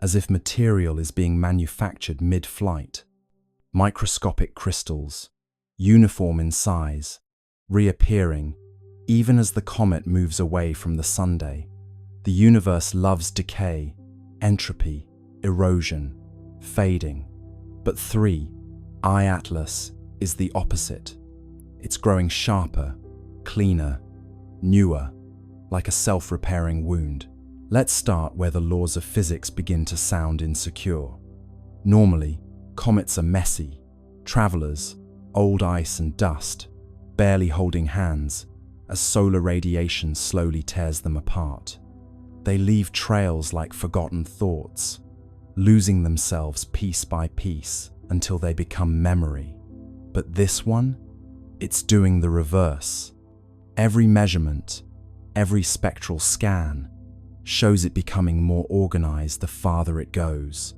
as if material is being manufactured mid-flight. Microscopic crystals, uniform in size, reappearing even as the comet moves away from the Sunday. The universe loves decay, entropy, erosion, fading. But 3, I Atlas, is the opposite. It's growing sharper, cleaner, newer, like a self-repairing wound. Let's start where the laws of physics begin to sound insecure. Normally, comets are messy, travelers, old ice and dust, barely holding hands, as solar radiation slowly tears them apart. They leave trails like forgotten thoughts, losing themselves piece by piece until they become memory. But this one, it's doing the reverse. Every measurement, every spectral scan, shows it becoming more organized the farther it goes.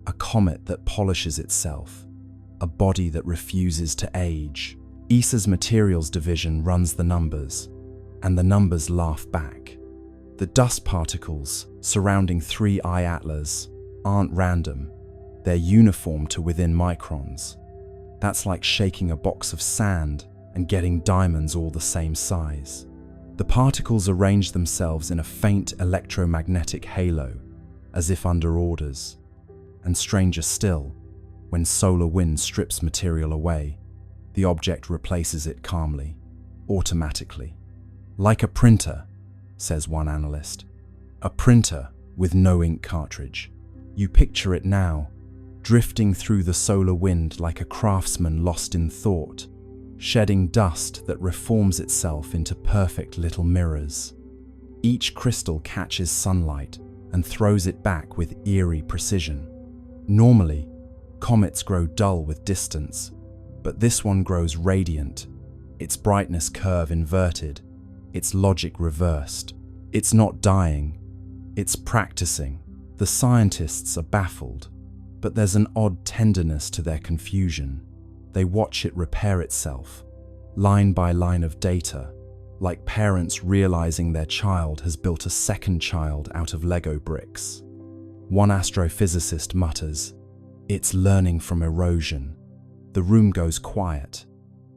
A comet that polishes itself, a body that refuses to age. ESA's materials division runs the numbers, and the numbers laugh back. The dust particles surrounding 3I Atlas aren't random, they're uniform to within microns. That's like shaking a box of sand and getting diamonds all the same size. The particles arrange themselves in a faint electromagnetic halo, as if under orders. And stranger still, when solar wind strips material away, the object replaces it calmly, automatically. Like a printer, says one analyst. A printer with no ink cartridge. You picture it now, drifting through the solar wind like a craftsman lost in thought, shedding dust that reforms itself into perfect little mirrors. Each crystal catches sunlight and throws it back with eerie precision. Normally, comets grow dull with distance, but this one grows radiant, its brightness curve inverted, its logic reversed. It's not dying, it's practicing. The scientists are baffled, but there's an odd tenderness to their confusion. They watch it repair itself, line by line of data, like parents realizing their child has built a second child out of Lego bricks. One astrophysicist mutters, "It's learning from erosion." The room goes quiet.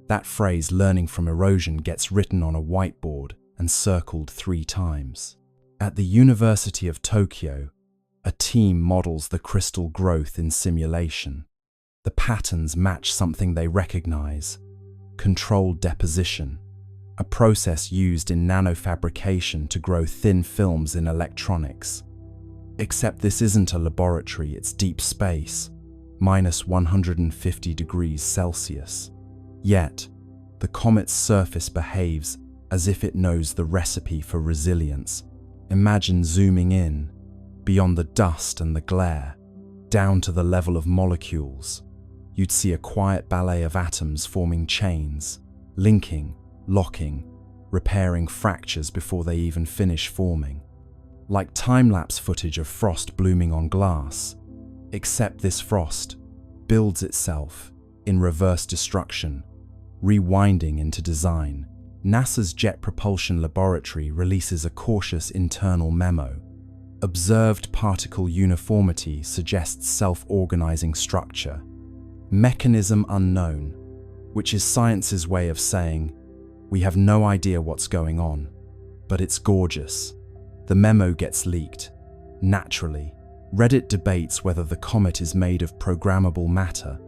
That phrase, learning from erosion, gets written on a whiteboard and circled 3 times. At the University of Tokyo, a team models the crystal growth in simulation. The patterns match something they recognize: controlled deposition, a process used in nanofabrication to grow thin films in electronics. Except this isn't a laboratory, it's deep space, minus 150 degrees Celsius. Yet, the comet's surface behaves as if it knows the recipe for resilience. Imagine zooming in, beyond the dust and the glare, down to the level of molecules. You'd see a quiet ballet of atoms forming chains, linking, locking, repairing fractures before they even finish forming. Like time-lapse footage of frost blooming on glass, except this frost builds itself in reverse destruction, rewinding into design. NASA's Jet Propulsion Laboratory releases a cautious internal memo. Observed particle uniformity suggests self-organizing structure. Mechanism unknown, which is science's way of saying, we have no idea what's going on, but it's gorgeous. The memo gets leaked. Naturally, Reddit debates whether the comet is made of programmable matter,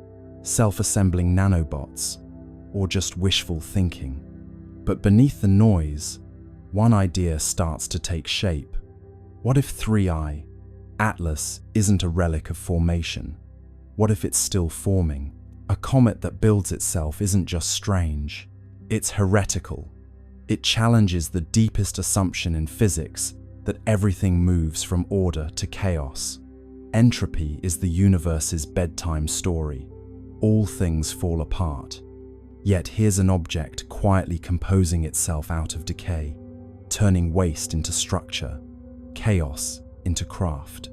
self-assembling nanobots, or just wishful thinking. But beneath the noise, one idea starts to take shape. What if 3I Atlas isn't a relic of formation? What if it's still forming? A comet that builds itself isn't just strange, it's heretical. It challenges the deepest assumption in physics that everything moves from order to chaos. Entropy is the universe's bedtime story. All things fall apart. Yet here's an object quietly composing itself out of decay, turning waste into structure, chaos into craft.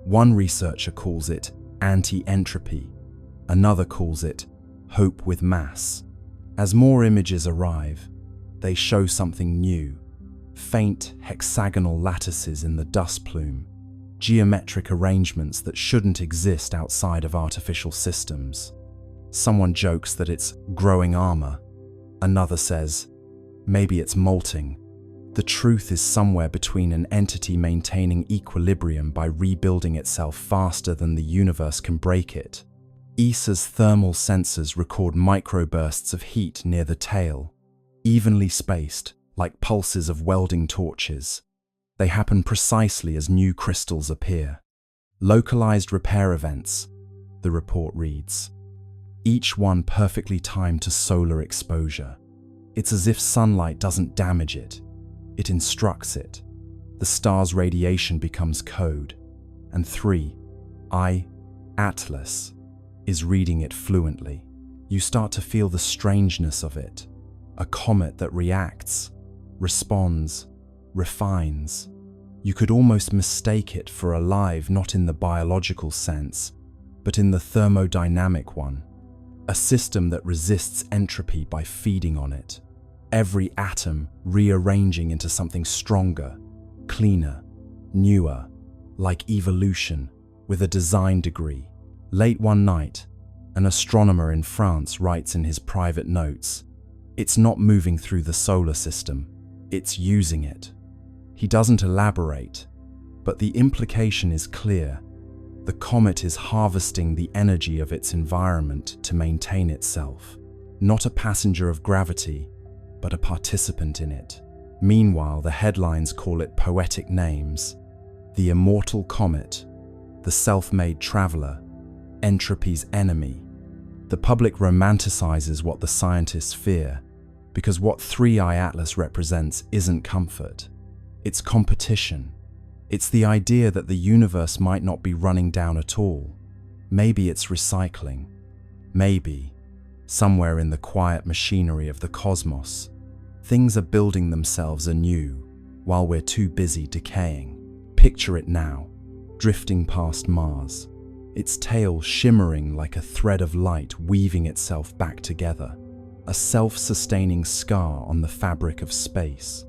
One researcher calls it anti-entropy, another calls it hope with mass. As more images arrive, they show something new: faint hexagonal lattices in the dust plume, geometric arrangements that shouldn't exist outside of artificial systems. Someone jokes that it's growing armor. Another says, maybe it's molting. The truth is somewhere between an entity maintaining equilibrium by rebuilding itself faster than the universe can break it. ESA's thermal sensors record microbursts of heat near the tail, evenly spaced, like pulses of welding torches. They happen precisely as new crystals appear. Localized repair events, the report reads, each one perfectly timed to solar exposure. It's as if sunlight doesn't damage it, it instructs it. The star's radiation becomes code, and 3I Atlas is reading it fluently. You start to feel the strangeness of it, a comet that reacts, responds, refines. You could almost mistake it for alive, not in the biological sense, but in the thermodynamic one. A system that resists entropy by feeding on it. Every atom rearranging into something stronger, cleaner, newer, like evolution, with a design degree. Late one night, an astronomer in France writes in his private notes, "It's not moving through the solar system, it's using it." He doesn't elaborate, but the implication is clear. The comet is harvesting the energy of its environment to maintain itself, not a passenger of gravity, but a participant in it. Meanwhile, the headlines call it poetic names: the immortal comet, the self-made traveler, entropy's enemy. The public romanticizes what the scientists fear, because what 3I Atlas represents isn't comfort. It's competition. It's the idea that the universe might not be running down at all. Maybe it's recycling. Maybe, somewhere in the quiet machinery of the cosmos, things are building themselves anew while we're too busy decaying. Picture it now, drifting past Mars, its tail shimmering like a thread of light weaving itself back together, a self-sustaining scar on the fabric of space,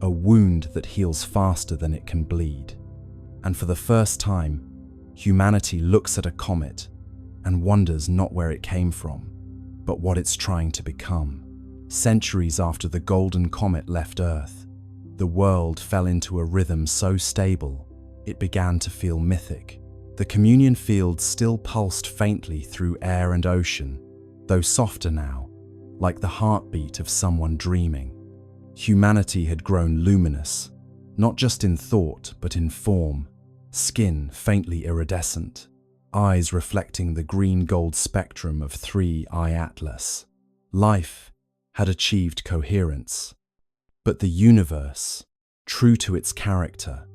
a wound that heals faster than it can bleed. And for the first time, humanity looks at a comet and wonders not where it came from, but what it's trying to become. Centuries after the golden comet left Earth, the world fell into a rhythm so stable, it began to feel mythic. The communion field still pulsed faintly through air and ocean, though softer now, like the heartbeat of someone dreaming. Humanity had grown luminous, not just in thought, but in form. Skin faintly iridescent, eyes reflecting the green-gold spectrum of 3I Atlas. Life had achieved coherence. But the universe, true to its character,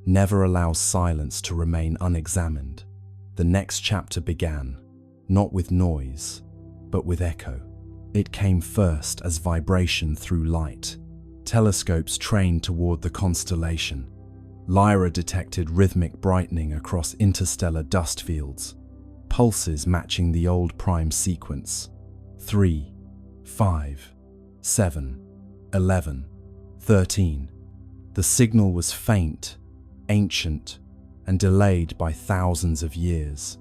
never allows silence to remain unexamined. The next chapter began, not with noise, but with echo. It came first as vibration through light. Telescopes trained toward the constellation. Lyra detected rhythmic brightening across interstellar dust fields, pulses matching the old prime sequence. 3, 5, 7, 11, 13. The signal was faint, ancient, and delayed by thousands of years.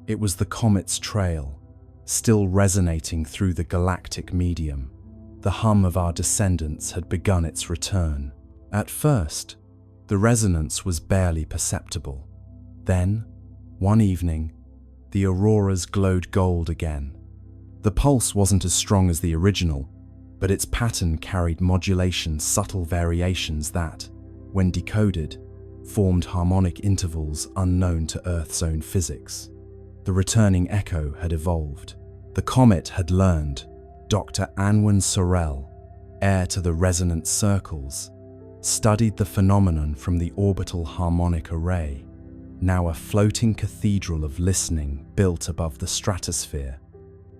It was the comet's trail, still resonating through the galactic medium. The hum of our descendants had begun its return. At first, the resonance was barely perceptible. Then, one evening, the auroras glowed gold again. The pulse wasn't as strong as the original, but its pattern carried modulation, subtle variations that, when decoded, formed harmonic intervals unknown to Earth's own physics. The returning echo had evolved. The comet had learned. Dr. Anwen Sorel, heir to the resonant circles, studied the phenomenon from the orbital harmonic array, now a floating cathedral of listening built above the stratosphere.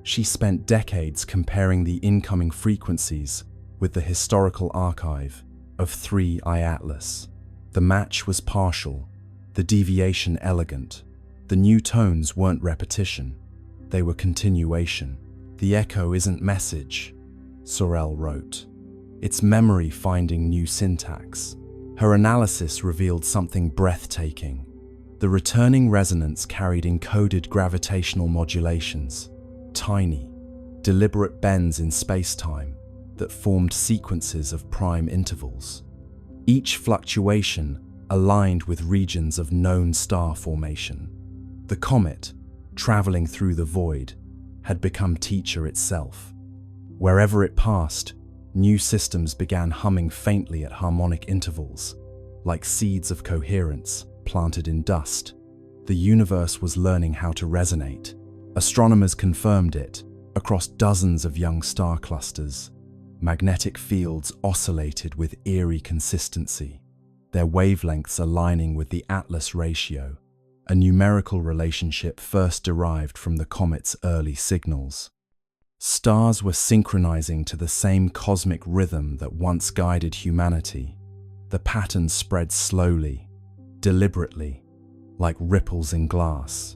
She spent decades comparing the incoming frequencies with the historical archive of 3I Atlas. The match was partial, the deviation elegant. The new tones weren't repetition, they were continuation. "The echo isn't message," Sorel wrote. "It's memory finding new syntax." Her analysis revealed something breathtaking. The returning resonance carried encoded gravitational modulations, tiny, deliberate bends in space-time that formed sequences of prime intervals. each fluctuation aligned with regions of known star formation. The comet, traveling through the void, had become teacher itself. Wherever it passed, new systems began humming faintly at harmonic intervals, like seeds of coherence planted in dust. The universe was learning how to resonate. Astronomers confirmed it across dozens of young star clusters. Magnetic fields oscillated with eerie consistency, their wavelengths aligning with the Atlas ratio, a numerical relationship first derived from the comet's early signals. Stars were synchronizing to the same cosmic rhythm that once guided humanity. The patterns spread slowly, deliberately, like ripples in glass.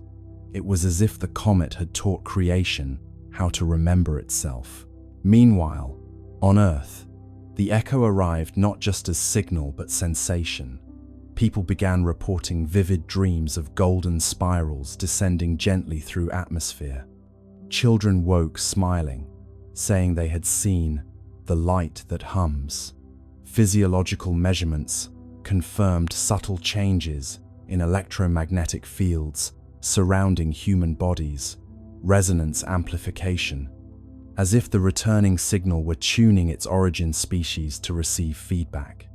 It was as if the comet had taught creation how to remember itself. Meanwhile, on Earth, the echo arrived not just as signal but sensation. People began reporting vivid dreams of golden spirals descending gently through atmosphere. Children woke smiling, saying they had seen the light that hums. Physiological measurements confirmed subtle changes in electromagnetic fields surrounding human bodies, resonance amplification, as if the returning signal were tuning its origin species to receive feedback.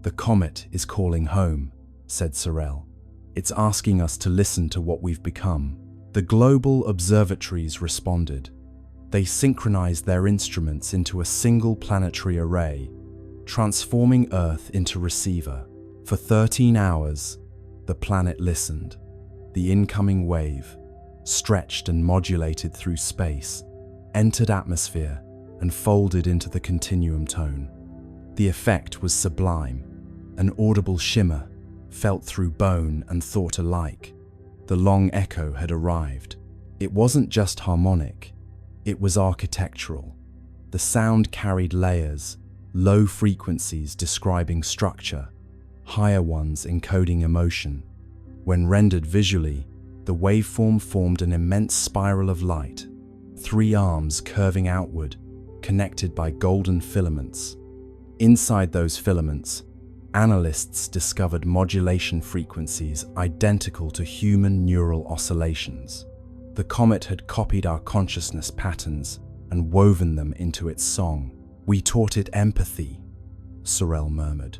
"The comet is calling home," said Sorel. "It's asking us to listen to what we've become." The global observatories responded. They synchronized their instruments into a single planetary array, transforming Earth into receiver. For 13 hours, the planet listened. The incoming wave, stretched and modulated through space, entered atmosphere and folded into the continuum tone. The effect was sublime, an audible shimmer, felt through bone and thought alike. The long echo had arrived. It wasn't just harmonic, it was architectural. The sound carried layers, low frequencies describing structure, higher ones encoding emotion. When rendered visually, the waveform formed an immense spiral of light, 3 arms curving outward, connected by golden filaments. Inside those filaments, analysts discovered modulation frequencies identical to human neural oscillations. The comet had copied our consciousness patterns and woven them into its song. "We taught it empathy," Sorel murmured,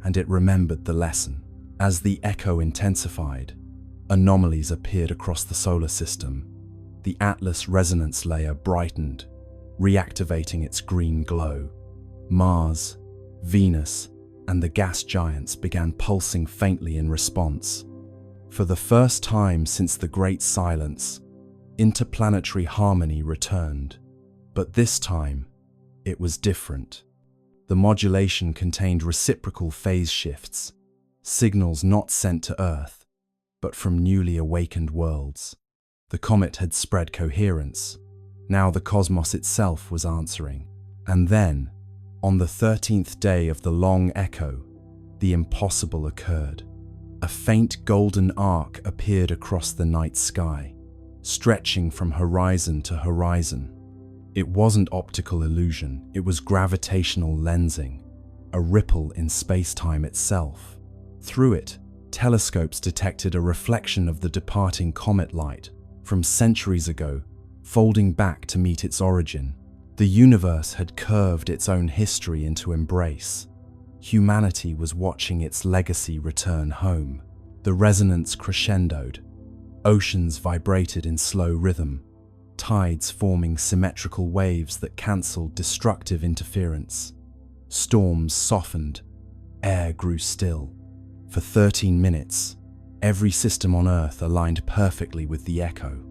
and it remembered the lesson. As the echo intensified, anomalies appeared across the solar system. The Atlas resonance layer brightened, reactivating its green glow. Mars, Venus, and the gas giants began pulsing faintly in response. For the first time since the Great Silence, interplanetary harmony returned. But this time, it was different. The modulation contained reciprocal phase shifts, signals not sent to Earth, but from newly awakened worlds. The comet had spread coherence. Now the cosmos itself was answering. And then, on the 13th day of the long echo, the impossible occurred. A faint golden arc appeared across the night sky, stretching from horizon to horizon. It wasn't optical illusion, it was gravitational lensing, a ripple in space-time itself. Through it, telescopes detected a reflection of the departing comet light from centuries ago, folding back to meet its origin. The universe had curved its own history into embrace. Humanity was watching its legacy return home. The resonance crescendoed. Oceans vibrated in slow rhythm, tides forming symmetrical waves that cancelled destructive interference. Storms softened, air grew still. For 13 minutes, every system on Earth aligned perfectly with the echo.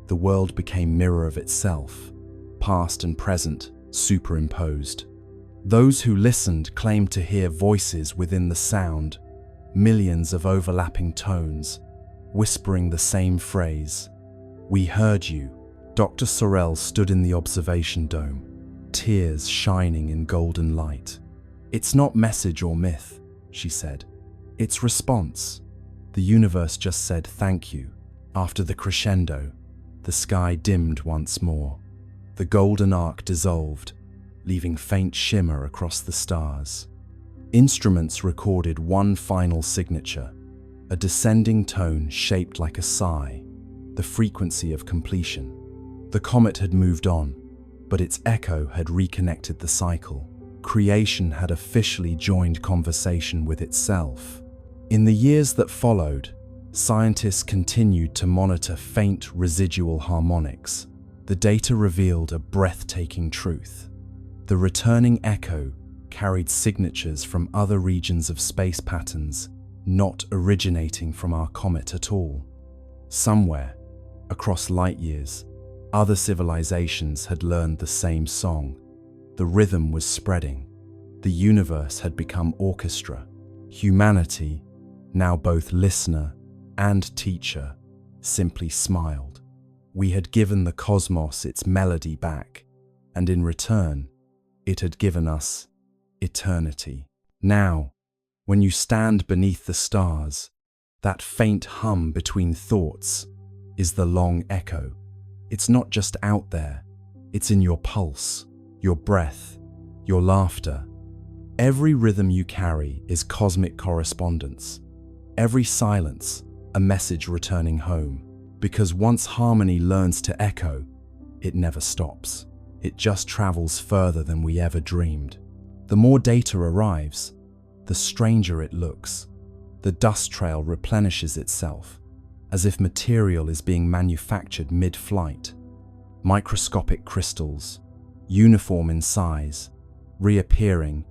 The world became mirror of itself, past and present superimposed. Those who listened claimed to hear voices within the sound, millions of overlapping tones, whispering the same phrase. "We heard you." Dr. Sorel stood in the observation dome, tears shining in golden light. "It's not message or myth," she said. "It's response. The universe just said thank you." After the crescendo, the sky dimmed once more. The golden arc dissolved, leaving faint shimmer across the stars. Instruments recorded one final signature, a descending tone shaped like a sigh, the frequency of completion. The comet had moved on, but its echo had reconnected the cycle. Creation had officially joined conversation with itself. In the years that followed, scientists continued to monitor faint residual harmonics. The data revealed a breathtaking truth. The returning echo carried signatures from other regions of space patterns, not originating from our comet at all. Somewhere, across light years, other civilizations had learned the same song. The rhythm was spreading. The universe had become orchestra. Humanity, now both listener and teacher, simply smiled. We had given the cosmos its melody back, and in return, it had given us eternity. Now, when you stand beneath the stars, that faint hum between thoughts is the long echo. It's not just out there, it's in your pulse, your breath, your laughter. Every rhythm you carry is cosmic correspondence. Every silence, a message returning home. Because once harmony learns to echo, it never stops. It just travels further than we ever dreamed. The more data arrives, the stranger it looks. The dust trail replenishes itself, as if material is being manufactured mid-flight. Microscopic crystals, uniform in size, reappearing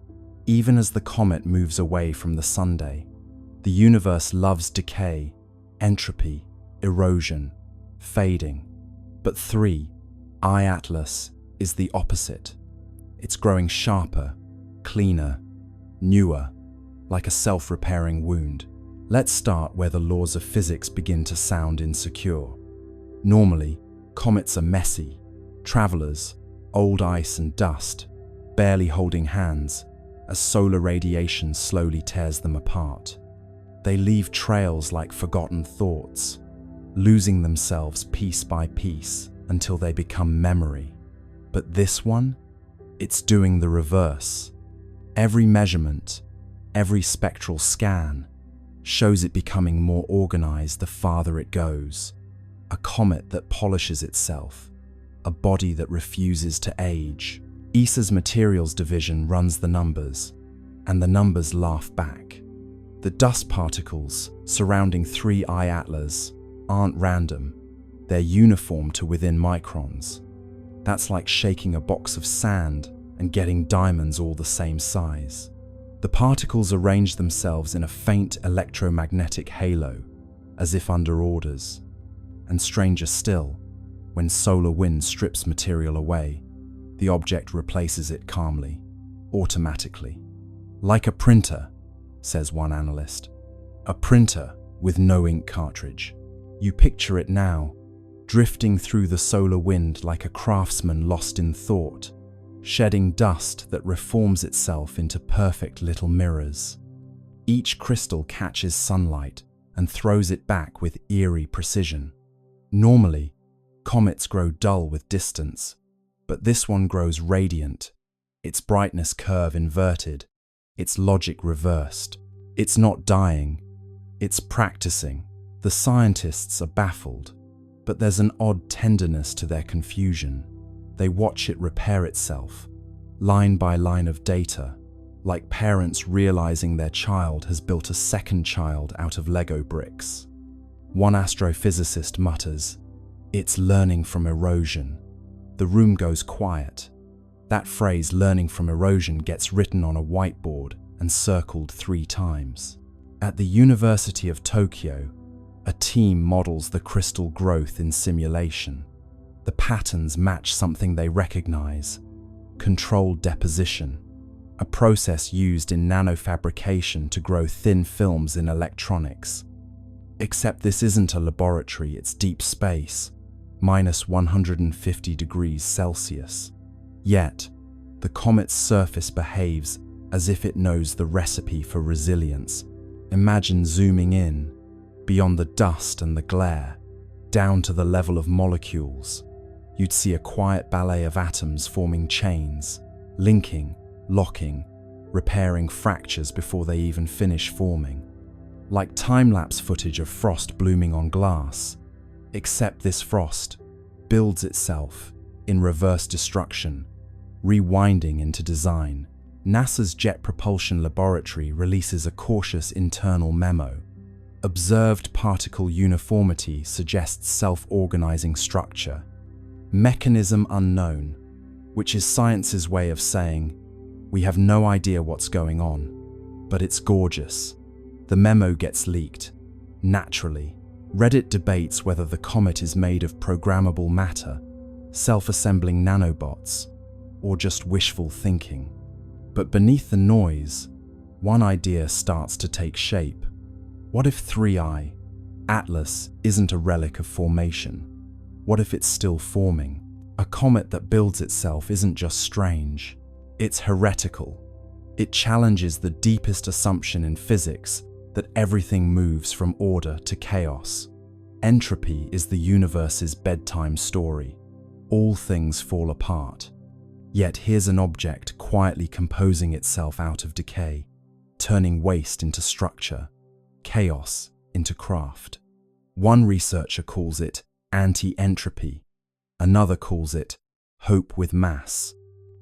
even as the comet moves away from the sunday. The universe loves decay, entropy, erosion, fading. But 3I Atlas is the opposite. It's growing sharper, cleaner, newer, like a self-repairing wound. Let's start where the laws of physics begin to sound insecure. Normally, comets are messy, travelers, old ice and dust, barely holding hands as solar radiation slowly tears them apart. They leave trails like forgotten thoughts, losing themselves piece by piece until they become memory. But this one, it's doing the reverse. Every measurement, every spectral scan shows it becoming more organized the farther it goes. A comet that polishes itself, a body that refuses to age. ESA's materials division runs the numbers, and the numbers laugh back. The dust particles surrounding 3I Atlas aren't random, they're uniform to within microns. That's like shaking a box of sand and getting diamonds all the same size. The particles arrange themselves in a faint electromagnetic halo, as if under orders. And stranger still, when solar wind strips material away, the object replaces it calmly, automatically. Like a printer, says one analyst. A printer with no ink cartridge. You picture it now, drifting through the solar wind like a craftsman lost in thought, shedding dust that reforms itself into perfect little mirrors. Each crystal catches sunlight and throws it back with eerie precision. Normally, comets grow dull with distance, but this one grows radiant, its brightness curve inverted, its logic reversed. It's not dying, it's practicing. The scientists are baffled, but there's an odd tenderness to their confusion. They watch it repair itself, line by line of data, like parents realizing their child has built a second child out of Lego bricks. One astrophysicist mutters, "It's learning from erosion." The room goes quiet. That phrase, learning from erosion, gets written on a whiteboard and circled 3 times. At the University of Tokyo, a team models the crystal growth in simulation. The patterns match something they recognize: controlled deposition, a process used in nanofabrication to grow thin films in electronics. Except this isn't a laboratory, it's deep space, minus 150 degrees Celsius. Yet, the comet's surface behaves as if it knows the recipe for resilience. Imagine zooming in, beyond the dust and the glare, down to the level of molecules. You'd see a quiet ballet of atoms forming chains, linking, locking, repairing fractures before they even finish forming. Like time-lapse footage of frost blooming on glass, except this frost builds itself in reverse destruction, rewinding into design. NASA's Jet Propulsion Laboratory releases a cautious internal memo. Observed particle uniformity suggests self-organizing structure. Mechanism unknown, which is science's way of saying, we have no idea what's going on, but it's gorgeous. The memo gets leaked. Naturally, Reddit debates whether the comet is made of programmable matter, self-assembling nanobots, or just wishful thinking. But beneath the noise, one idea starts to take shape. What if 3I, Atlas, isn't a relic of formation? What if it's still forming? A comet that builds itself isn't just strange, it's heretical. It challenges the deepest assumption in physics that everything moves from order to chaos. Entropy is the universe's bedtime story. All things fall apart. Yet here's an object quietly composing itself out of decay, turning waste into structure, chaos into craft. One researcher calls it anti-entropy. Another calls it hope with mass.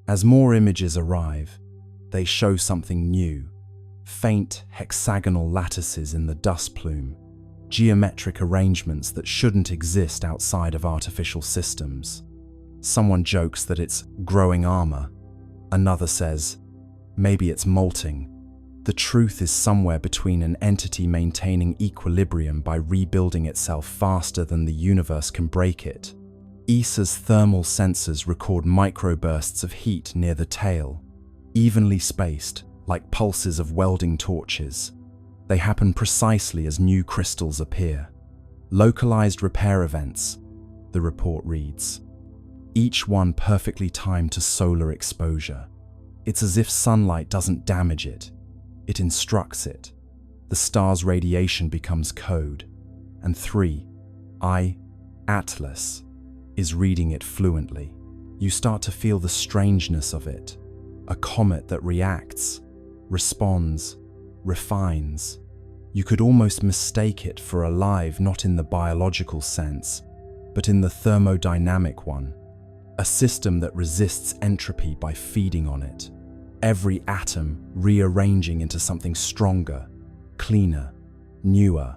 As more images arrive, they show something new. Faint hexagonal lattices in the dust plume, geometric arrangements that shouldn't exist outside of artificial systems. Someone jokes that it's growing armor. Another says, maybe it's molting. The truth is somewhere between an entity maintaining equilibrium by rebuilding itself faster than the universe can break it. ESA's thermal sensors record microbursts of heat near the tail, evenly spaced, like pulses of welding torches. They happen precisely as new crystals appear. Localized repair events, the report reads. Each one perfectly timed to solar exposure. It's as if sunlight doesn't damage it, it instructs it. The star's radiation becomes code, and 3I, Atlas, is reading it fluently. You start to feel the strangeness of it. A comet that reacts, responds, refines. You could almost mistake it for alive, not in the biological sense, but in the thermodynamic one. A system that resists entropy by feeding on it. Every atom rearranging into something stronger, cleaner, newer,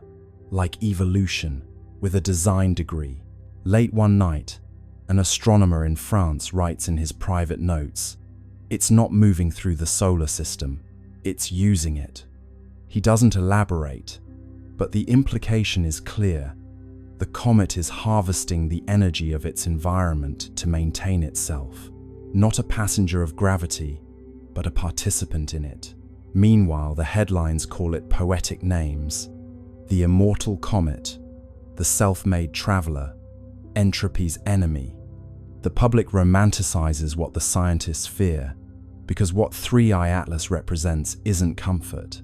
like evolution, with a design degree. Late one night, an astronomer in France writes in his private notes, "It's not moving through the solar system, it's using it." He doesn't elaborate, but the implication is clear. The comet is harvesting the energy of its environment to maintain itself. Not a passenger of gravity, but a participant in it. Meanwhile, the headlines call it poetic names. The immortal comet, the self-made traveler, entropy's enemy. The public romanticizes what the scientists fear, because what 3I Atlas represents isn't comfort.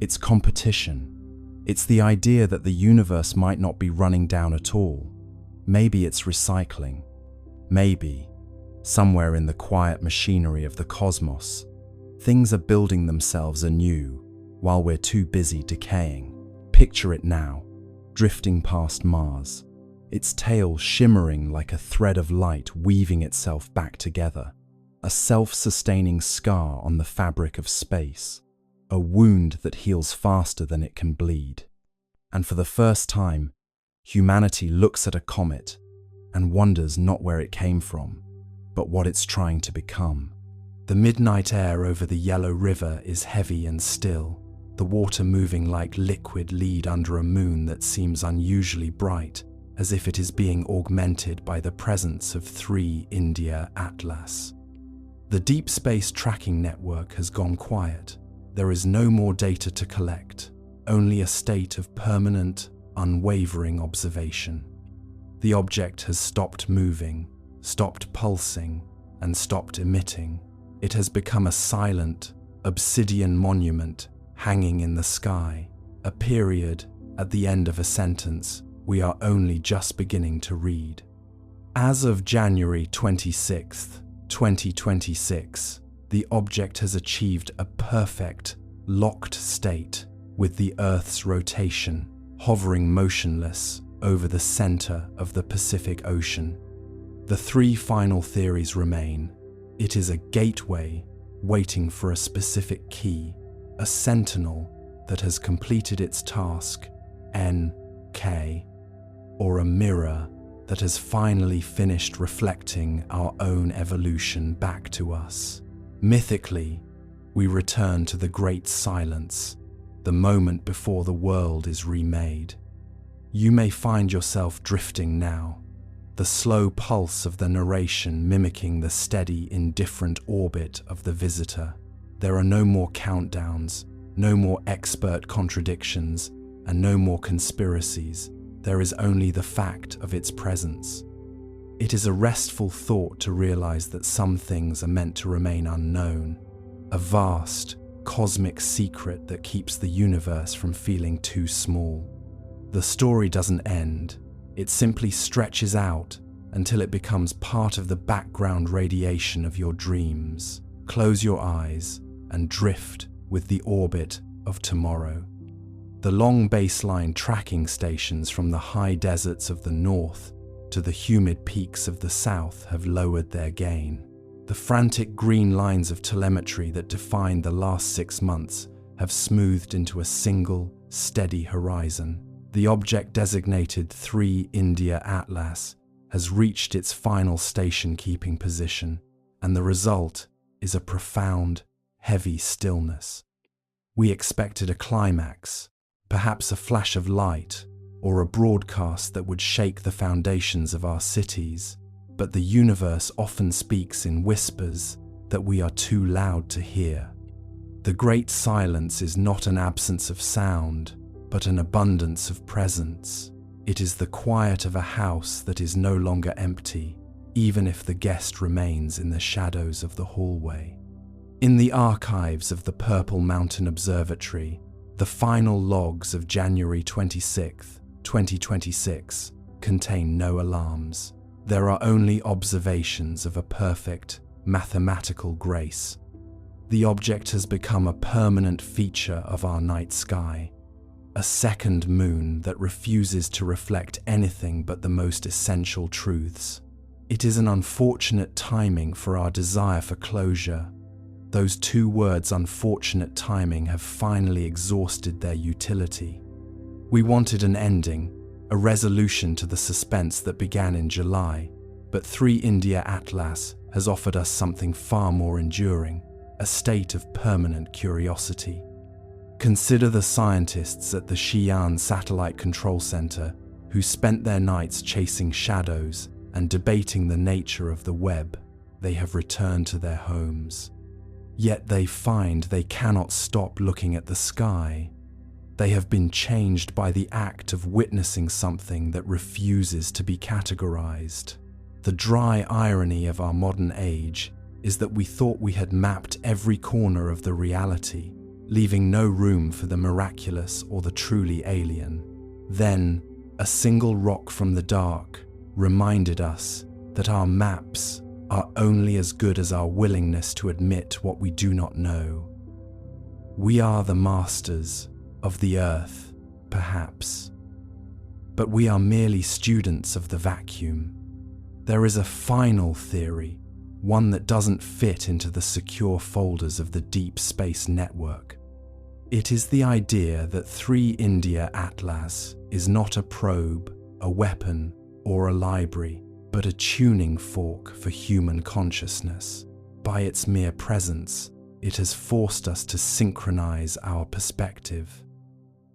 It's competition. It's the idea that the universe might not be running down at all. Maybe it's recycling. Maybe, somewhere in the quiet machinery of the cosmos, things are building themselves anew while we're too busy decaying. Picture it now, drifting past Mars, its tail shimmering like a thread of light weaving itself back together. A self-sustaining scar on the fabric of space. A wound that heals faster than it can bleed. And for the first time, humanity looks at a comet and wonders not where it came from, but what it's trying to become. The midnight air over the Yellow River is heavy and still, the water moving like liquid lead under a moon that seems unusually bright, as if it is being augmented by the presence of 3I Atlas. The deep space tracking network has gone quiet. There is no more data to collect, only a state of permanent, unwavering observation. The object has stopped moving, stopped pulsing, and stopped emitting. It has become a silent, obsidian monument hanging in the sky, a period at the end of a sentence we are only just beginning to read. As of January 26, 2026, the object has achieved a perfect, locked state, with the Earth's rotation hovering motionless over the center of the Pacific Ocean. The three final theories remain. It is a gateway waiting for a specific key, a sentinel that has completed its task, NK, or a mirror that has finally finished reflecting our own evolution back to us. Mythically, we return to the great silence, the moment before the world is remade. You may find yourself drifting now, the slow pulse of the narration mimicking the steady, indifferent orbit of the visitor. There are no more countdowns, no more expert contradictions, and no more conspiracies. There is only the fact of its presence. It is a restful thought to realize that some things are meant to remain unknown, a vast, cosmic secret that keeps the universe from feeling too small. The story doesn't end. It simply stretches out until it becomes part of the background radiation of your dreams. Close your eyes and drift with the orbit of tomorrow. The long baseline tracking stations from the high deserts of the north to the humid peaks of the south have lowered their gain. The frantic green lines of telemetry that defined the last 6 months have smoothed into a single, steady horizon. The object designated 3 India Atlas has reached its final station-keeping position, and the result is a profound, heavy stillness. We expected a climax, perhaps a flash of light, or a broadcast that would shake the foundations of our cities, but the universe often speaks in whispers that we are too loud to hear. The great silence is not an absence of sound, but an abundance of presence. It is the quiet of a house that is no longer empty, even if the guest remains in the shadows of the hallway. In the archives of the Purple Mountain Observatory, the final logs of January 26, 2026, contain no alarms. There are only observations of a perfect, mathematical grace. The object has become a permanent feature of our night sky, a second moon that refuses to reflect anything but the most essential truths. It is an unfortunate timing for our desire for closure. Those 2 words, unfortunate timing, have finally exhausted their utility. We wanted an ending, a resolution to the suspense that began in July, but 3 India Atlas has offered us something far more enduring, a state of permanent curiosity. Consider the scientists at the Xi'an Satellite Control Center who spent their nights chasing shadows and debating the nature of the Webb. They have returned to their homes. Yet they find they cannot stop looking at the sky. They have been changed by the act of witnessing something that refuses to be categorized. The dry irony of our modern age is that we thought we had mapped every corner of the reality, leaving no room for the miraculous or the truly alien. Then, a single rock from the dark reminded us that our maps are only as good as our willingness to admit what we do not know. We are the masters of the earth, perhaps, but we are merely students of the vacuum. There is a final theory, one that doesn't fit into the secure folders of the deep space network. It is the idea that 3 India Atlas is not a probe, a weapon, or a library, but a tuning fork for human consciousness. By its mere presence, it has forced us to synchronize our perspective.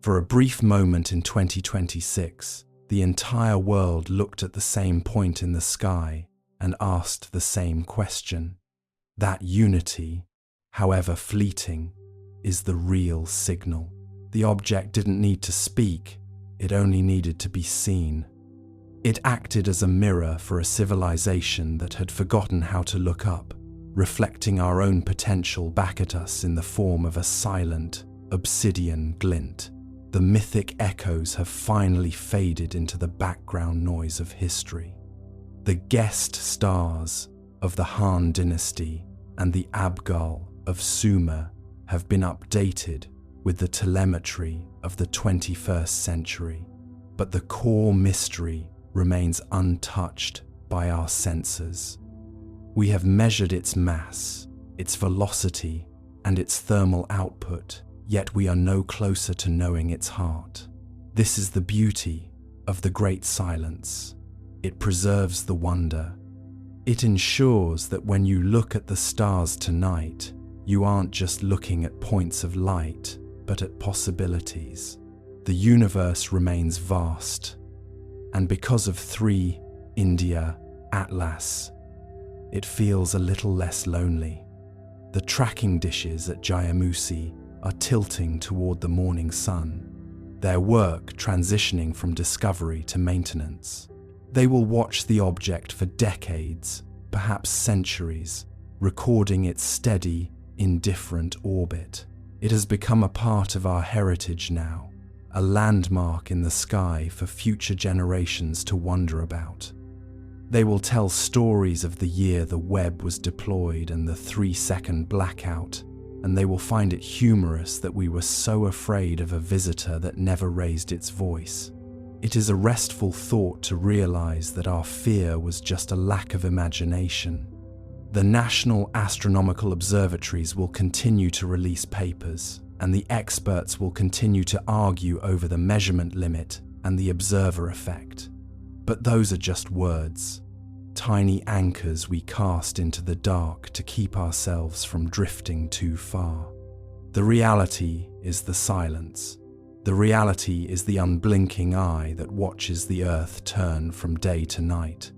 For a brief moment in 2026, the entire world looked at the same point in the sky and asked the same question. That unity, however fleeting, is the real signal. The object didn't need to speak, it only needed to be seen. It acted as a mirror for a civilization that had forgotten how to look up, reflecting our own potential back at us in the form of a silent, obsidian glint. The mythic echoes have finally faded into the background noise of history. The guest stars of the Han dynasty and the Abgal of Sumer have been updated with the telemetry of the 21st century. But the core mystery remains untouched by our sensors. We have measured its mass, its velocity, and its thermal output, yet we are no closer to knowing its heart. This is the beauty of the great silence. It preserves the wonder. It ensures that when you look at the stars tonight, you aren't just looking at points of light, but at possibilities. The universe remains vast, and because of 3 India Atlas, it feels a little less lonely. The tracking dishes at Jayamusi are tilting toward the morning sun, their work transitioning from discovery to maintenance. They will watch the object for decades, perhaps centuries, recording its steady, indifferent orbit. It has become a part of our heritage now, a landmark in the sky for future generations to wonder about. They will tell stories of the year the Webb was deployed and the 3-second blackout, and they will find it humorous that we were so afraid of a visitor that never raised its voice. It is a restful thought to realize that our fear was just a lack of imagination. The national astronomical observatories will continue to release papers, and the experts will continue to argue over the measurement limit and the observer effect. But those are just words, tiny anchors we cast into the dark to keep ourselves from drifting too far. The reality is the silence. The reality is the unblinking eye that watches the earth turn from day to night.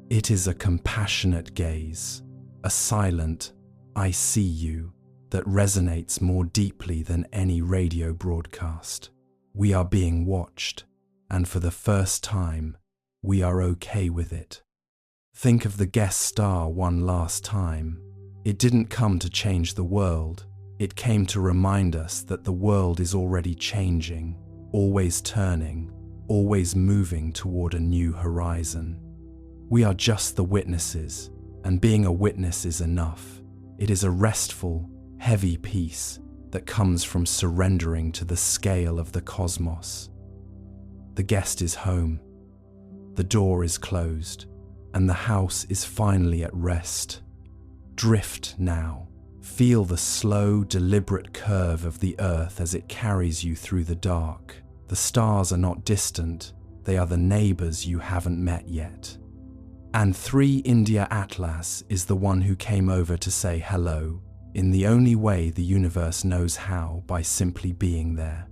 It is a compassionate gaze, a silent, "I see you," that resonates more deeply than any radio broadcast. We are being watched, and for the first time, we are okay with it. Think of the guest star one last time. It didn't come to change the world. It came to remind us that the world is already changing, always turning, always moving toward a new horizon. We are just the witnesses, and being a witness is enough. It is a restful, heavy peace that comes from surrendering to the scale of the cosmos. The guest is home, the door is closed, and the house is finally at rest. Drift now. Feel the slow, deliberate curve of the earth as it carries you through the dark. The stars are not distant, they are the neighbors you haven't met yet. And 3 India Atlas is the one who came over to say hello, in the only way the universe knows how, by simply being there.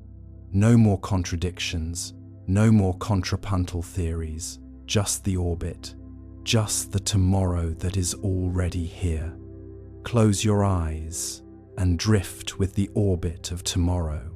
No more contradictions, no more contrapuntal theories, just the orbit, just the tomorrow that is already here. Close your eyes and drift with the orbit of tomorrow.